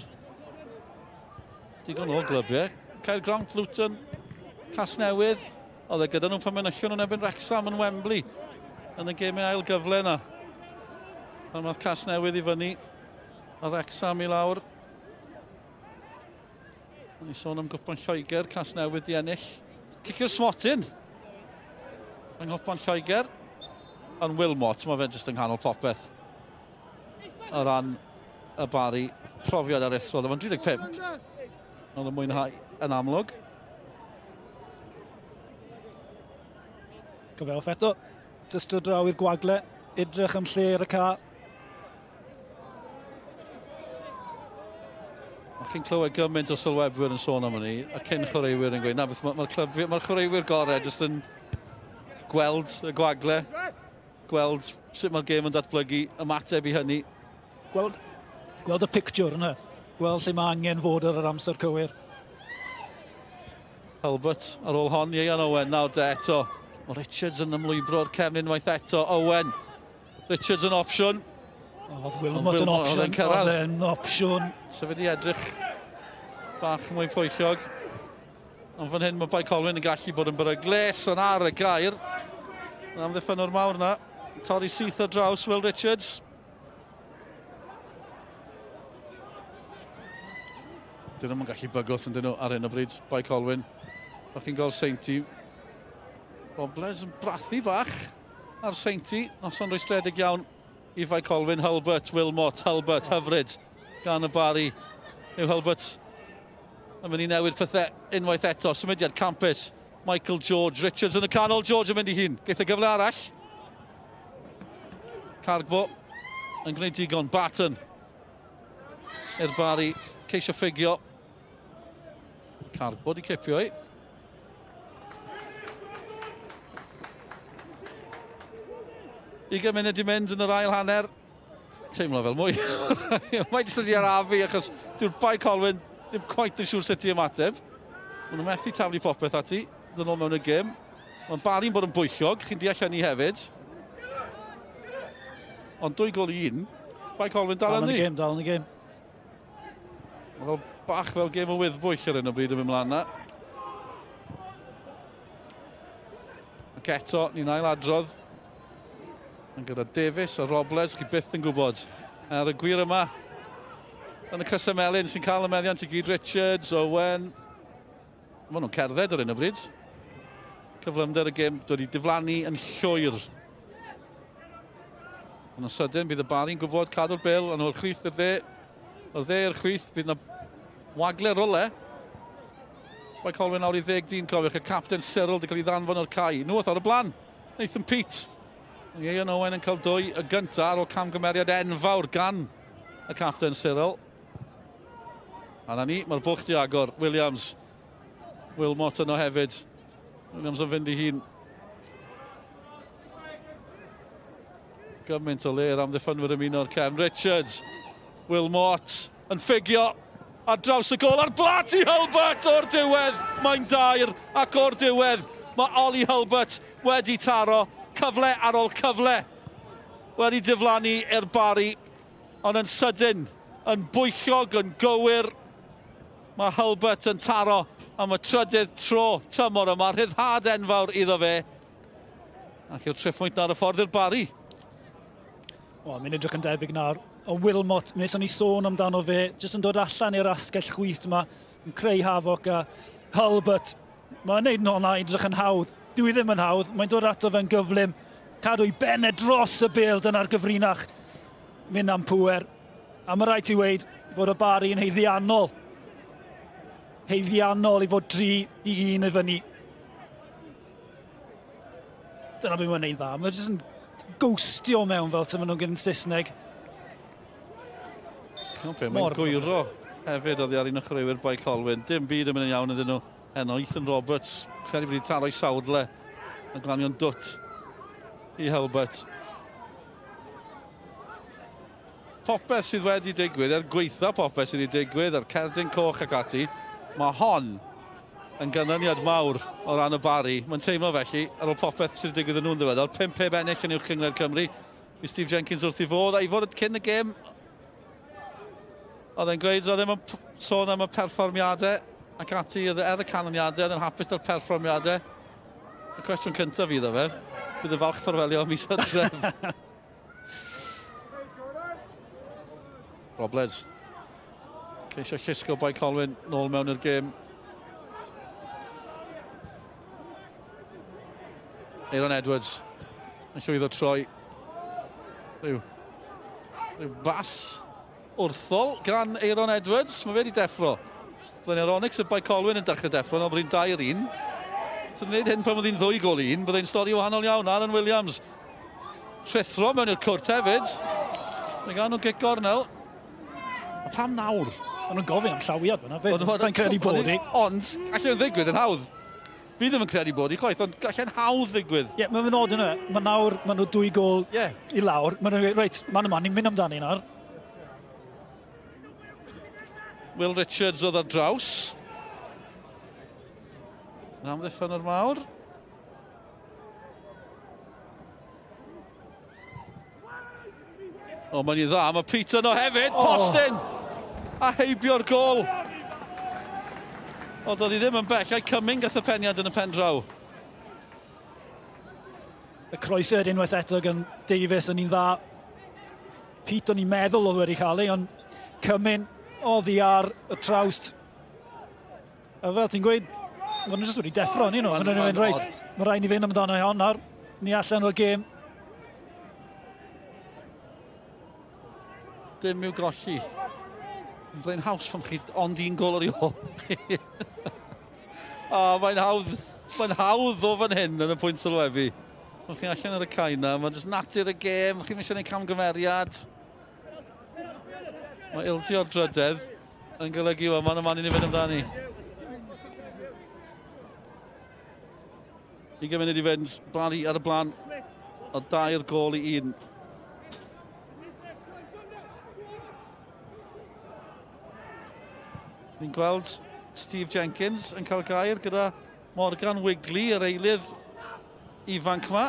Speaker 5: Digon o glybiau. Cael Grant Luton, Casnewydd, oedd e gyda nhw'n ffamynyllion yn ebyn Wrexham yn Wembley, yn y gemau ail gyfle yna. Pan oedd Casnewydd i fyny. A Wrexham i lawr. Ni sôn am gwpan Lloegr, Casnewydd i ennill. Cicio'r smotyn. Yng nghwpan Lloegr. Ond Wilmot, mae fe jyst yng nghanol popeth. O ran y Barri, profiad aruthrol. Mae'n 35. Ond y mwynhau yn amlwg.
Speaker 12: Cyfelf eto. Jyst o draw i'r gwagle. Edrych am lle ar y ca.
Speaker 5: Chi'n clywed gymaint o sylwebwyr yn sôn am hynny, a cyn chwaraewyr yn gweud, na beth mae'r chwaraewyr gorau jyst yn gweld y gwagle, gweld sut mae'r gêm yn datblygu, ymateb i hynny.
Speaker 12: Gweld y picture yna, gweld lle mae angen fod ar yr amser cywir.
Speaker 5: Albert ar ôl hon, Ian Owen, nawr de eto. Mae Richards yn ymlwybro'r cefn unwaith eto, Owen. Richards yn opsiwn.
Speaker 12: Oedd Wilmot yn opsiwn, oedd e'n opsiwn.
Speaker 5: So fe di edrych bach mwy pwyllog. Ond fan hyn mae Bae Colwyn yn gallu bod yn beryglus yn ar y gair. Yn amddiffynnol mawr yna. Torri syth o draws Will Richards. Dyn nhw'n gallu bygwth yn dyn nhw ar hyn o bryd. Bae Colwyn. O'ch chi'n gweld Seinti. Bobles yn brathu bach ar Seinti. Noson rwystredig iawn i Bae Colwyn. Hulbert, Wilmot, Hulbert, hyfryd gan y Barri. Yw Hulbert yn mynd i newid pethau unwaith eto. Symudiad campus. Michael George, Richards yn y canol. George yn mynd i hun. Geith y gyfle arall. Cargbo yn gwneud digon. Baton i'r Barri. Ceisio ffigio. Cargbo di cipio i. Ugain munud i mynd yn yr ail hanner. Teimlo fel mwy. Mae jyst wedi arafu achos dyw'r Bae Colwyn ddim quite yn siŵr sut i ymateb. Maen nhw'n methu taflu popeth ati. Dyn nhw mewn y gym. Mae'n Barri'n bod yn bwyllog. Chi'n deall hynny hefyd. Ond 2 gol i 1. Bae Colwyn dal yn ni.
Speaker 12: Dal yn y gym.
Speaker 5: Fel bach fel gêm o wyddbwyll ar hyn o bryd yn mynd mlaen na. Ac eto, ni'n ail adrodd. Yn gyda Davies a Robles, chi byth yn gwybod. Ar y gwir yma, yn y crysau melyn sy'n cael y meddiant i gyd. Richards, Owen. Maen nhw'n cerdded ar hyn o bryd. Cyflymder y gêm dod i diflannu yn llwyr. Yn y sydyn, bydd y Barri'n gwybod cadw'r bil, ond o'r chwith y dde. O'r dde i'r chwith, bydd yna wagle rwle. Bae Colwyn awr i 10 dyn, cofiwch, y capten Cyril wedi cael ei ddanfon o'r cae. Nweth ar y blaen, Nathan Pete. Ian Owen yn cael 2 y gyntaf o camgymeriad enfawr gan y capten Cyril. A na ni, mae'r bwlch di agor. Williams. Wilmot yno hefyd. Williams yn fynd i hun. Gymaint o le yr amddiffynwyr ymuno'r cefn. Richards. Wilmot yn ffigio. Ar draws y gol ar blat i Hulbert o'r diwedd. Mae'n dair ac o'r diwedd. Mae Oli Hulbert wedi taro. Cyfle ar ôl cyfle wedi diflannu i'r Barri, ond yn sydyn, yn bwyllog, yn gywir. Mae Hulbert yn taro am y trydydd tro tymor yma, rhyddhad enfawr iddo fe. Ac yw'r triphwynt ar y ffordd i'r Barri.
Speaker 12: Mi'n edrych yn debyg nawr. O Wilmot, nes o'n i sôn amdano fe, jyst yn dod allan i'r asgell chwith yma, yn creu hafoc a Hulbert. Mae'n neud nôl edrych yn hawdd. Dwi ddim yn hawdd, mae'n dod ato fe'n gyflym. Cadw i benne dros y bil, dyna'r gyfrinach. Mynd am pŵer. A mae rhaid i weid fod y Barri yn heiddiannol. Heiddiannol i fod 3-1 i fyny. Dyna beth mae'n neud dda. Mae'n jyst yn gostio mewn fel ty maen nhw'n gyda'n Saesneg.
Speaker 5: Mae'n gwyro hefyd oddi ar un ochreuwyr Bae Colwyn. Dim byd yn mynd yn iawn iddyn nhw. Heno, Ethan Roberts, credu wedi taro i sawdle yn glanion dwt i Hulbert. Popeth sydd wedi digwydd, gweitha popeth sydd wedi digwydd, cerdyn coch ac ati, mae hon yn gynyniad mawr o ran y Barri. Mae'n teimlo felly, ar ôl popeth sydd wedi digwydd yn nhw'n ddiweddar, 5 ennill yn uwch Gynghrair Cymru. I Steve Jenkins wrth i fod, a i fod cyn y gêm. Oedd e'n gweud, oedd e'n sôn am y perfformiadau ac ati, y canoniadau, oedd yn hapus o'r perfformiadau. Y cwestiwn cyntaf iddo fe, bydd y falch fforfelio mis Hydref. Robles. Ceisio llusgo Bae Colwyn nôl mewn i'r gêm. Aaron Edwards yn llwyddo troi. Ryw bas wrthol gan Aaron Edwards. Mae fe wedi deffro. Byddai'n ironic sydd Bae Colwyn yn dechrau deffro, ond byddai'n 2-1. Sy'n gwneud hyn pan byddai'n 2 gol 1, byddai'n stori wahanol iawn. Aaron Williams. Rhithro mewn i'r cwrt hefyd. Mae gan nhw'n gicor nawr. A pam nawr?
Speaker 12: Ond nhw'n gofyn am llawiad fyna. Fe'n credu bod i.
Speaker 5: Ond, allan ddigwydd yn hawdd. Fi ddim yn credu bod i chwaith, ond allan hawdd ddigwydd.
Speaker 12: Ie, mae'n nod yna. Mae nawr, maen nhw 2 gol i lawr. Maen nhw'n reit, ni'n mynd amdani nawr.
Speaker 5: Will Richards oedd ar draws. Amddiffynnol mawr. O, mae'n i dda, mae Peter no hefyd, postyn! A heibio'r gol. Ond oedd hi ddim yn bell, ai Cumming gath y peniad yn y pen draw.
Speaker 12: Y croesau unwaith eto gan Davies yn un dda. Pete o'n i'n meddwl oedd wedi cael ei, ond Cumming oddi ar y trawst. A fel ti'n gweud, maen nhw jyst wedi deffro ni nhw. Maen nhw'n mynd reit. Mae rhaid ni fynd amdano i hon nawr. Ni allan o'r gêm.
Speaker 5: Dim i'w golli. Yn blaen haws pan chi ond un gol ar ei ôl. Mae'n hawdd o fan hyn yn y pwynt sylwebu. Mae chi allan ar y cae na, mae'n jyst natur y gêm, chi'n eisiau gwneud camgymeriad. Mae ildio'r drydedd yn golygu o, mae'n y man i ni fynd amdani. I gymuned i fynd, Barri ar y blaen, o 2 gol i 1. Ni'n gweld Steve Jenkins yn cael gair gyda Morgan Wigley, yr eilydd ifanc yma,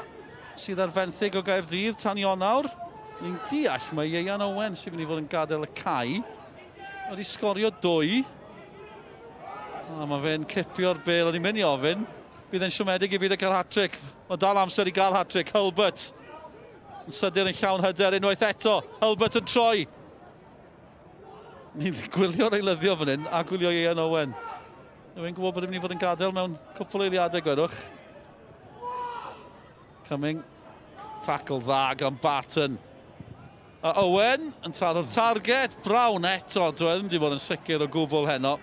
Speaker 5: sydd ar 20 o Gaerdydd tan Ionawr. Ni'n deall mae Ieuan Owen sy'n mynd i fod yn gadael y cae. Wedi sgorio 2. Mae fe'n cipio'r bêl, o'n i'n mynd i ofyn. Bydd e'n siomedig i byd y cael hat-trick. Mae dal amser i gael hat-trick. Hulbert yn sydur yn llawn hyder unwaith eto. Hulbert yn troi. Ni'n gwylio'r eilyddio fan hyn a gwylio Ieuan Owen. Ni'n gwybod bod e'n mynd i fod yn gadael mewn cwpl o eiliadau gwedwch. Cumming. Tackle dda gan Barton. A Owen yn taro'r target. Brown eto. Dwi ddim wedi bod yn sicr o gwbl heno.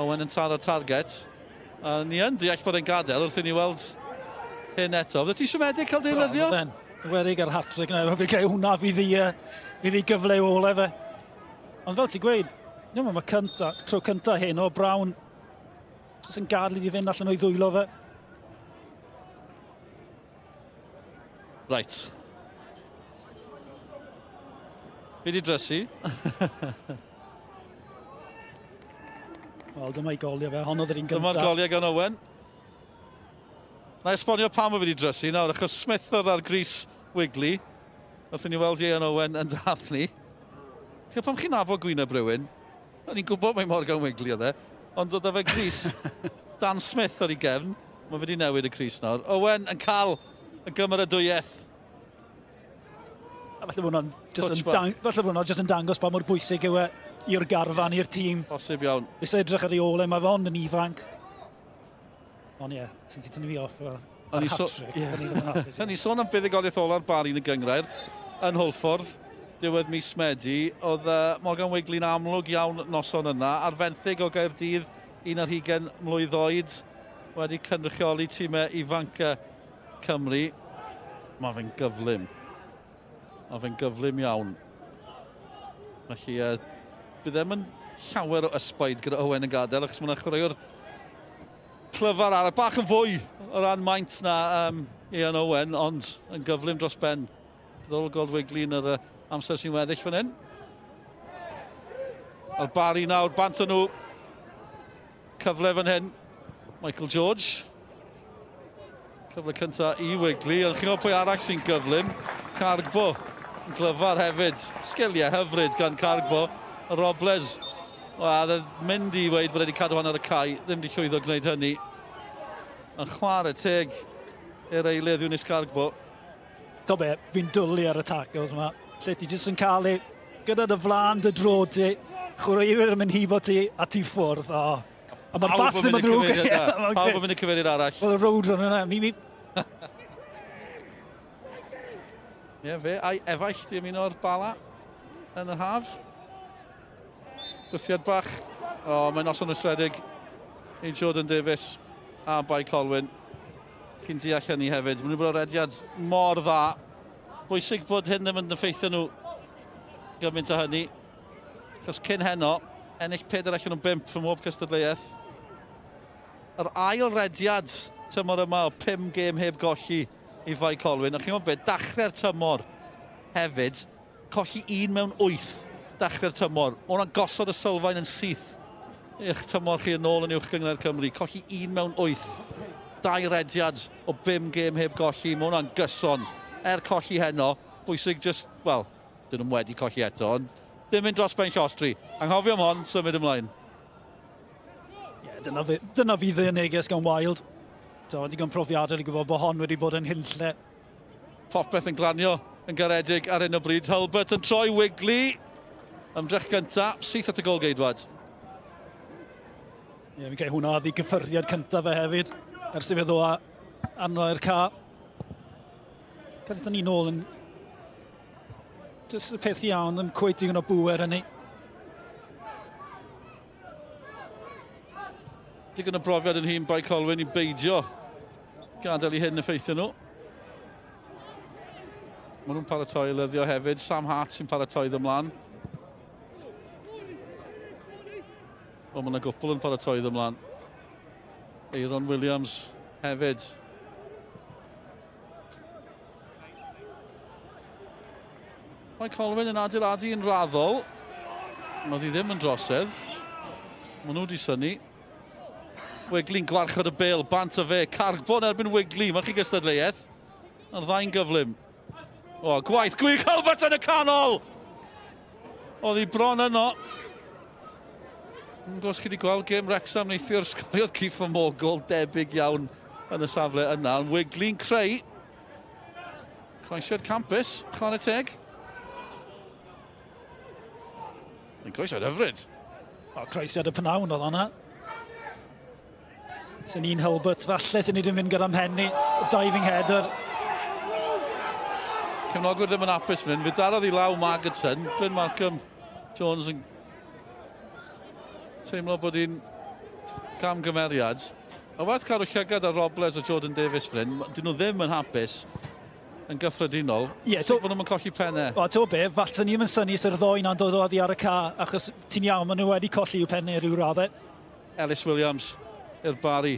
Speaker 5: Owen yn taro'r target. A ni yn deall bod e'n gadael wrth i ni weld hyn eto. Fydde ti siomedig cael deilyddio?
Speaker 12: Wedig ar hat-trick yna. Fe gael hwnna fydd i gyfle o ole fe. Ond fel ti'n gweud, mae tro cynta hyn o Brown jyst yn gadl i fynd allan o'i ddwylo fe.
Speaker 5: Right. Fi di drysu.
Speaker 12: Wel, dyma'i golia fe, honnodd yr un gyntaf.
Speaker 5: Dyma'r goliau gan Owen. Na esbonio pam o fi di drysu nawr, achos Smith oedd ar gris Wigley. Wrth i ni weld Ieuan Owen yn dathlu. Chyfo pam chi'n nabod gwyneb rhywun, o'n i'n gwybod mae Morgan Wigley oedd e, ond oedd fe gris Dan Smith ar ei gefn. Mae wedi newid y gris nawr. Owen yn cael y gymeradwyaeth.
Speaker 12: A falle bod hwnna'n jyst yn dangos pa mor bwysig yw e i'r garfan, i'r tîm.
Speaker 5: Bosib iawn.
Speaker 12: Fes edrych ar ei ole, mae fe ond yn ifanc. Ond ie, sy'n ti tynnu fi off ar hat-trick.
Speaker 5: Ni sôn am buddugoliaeth ola'r Barri yn y gynghrair yn Hwlffordd, diwedd mis Medi. Oedd Morgan Wigley'n amlwg iawn noson yna. Ar 20 o Gaerdydd, 11 mlwydd oed, wedi cynrychioli tîmau ifanc Cymru. Mae fe'n gyflym. Mae fe'n gyflym iawn. Felly, bydd ddim yn llawer o ysbaid gyda Owen yn gadael, achos mae'n chwaraewr clyfar ar y bach yn fwy o ran maint na Ieuan Owen, ond yn gyflym dros ben. Byddol gweld Wigley yn yr amser sy'n weddill fan hyn. Al Barri nawr, bant o nhw. Cyfle fan hyn. Michael George. Cyfle cynta i Wigley, ond chi'n gwybod pwy arall sy'n gyflym? Cargbo. Yn glyfar hefyd. Sgiliau hyfryd gan Cargbo. Robles. Wel, mynd i weid bod wedi cadw hwn ar y cae. Ddim wedi llwyddo gwneud hynny. Yn chwarae teg i'r eilydd Ynys Cargbo.
Speaker 12: Do be, fi'n dwlu ar y tackles yma. Lle ti jyst yn cael ei gyda dy flan, dy drod ti. Chwaraewyr yn mynd hibo ti a ti ffwrdd. A mae'r bas ddim yn ddrwg.
Speaker 5: Pawb yn mynd i cyfeirid arall.
Speaker 12: Wel, y roadrun yna.
Speaker 5: Ie, fe a'i efaill di ymuno'r bala yn yr haf. Gwthiad bach. Mae'n noson ystredig i Jordan Davies a Bae Colwyn. Chi'n deall hynny hefyd. Mae'n bod o'r rhediad mor dda. Bwysig bod hyn ddim yn effeithio nhw gymaint o hynny. Cos cyn heno, ennill 4 allan o 5 ym mhob cystadleuaeth. Yr ail rhediad tymor yma o 5 gêm heb golli i Bae Colwyn. A chi'n gwybod beth, dachrau'r tymor hefyd, colli 1 mewn 8 dachrau'r tymor. Mae hwnna'n gosod y sylfaen yn syth i'ch tymor chi yn ôl yn uwch gyngor Cymru. Colli 1 mewn 8. 2 rhediad o 5 gêm heb golli. Mae hwnna'n gyson. Colli heno, bwysig just, wel, dyn nhw'n wedi colli eto, ond ddim mynd dros ben llostri. Anghofio am hon, symud ymlaen.
Speaker 12: Dyna fydd y neges gan Wilde. Digon profiadau i gwybod bod hon wedi bod yn hylle.
Speaker 5: Popeth yn glanio yn garedig ar hyn o bryd. Hulbert yn troi Wigley. Ymdrech gyntaf, syth at y gol geidwad.
Speaker 12: Fi'n cael hwnna ddi gyffyriad cyntaf fe hefyd. Ers i fe ddo arno i'r ca. Cael ei ni nôl yn... Just y peth iawn, yn cweith digon o bwer yn ei.
Speaker 5: Digon o brofiad yn hun Bae Colwyn i beidio gadael i hyn effeithio nhw. Maen nhw'n paratoi lyddio hefyd. Sam Hart sy'n paratoi ymlaen. Mae yna gwpl yn paratoi ymlaen. Aaron Williams hefyd. Bae Colwyn yn adeiladu yn raddol. Mae ddi ddim yn drosedd. Maen nhw wedi synnu. Wigley'n gwarchod y bêl, bant o fe, Carbon erbyn Wigley, mae'n chi cystadleuaeth. Ar ddau'n gyflym. O, gwaith gwych Hulbert yn y canol! Oedd hi bron yno. Yn gwrs chi wedi gweld gêm Wrexham neithio'r sgoriodd Keith o Mogol debyg iawn yn y safle yna. Wigley'n creu. Croesiad campus, chwarae teg. Yn croesiad hyfryd.
Speaker 12: Croesiad y pnawn oedd hwnna. Sy'n un Hulbert, falle sy'n ni ddim mynd gyda'n mhenni. Diving header.
Speaker 5: Cefnogwyr ddim yn apus mynd. Fe darodd i law Magidson. Bryn Malcolm Jones yn teimlo bod hi'n camgymeriad. A werth cadw llygad ar Robles o Jordan Davies Bryn. Dyn nhw ddim yn hapus yn gyffredinol. Sut bod nhw'n colli pennau?
Speaker 12: To be, falle ni ddim yn syni sy'r ddoi na'n dod o addi ar y ca, achos ti'n iawn, maen nhw wedi colli i'w pennau rhyw raddau.
Speaker 5: Ellis Williams i'r Barri.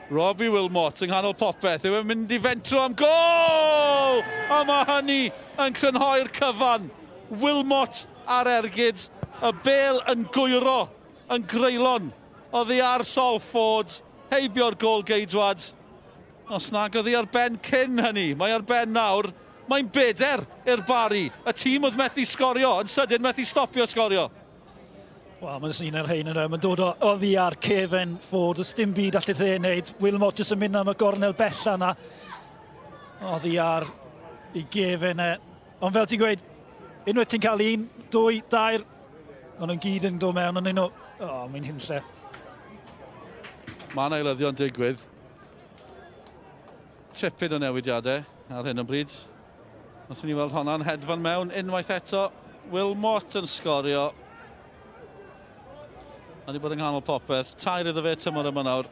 Speaker 5: Robbie Wilmot yng nghanol popeth. Yw e'n mynd i fentro am gol! A mae hynny yn crynhoi'r cyfan. Wilmot ar ergyd. Y bêl yn gwyro, yn greulon. Oedd hi ar Salford. Heibio'r gol geidwad. Os nag oedd hi ar ben cyn hynny. Mae ar ben nawr. Mae'n beder i'r Barri. Y tîm oedd methu sgorio. Yn sydyn methu stopio sgorio.
Speaker 12: Wel, mae'n sy'n ar hyn yna. Mae'n dod o ddi ar cefen Ford. Ys dim byd allai dde wneud. Wilmot jyst yn mynd am y gornel bella yna. O ddi ar i gefen e. Ond fel ti'n gweud, unwaith ti'n cael 1, 2, 2. Ond nhw'n gyd yn dod mewn yn un o... O, mae'n hynlle.
Speaker 5: Mae'n eilyddion digwydd. Tripyd o newidiadau ar hyn o bryd. Nathon ni weld honna'n hedfan mewn unwaith eto. Wilmot yn sgorio. A ni bod yng nghanol popeth. 2 iddo fe tymor yma nawr.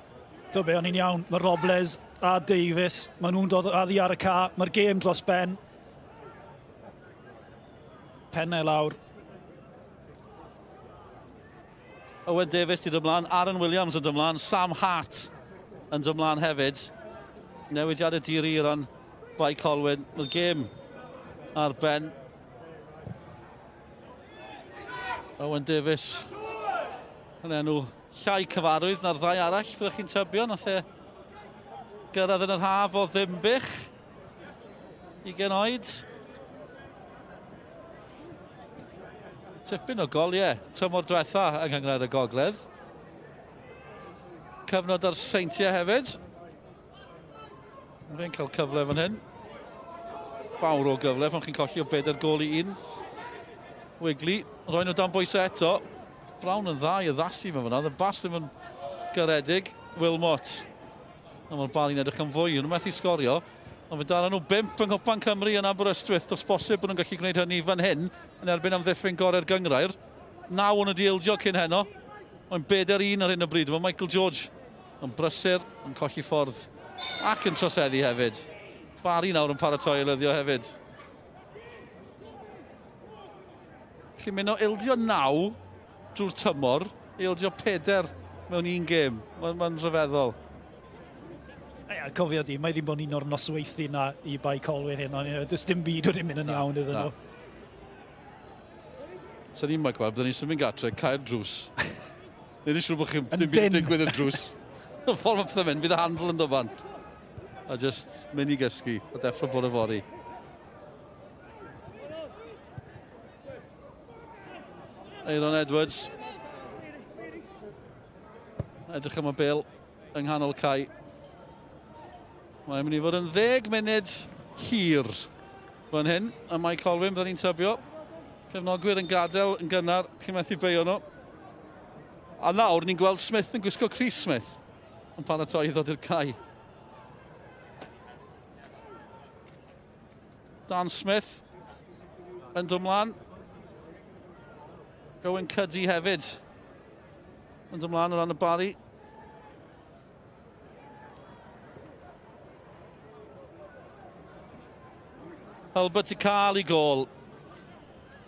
Speaker 12: Do be, o'n i'n iawn. Mae Robles a Davies. Maen nhw'n dod addi ar y ca. Mae'r gêm dros ben. Pennau lawr.
Speaker 5: Owen Davies di dymlaen. Aaron Williams yn dymlaen. Sam Hart yn dymlaen hefyd. Newidiadau diri ran Bae Colwyn. Mae'r gêm ar ben. Owen Davies yn enw llai cyfarwydd na'r 2 arall byddwch chi'n tybio. Nath e gyrraedd yn yr haf o Ddimbych. 20 oed. Tipyn o gol, ie. Tymor diwetha yng Gynghrair y Gogledd. Cyfnod ar Seintiau hefyd. Fe'n cael cyfle fan hyn. Fawr o gyfle, pan chi'n colli o 4 gol i 1. Wigley, roi nhw dan bwysau eto. Brown yn dda i addasu fe fyna. The Bas ddim yn garedig. Wilmot. A mae'r Barri'n edrych yn fwy. Nhw'n methu sgorio. Ond fe dal nhw 5 yng Nghwpan Cymru yn Aberystwyth. Does bosib bod nhw'n gallu gwneud hynny fan hyn. Yn erbyn amddiffyn gorau'r gynghrair. 9 yn y ildio cyn heno. Mae'n 4-1 ar hyn o bryd. Mae Michael George yn brysur, yn colli ffordd. Ac yn troseddu hefyd. Barri nawr yn paratoi ildio hefyd. Felly mynd o ildio 9 drwy'r tymor, ildio 4 mewn 1 gêm. Mae'n rhyfeddol.
Speaker 12: Cofio di, mae ddim bod un o'r nosweithi na i Bae Colwyn hyn, ond does dim byd wedi mynd yn iawn iddyn nhw.
Speaker 5: So ni'n Mike Wilde, byddwn ni'n symud gatre, cael drws. Nid yn siŵr bod chi'n ddim byd digwydd y drws. Y ffordd mae pethau mynd, bydd y handl yn dobant. A just mynd i gysgu, a deffro bod y fori. Aaron Edwards. Edrych am y bêl yng nghanol cae. Mae'n mynd i fod yn 10 munud hir fan hyn. A Mae Colwyn, byddwn ni'n tybio. Cefnogwyr yn gadael, yn gynnar, chi'n methu beio nhw. A nawr ni'n gweld Smith yn gwisgo Chris Smith yn paratoi i ddod i'r cae. Dan Smith yn dod mlaen. Owen Cuddy hefyd yn dod mlaen o ran y Barri. Hulbert i cael ei gol.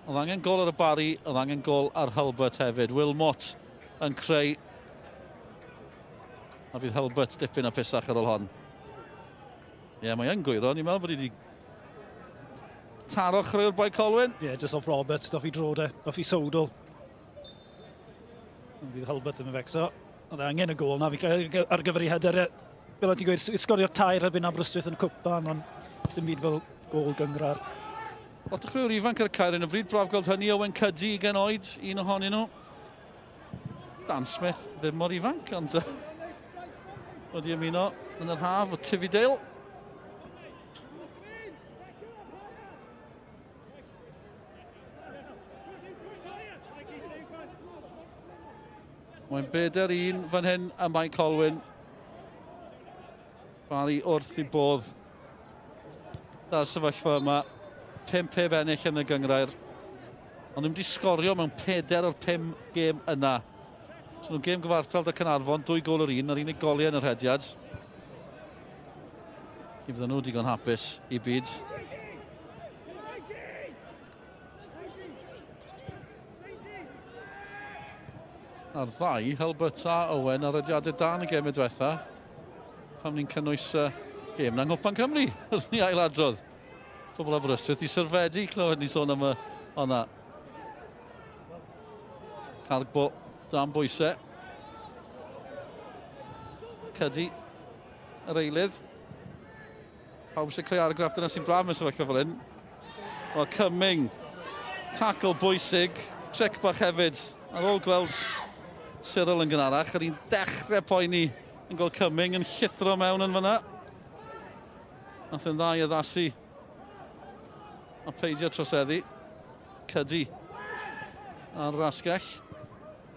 Speaker 5: Oedd angen gol ar y Barri, oedd angen gol ar Hulbert hefyd. Wilmot yn creu. A fydd Hulbert dipyn a pisach ar ôl hon. Ie, mae'n gwiro. Ni'n meddwl bod wedi taro chreu'r Bae Colwyn.
Speaker 12: Ie, just off Roberts, off i Drode, off i Sowdl. Fydd Hulbert yn y fecso. Oedd angen y gol na, ar gyfer i hyder. Fel o'n ti'n gweud, sgorio tair erbyn Aberystwyth yn y cwpan, ond dim byd fel gol gynghrair.
Speaker 5: Lot o chreu'r ifanc ar y cair yn y bryd, braf gweld hynny Owen Cuddy gen oed, un ohonyn nhw. Dan Smith ddim mor ifanc, ond wedi ymuno yn yr haf o Tifidale. Mae'n 4-1 fan hyn a Mae Colwyn. Barri wrth i bodd. Da'r sefyllfa yma. 5 ennill yn y gynghrair. Ond ddim wedi sgorio mewn 4 o'r 5 gêm yna. So nhw'n gêm gyfartal da Cynarfon, 2 gol o'r 1, ar unig golli yn yr rhediad. I fydden nhw digon hapus i byd. A'r ddau, Hulbert a Owen, ar rhediadau da yn y gemau diwetha. Pam ni'n cynnwys gêm na Nghwpan Cymru, wrth ni ailadrodd. Pobl Aberystwyth i syrfedu, clywed ni sôn am y honna. Cargbo dan bwysau. Cuddy, yr eilydd. Pawb sy'n creu argraff dyna sy'n braf mewn sefyllfa fel hyn. Wel, Cumming, tackle bwysig, trec bach hefyd. Ar ôl gweld Cyril yn gynharach, yr un dechrau poeni yn gweld Cumming yn llithro mewn yn fyna. Nath yn dda i addasu. A peidio troseddu. Cuddy a'r rasgell.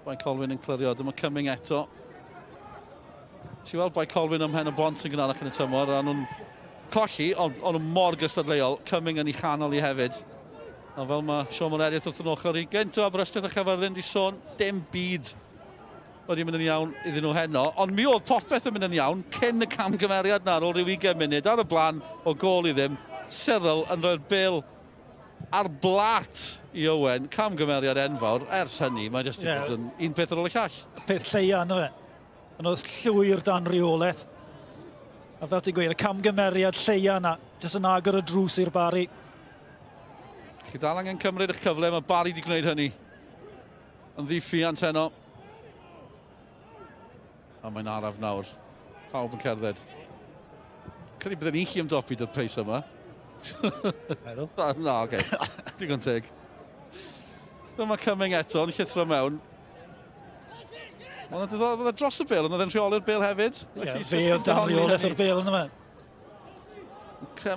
Speaker 5: Bae Colwyn yn clirio, dyma Cumming eto. Ti weld Bae Colwyn ym mhen y bont yn gynharach yn y tymor, a nhw'n colli, ond nhw'n mor gystadleuol. Cumming yn ei chanol i hefyd. A fel mae Sean Morediaeth wrth yn ochr i gynt o Aberystwyth a Chyfyrddin di sôn, dim byd wedi mynd yn iawn iddyn nhw heno. Ond mi oedd popeth yn mynd yn iawn cyn y camgymeriad na ar ôl ryw 20 munud ar y blaen o gol i ddim. Cyril yn rhoi'r bêl ar blat i Owen, camgymeriad enfawr. Ers hynny, mae jyst bod yn un peth ar ôl y llall.
Speaker 12: Peth lleia yna fe. Ond oedd llwyr dan reolaeth. A fel ti'n gweud, y camgymeriad lleia yna, jyst yn agor y drws i'r Barri.
Speaker 5: Chi dal angen cymryd eich cyfle, mae Barri wedi gwneud hynny. Yn ddiffiant heno. A mae'n araf nawr. Pawb yn cerdded. Credu byddwn i chi ymdopi dy'r peis yma.
Speaker 12: Meddwl?
Speaker 5: Na, oce. Digon teg. Dyma Cumming eto, yn llithro mewn. Oedd e dros y bêl, ond oedd e'n rheoli'r bêl hefyd.
Speaker 12: Ie, fe oedd dan reolaeth o'r bêl yna fe.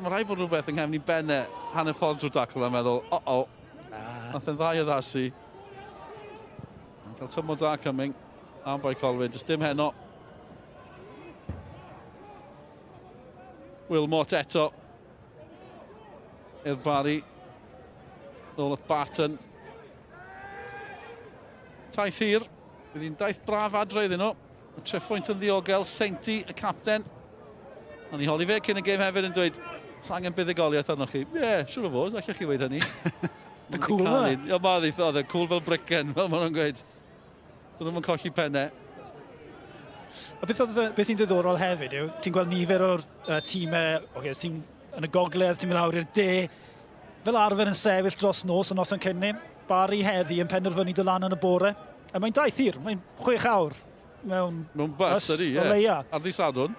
Speaker 5: Mae rhaid bod rhywbeth yng nghefn i benne hanner ffordd drwy'r dacl a meddwl, nath e'n ddau addasu. Cael tymor da Cumming. Am Bae Colwyn, jyst dim heno. Wilmot eto. I'r Barri. Nôl at Barton. Taith hir. Bydd hi'n daith braf adre iddyn nhw. Y treffwynt yn ddiogel. Seinti, y capten. Ond i holi fe cyn y gêm hefyd yn dweud, angen buddigoliaeth arnoch chi. Ie, siwr o fod, allech chi weid hynny.
Speaker 12: Y cwl yma.
Speaker 5: Ie, ma ddeith, oedd e cwl fel bricen, fel maen nhw'n gweud. Dyn nhw'n colli pennau.
Speaker 12: A beth sy'n ddiddorol hefyd yw, ti'n gweld nifer o'r tîmau, tîm yn y gogledd, ti'n mynd lawr i'r de, fel arfer yn sefyll dros nos y noson cynnym. Barri heddi yn penderfynu dy lan yn y bore. A mae'n daith hir, mae'n 6 awr mewn
Speaker 5: bus ydy, ie. Ar ddi Sadwrn.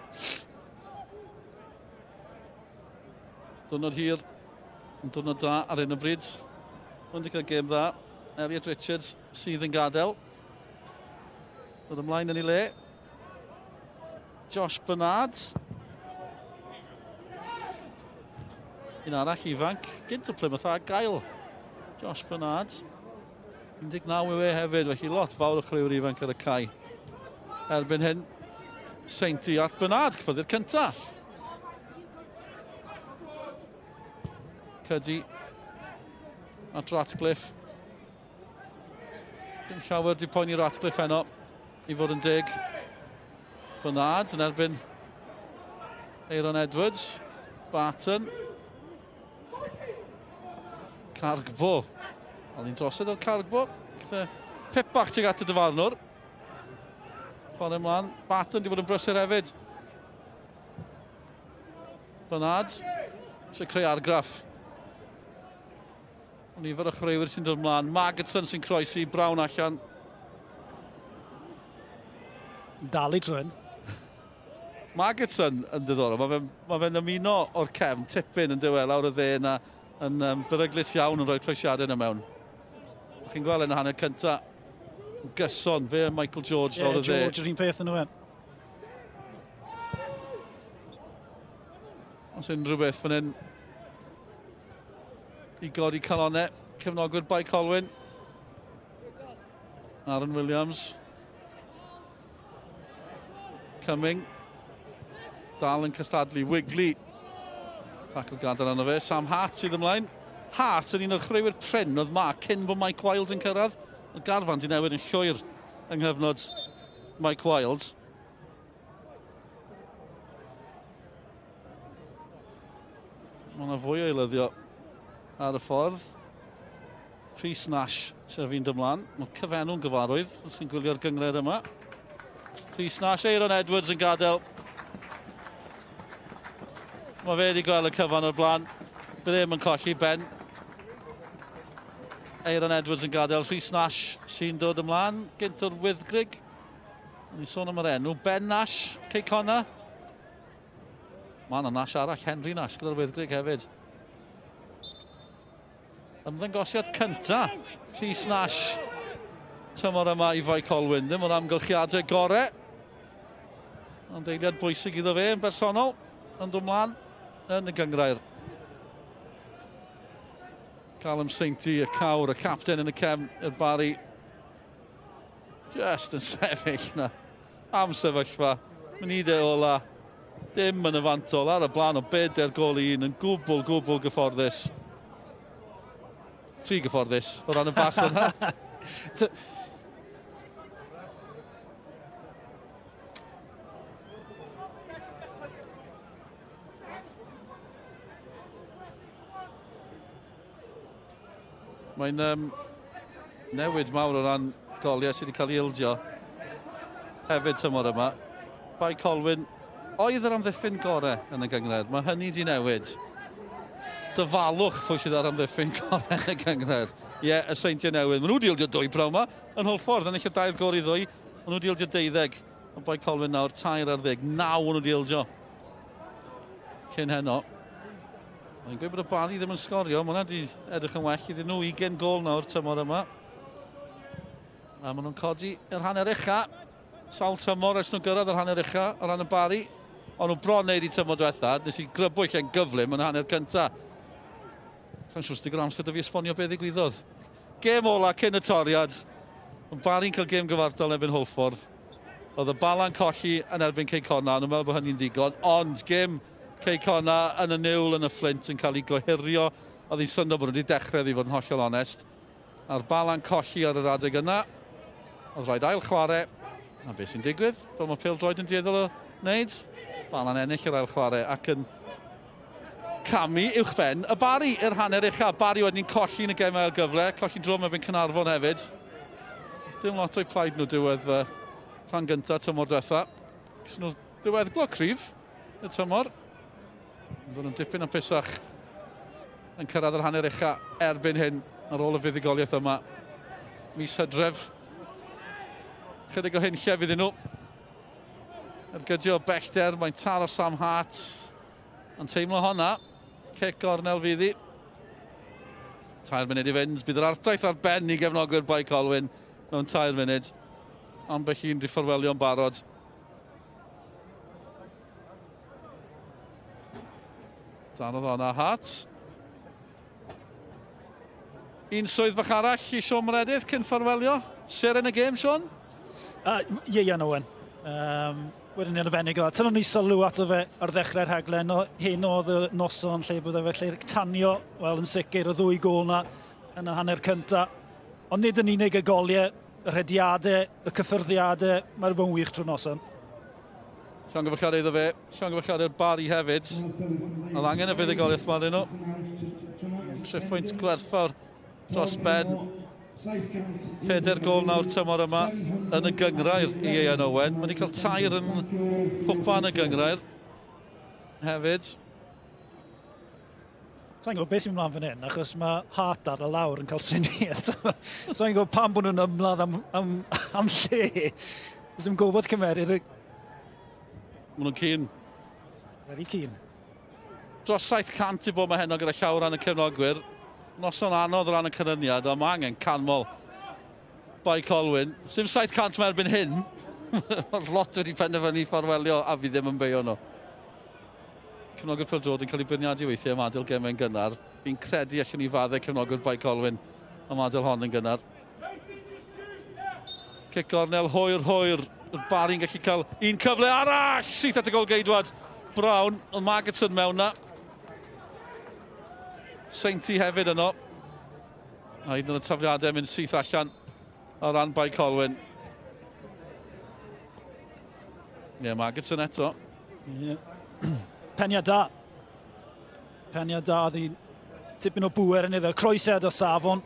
Speaker 5: Dwrnod hir, yn dwrnod da ar un o bryd. Ond i cael gêm dda. Elliot Richards sydd yn gadael. Dod ymlaen yn ei le. Josh Bernard. Un arall ifanc, gynt o Plymouth a gael. Josh Bernard. 19 yw e hefyd, felly lot fawr o chliwr ifanc ar y cae. Erbyn hyn, Seinti at Bernard, cyfforddio'r cyntaf. Cyddi at Ratcliffe. Dim llawer di poeni Ratcliffe eno, i fod yn dig. Bernard yn erbyn Aaron Edwards. Barton. Cargbo. Al ni'n drosod o'r Cargbo. Pip bach tuag at y dyfarnwr. Ffordd ymlaen. Barton di fod yn brysur hefyd. Bernard. Sy'n creu argraff. Nifer o chreuwyr sy'n dod ymlaen. Magidson sy'n croesi. Brown allan.
Speaker 12: Dal i drwyn.
Speaker 5: Magidson yn ddiddorol. Mae fe'n ymuno o'r cefn, tipyn yn dywel lawr y dde yna, yn beryglus iawn yn rhoi croesiadau yna mewn. Chi'n gweld yn y hanner cynta, gyson, fe a Michael George lawr y dde.
Speaker 12: George yr un peth yn yw.
Speaker 5: Os unrhyw beth fan hyn i godi calonau, cefnogwyr Bae Colwyn. Aaron Williams. Cumming. Dal yn cystadlu, Wigley. Tackle gadael arno fe, Sam Hart sydd ymlaen. Hart yn un o'r chreuwyr pren oedd ma cyn bod Mike Wilde yn cyrraedd. Y garfan di newid yn llwyr yng nghyfnod Mike Wilde. Mae yna fwy o eilyddio ar y ffordd. Rhys Nash sy'n fi'n dymlaen. Mae cyfenw'n gyfarwydd os chi'n gwylio'r gynghrair yma. Rhys Nash, Aaron Edwards yn gadael. Mae fe wedi gweld y cyfan o'r blaen. Bydd ddim yn colli Ben. Aaron Edwards yn gadael. Rhys Nash sy'n dod ymlaen. Gynt o'r Wyddgrug. Ni'n sôn am yr enw. Ben Nash, Ceicona. Mae yna Nash arall, Henry Nash, gyda'r Wyddgrug hefyd. Ymddangosiad cynta. Rhys Nash. Tymor yma i Bae Colwyn. Ddim o'r amgylchiadau gorau. Ond eiliad bwysig iddo fe yn bersonol. Yn dod ymlaen yn y gynghrair. Callum Seinti, y cawr, y capten yn y cefn, y Barri. Just yn sefyll na. Am sefyllfa. Munudau ola. Dim yn y fantol. Ar y blaen o PÉL-DROED golli un yn gwbl gyfforddus. Tri gyfforddus o ran y bas yna. Mae'n newid mawr o ran goliau sydd wedi cael ei ildio hefyd tymor yma. Bae Colwyn oedd yr amddiffyn gorau yn y gynghrair. Mae hynny wedi newid. Dyfalwch pwy sydd ar amddiffyn gorau yn y gynghrair. Ie, y seintiau newydd. Maen nhw wedi ildio 2 braw yma yn holl ffordd. Yn eich 2 gor i 2. Maen nhw wedi ildio 12. Mae Bae Colwyn nawr 3 ar 10. 9 maen nhw wedi ildio. Cyn heno. Mae'n gweud bod y Barri ddim yn sgorio. Mae hwnna wedi edrych yn well iddyn nhw 20 gol nawr tymor yma. A maen nhw'n codi yr hanner ucha. Sawl tymor ers nhw'n gyrraedd yr hanner ucha o ran y Barri. Ond nhw bron neud i tymor diwetha. Nes i grybwyll e'n gyflym yn hanner cynta. Sa'n siŵr stig o'r amser dy fi esbonio beth ddigwyddodd. Gêm ola cyn y toriad. Mae Barri'n cael gêm gyfartal erbyn Holffordd. Oedd y Balan colli yn erbyn Ceicona. Nhw'n meddwl bod hynny'n ddigon. Ond gêm Ceicona yn y niwl yn y Flint yn cael ei gohirio. Oedd hi'n syndo bod nhw wedi dechrau i fod yn hollol onest. A'r Balan colli ar yr adeg yna. Oedd rhaid ail chwarae. A beth sy'n digwydd? Fel mae PÉL-DROED yn dieddol o wneud. Balan ennill yr ail chwarae ac yn camu uwchben y Barri i'r hanner ucha. Barri wedyn ni'n colli yn y gemau ail gyfle. Colli drom efo'n Cynarfon hefyd. Dim lot o'i plaid nhw diwedd rhan gyntaf tymor diwetha. Cys nhw diwedd Glocryf y tymor. Fod yn dipyn o pisach yn cyrraedd yr hanner ucha erbyn hyn ar ôl y fuddugoliaeth yma. Mis Hydref. Chydig o hynllef iddyn nhw. Yr gydio bellter, mae'n taro Sam Hart. Yn teimlo honna. Cic gornel fyddi. 3 munud i fynd. Bydd yr ardraeth ar ben i gefnogwyr Bae Colwyn mewn 3 munud. Ambell un di fforwelio'n barod. Darodd hwnna Hart. Un swydd fach arall i Sean Meredith cyn ffarwelio. Ser yn y gêm, Sean?
Speaker 12: Ian Owen. Wedyn ni'n arbennig o. Tynnu ni sylw ato fe ar ddechrau'r rhaglen o hyn oedd y noson lle bydde fe lle tanio, wel yn sicr y ddwy gol na yn y hanner cynta. Ond nid yn unig y goliau, y rhediadau, y cyffyrddiadau, mae'r bod yn wych trwy noson.
Speaker 5: Sian gyfachar iddo fe, Sian gyfachar i'r Barri hefyd. Oedd angen y fuddugoliaeth ma dyn nhw. 3 pwynt gwerthfawr dros ben. 4 gol nawr tymor yma yn y gynghrair i Ian Owen. Mae wedi cael 2 yn hwpan y gynghrair hefyd.
Speaker 12: Sa'n gwybod beth sy'n ymlaen fan hyn, achos mae Hart ar y lawr yn cael triniaeth. Sa'n gwybod pam bod nhw'n ymlaen am lle. Sa'n gwybod cymerid.
Speaker 5: Mae nhw'n cyn.
Speaker 12: Very keen.
Speaker 5: Dros 700 i bod mae heno gyda llawer ran y cefnogwyr. Noson anodd ran y cynyniad, ond mae angen canmol Bae Colwyn. Sim 700 mae erbyn hyn. Mae'r lot wedi penderfynu ffarwelio a fi ddim yn beio nhw. Cefnogwr PêL-DROED yn cael ei beirniadu weithiau am adael gemau yn gynnar. Fi'n credu allan ni faddau cefnogwr Bae Colwyn am adael hon yn gynnar. Cic gornel hwyr. Y Barri'n gallu cael un cyfle arall syth at y gol geidwad. Brown, ond Magerton mewn na. Seinti hefyd yno. A hyd yn y tafliadau mynd syth allan o ran Bae Colwyn. Magerton eto.
Speaker 12: Penia da. Penia da, ddi tipyn o bwer yn iddo. Croesed o safon.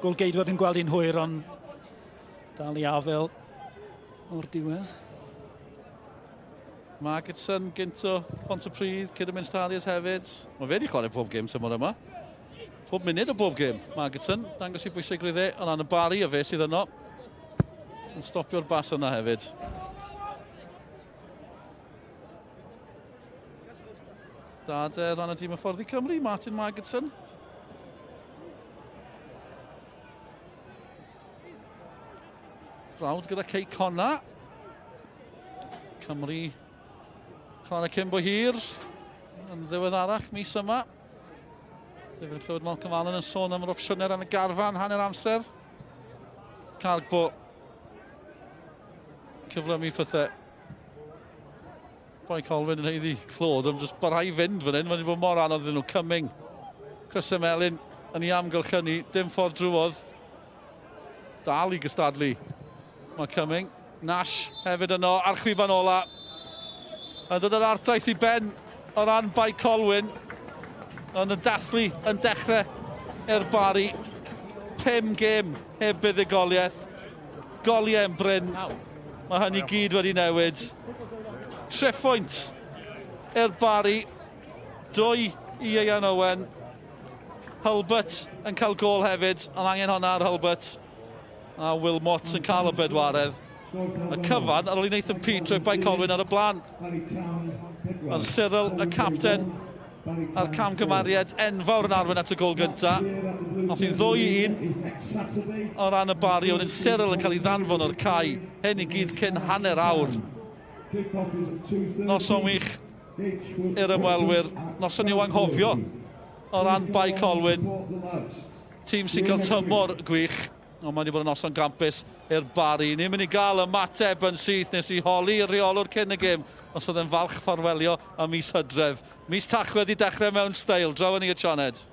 Speaker 12: Gol geidwad yn gweld un hwyr, ond dal i afel o'r diwedd.
Speaker 5: Magerton, Ginto, Pontypridd, Cydymynstalius hefyd. Mae fe wedi chwarae pob gêm tymor yma. Pob munud o bob gêm, Magerton. Dangos i bwysigrwydd e, ond an y Barri o fe sydd yno. Yn stopio'r bas yna hefyd. Dad ran y dîm y ffordd i Cymru, Martin Magerton. Frawd gyda Cei Conna. Cymru chwarae cyn bo hir yn ddiweddarach mis yma. Dwi'n clywed Malcolm Allen yn sôn am yr opsiynau ran y garfan hanner amser. Cargbo cyflymu pethau. Bae Colwyn yn heiddi clod am jyst barhau fynd fan hyn. Mae'n bod mor anodd iddyn nhw. Cumming, Chris Emelin yn ei amgylch hynny. Dim ffordd drwodd. Dal i gystadlu. Mae Cumming. Nash hefyd yno ar chwifan ola. A dod yr artaeth i ben o ran Bae Colwyn. Ond y dathlu yn dechrau i'r Barri. 5 gêm heb buddugoliaeth. Goliau yn bryn. Mae hynny gyd wedi newid. 3 pwynt i'r Barri. 2 i Ian Owen. Hulbert yn cael gol hefyd, ond angen honna ar Hulbert. A Wilmot yn cael y bedwaredd. Y cyfan ar ôl i Nathan Peter Bae Colwyn ar y blaen. Ond Cyril, y capten, a'r camgymariad enfawr yn arwen at y gol gyntaf. Nath i 2-1 o ran y Barri, ond yn Cyril yn cael ei ddanfon o'r cae. Hyn i gyd cyn hanner awr. Noson wych i'r ymwelwyr. Noson i'w anghofio o ran Bae Colwyn. Tîm sy'n cael tymor gwych. Ond mae'n wedi bod yn noson gampus i'r Barri. Ni'n mynd i gael ymateb yn syth nes i holi i'r reolwr cyn y gêm. Os oedd e'n falch ffarwelio a mis Hydref. Mis Tachwedd i dechrau mewn steil. Draw ni y Sioned.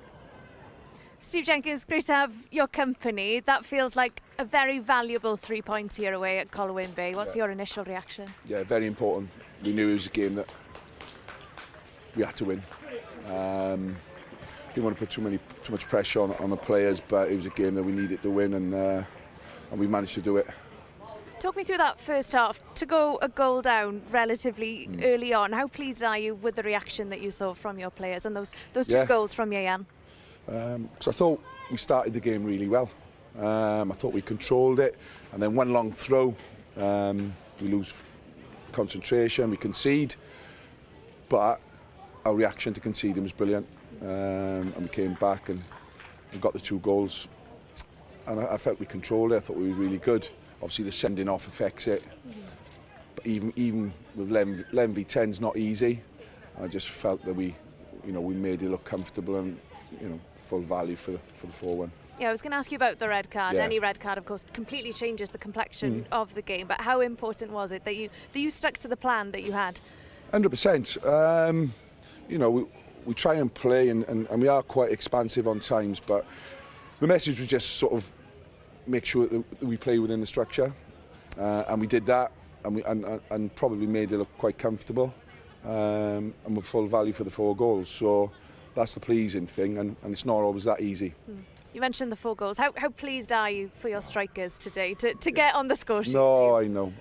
Speaker 1: Steve Jenkins, great to have your company. That feels like a very valuable 3 points here away at Colwyn Bay. What's your initial reaction?
Speaker 8: Yeah, very important. We knew it was a game that we had to win. Didn't want to put too much pressure on the players, but it was a game that we needed to win, and we managed to do it.
Speaker 1: Talk me through that first half. To go a goal down relatively early on, how pleased are you with the reaction that you saw from your players and those 2 goals from Ian?
Speaker 8: Because I thought we started the game really well. I thought we controlled it, and then one long throw, we lose concentration, we concede, but our reaction to conceding was brilliant. And we came back and got the 2 goals, and I felt we controlled it. I thought we were really good. Obviously the sending off affects it, but even with 11 v 10's not easy. I just felt that we you know, we made it look comfortable and, you know, full value for the 4-1.
Speaker 1: Yeah, I was going to ask you about the red card.
Speaker 8: Yeah.
Speaker 1: Any red card, of course, completely changes the complexion of the game. But how important was it that you stuck to the plan that you had?
Speaker 8: 100%. You know, we try and play and we are quite expansive on times, but the message was just sort of make sure that we play within the structure, and we did that, and probably made it look quite comfortable, and with full value for the 4 goals. So that's the pleasing thing, and it's not always that easy.
Speaker 1: You mentioned the 4 goals. How pleased are you for your strikers today to get on the score sheet?
Speaker 8: No, I know.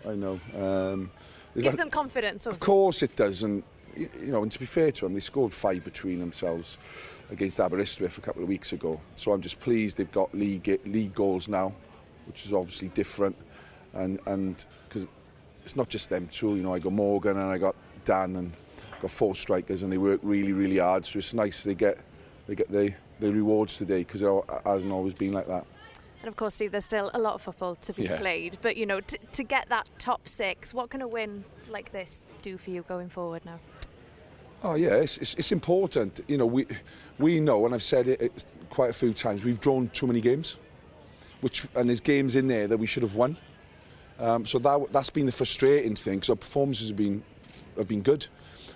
Speaker 1: Gives them confidence.
Speaker 8: Of course it does, and you know, and to be fair to them, they scored 5 between themselves against Aberystwyth a couple of weeks ago. So I'm just pleased they've got league goals now, which is obviously different, and because it's not just them two. You know, I got Morgan and I got Dan and got 4 strikers, and they work really, really hard. So it's nice they get the rewards today, because it hasn't always been like that.
Speaker 1: And of course, Steve, there's still a lot of football to be played. But, you know, to get that top 6, what can a win like this do for you going forward now?
Speaker 8: Oh yeah, it's important. You know, we know, and I've said it quite a few times, we've drawn too many games, and there's games in there that we should have won. So that's been the frustrating thing, because our performances have been good.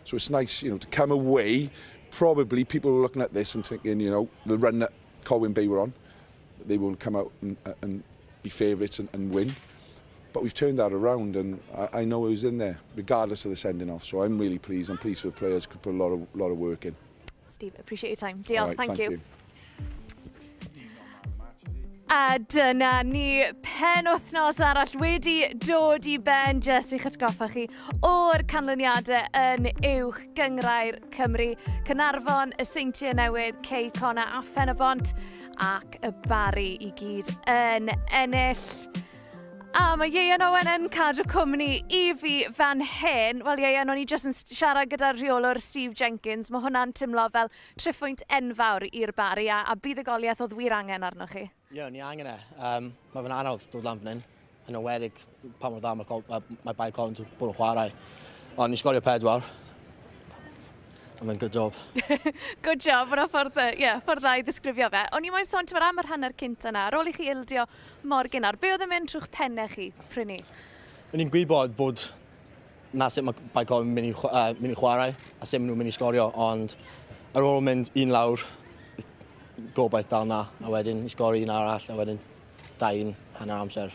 Speaker 8: So it's nice, you know, to come away. Probably people are looking at this and thinking, you know, the run that Colwyn Bay were on, they won't come out and be favourites and win. But we've turned that around, and I know it was in there, regardless of the sending off. So I'm really pleased. I'm pleased for the players could put a lot of work in.
Speaker 1: Steve, appreciate your time. Diolch,
Speaker 8: right,
Speaker 1: thank you. A dyna ni, penwythnos arall wedi dod I ben, jyst i'ch atgoffa chi o'r canlyniadau yn uwch gynghrair Cymru, Caernarfon, y Seintiau Newydd, Cei Conna a Phen-y-bont, ac y Barri I gyd yn ennill. A mae Ieuan Owen yn cadw cwmni I fi fan hyn. Wel Ieuan, o'n I jyst yn siarad gyda'r rheolwr Steve Jenkins. Mae hwnna'n timlo fel triphwynt enfawr i'r Barri, a buddugoliaeth oedd wir angen arnoch chi.
Speaker 13: Ie, ni angen e. Mae fe'n anodd dod lan fan hyn. Yn ywedig pan mor dda mae Bae Colwyn wedi bod yn chwarae. Ond ni sgorio 4. I mean, good job.
Speaker 1: Good job, hwnna ffordd dda I ddisgrifio fe. O'n I moyn sôn am yr hanner cynt yna, ar ôl I chi ildio mor gynnar. Be oedd yn mynd trwy'ch pennau chi, prynu?
Speaker 13: Ni'n gwybod bod na sut mae Bae Colwyn mynd I chwarae, a sut maen nhw'n mynd I sgorio, ond ar ôl mynd 1 lawr, gobaith dal na, a wedyn I sgorio 1 arall, a wedyn 2 hanner amser.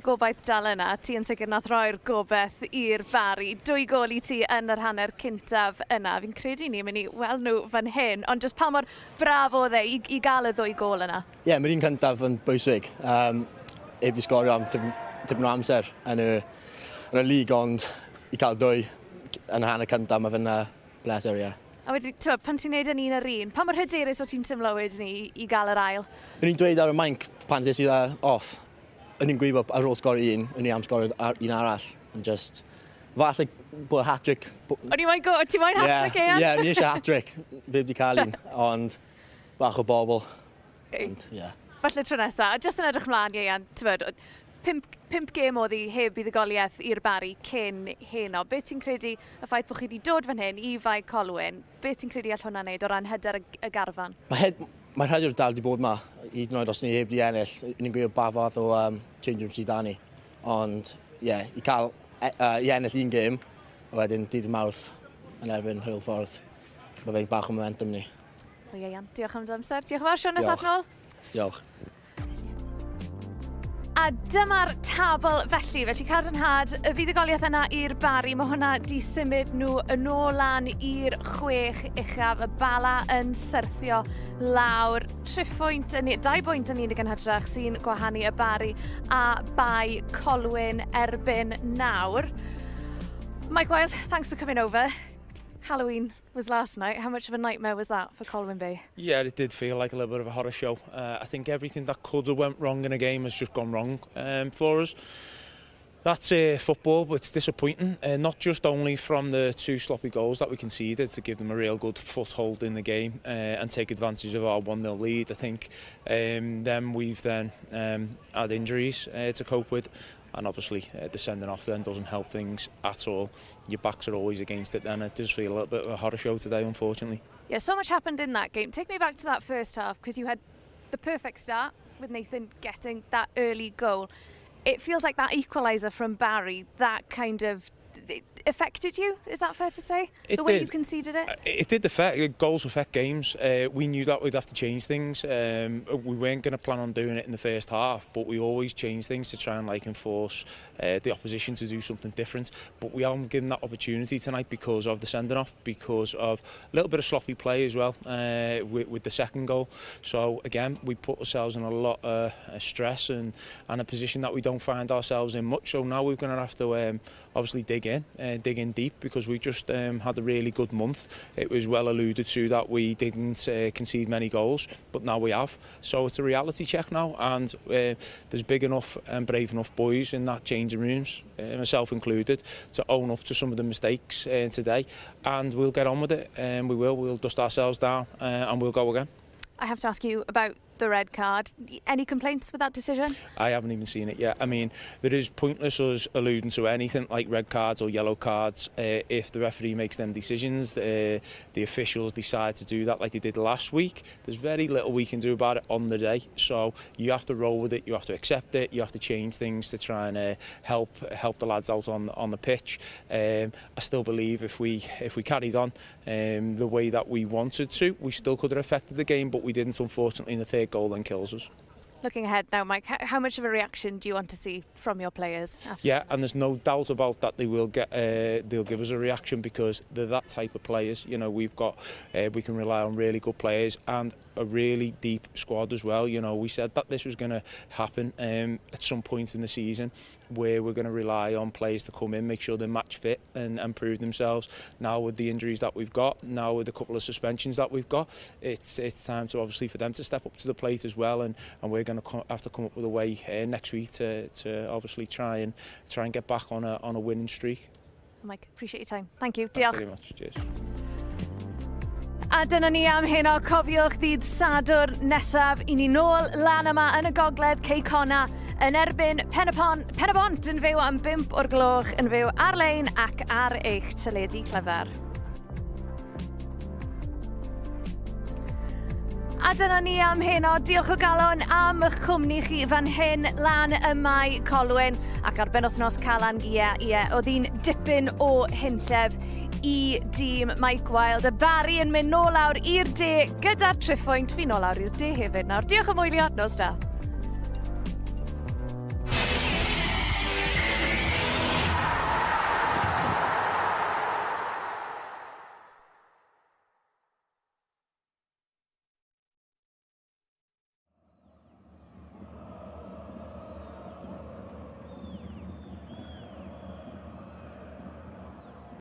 Speaker 1: Gobaith dal yna, ti yn sicr nath roi'r gobaith i'r Barri. 2 gol I ti yn yr hanner cyntaf yna. Fi'n credu ni'n mynd I weld nhw fan hyn, ond just pa mor braf oedd I gael y 2 gol yna?
Speaker 13: Ie, mae'r un cyntaf yn bwysig. Eb I sgorio am tipyn o amser yn y lig, ond I cael 2 yn y hanner cyntaf, mae fe'n bleser, ie.
Speaker 1: A wedi, pan ti'n neud yn 1 ar 1, pa mor hyderus o ti'n tymlo wedyn I gael yr ail?
Speaker 13: Ni'n dweud ar y mainc pan ddys I off. O'n i'n gwybod ar ôl sgorio 1, o'n I am sgorio 1 arall, ond just, falle bod hat-trick.
Speaker 1: O'n i moyn ti moyn hat-trick Ieuan?
Speaker 13: Ie, ni eisiau hat-trick, fe wedi cael 1, ond bach o bobl.
Speaker 1: Falle tro nesa, a just yn edrych mlaen Ieuan, 5 gêm oedd I heb buddugoliaeth i'r Barri cyn heno. Be ti'n credu y ffaith bod chi wedi dod fan hyn I Bae Colwyn? Be ti'n credu all hwnna wneud o ran hyder y garfan?
Speaker 13: Mae'r hyder dal wedi bod yma, hyd yn oed os ni heb di ennill. Ni'n gwybod ba fath o change room sydd da ni. Ond, ie, I ennill 1 gêm, a wedyn dydd Mawrth yn erbyn Hwylffordd. Mae fe'n bach o momentum ni.
Speaker 1: Ieuan, diolch am dy amser. Diolch yn fawr, Siôn nesaf nôl.
Speaker 13: Diolch.
Speaker 1: A dyma'r tabl felly cadarnhad y fuddugoliaeth yna i'r Barri. Mae hwnna di symud nhw yn ôl lan i'r 6 uchaf. Y bala yn syrthio lawr. 2 pwynt yn unig yn hydrach sy'n gwahanu y Barri a Bae Colwyn erbyn nawr. Michael Wilde, thanks for coming over. Halloween was last night. How much of a nightmare was that for Colwyn Bay?
Speaker 6: Yeah, it did feel like a little bit of a horror show. I think everything that could have went wrong in a game has just gone wrong for us. That's football, but it's disappointing. Not just only from the 2 sloppy goals that we conceded to give them a real good foothold in the game and take advantage of our 1-0 lead. I think then we've had injuries to cope with. and obviously the sending off then doesn't help things at all. Your backs are always against it then. It does feel a little bit of a horror show today, unfortunately.
Speaker 1: Yeah, so much happened in that game. Take me back to that first half, because you had the perfect start with Nathan getting that early goal. It feels like that equaliser from Barri, that kind of it affected you, is that fair to say? The way you conceded it?
Speaker 6: It did affect, goals affect games. We knew that we'd have to change things. We weren't going to plan on doing it in the first half, but we always change things to try and enforce the opposition to do something different. But we haven't given that opportunity tonight because of the sending off, because of a little bit of sloppy play as well with the second goal. So again, we put ourselves in a lot of stress and a position that we don't find ourselves in much. So now we're going to have to obviously dig in deep, because we just had a really good month. It was well alluded to that we didn't concede many goals, but now we have. So it's a reality check now, and there's big enough and brave enough boys in that changing rooms, myself included, to own up to some of the mistakes today, and we'll get on with it. We'll dust ourselves down and we'll go again.
Speaker 1: I have to ask you about the red card. Any complaints with that decision? I
Speaker 6: haven't even seen it yet. I mean, there is pointless us alluding to anything like red cards or yellow cards if the referee makes them decisions, the officials decide to do that like they did last week. There's very little we can do about it on the day, so you have to roll with it, you have to accept it, you have to change things to try and help the lads out on the pitch. I still believe if we carried on the way that we wanted to, we still could have affected the game, but we didn't, unfortunately, in the third goal then kills us.
Speaker 1: Looking ahead now, Mike, how much of a reaction do you want to see from your players?
Speaker 6: Yeah, and there's no doubt about that they will get. They'll give us a reaction, because they're that type of players. You know, we can rely on really good players and a really deep squad as well. You know, we said that this was going to happen at some point in the season, where we're going to rely on players to come in, make sure they're match fit and prove themselves. Now with the injuries that we've got, now with a couple of suspensions that we've got, it's time to obviously for them to step up to the plate as well, and we're going to have to come up with a way next week to obviously try and get back on a winning streak.
Speaker 1: Mike, appreciate your time. Thank you.
Speaker 6: Thank you very much. Cheers.
Speaker 1: A dyna ni am heno, cofiwch ddydd Sadwrn nesaf i ni nôl lan yma yn y gogledd Ceicona yn erbyn Pen y Bont yn fyw am 5 o'r gloch, yn fyw ar-lein ac ar eich teledu clyfar. A dyna ni am heno, diolch o galon am eich cwmni chi fan hyn lan y Mae Colwyn, ac ar benwythnos Calan Gia, oedd hi'n dipyn o hunllef i dîm Michael Wilde. Y Barri yn mynd nôl lawr i'r de gyda'r triphwynt, fi nôl lawr i'r de hefyd nawr. Diolch am wylio, nos da.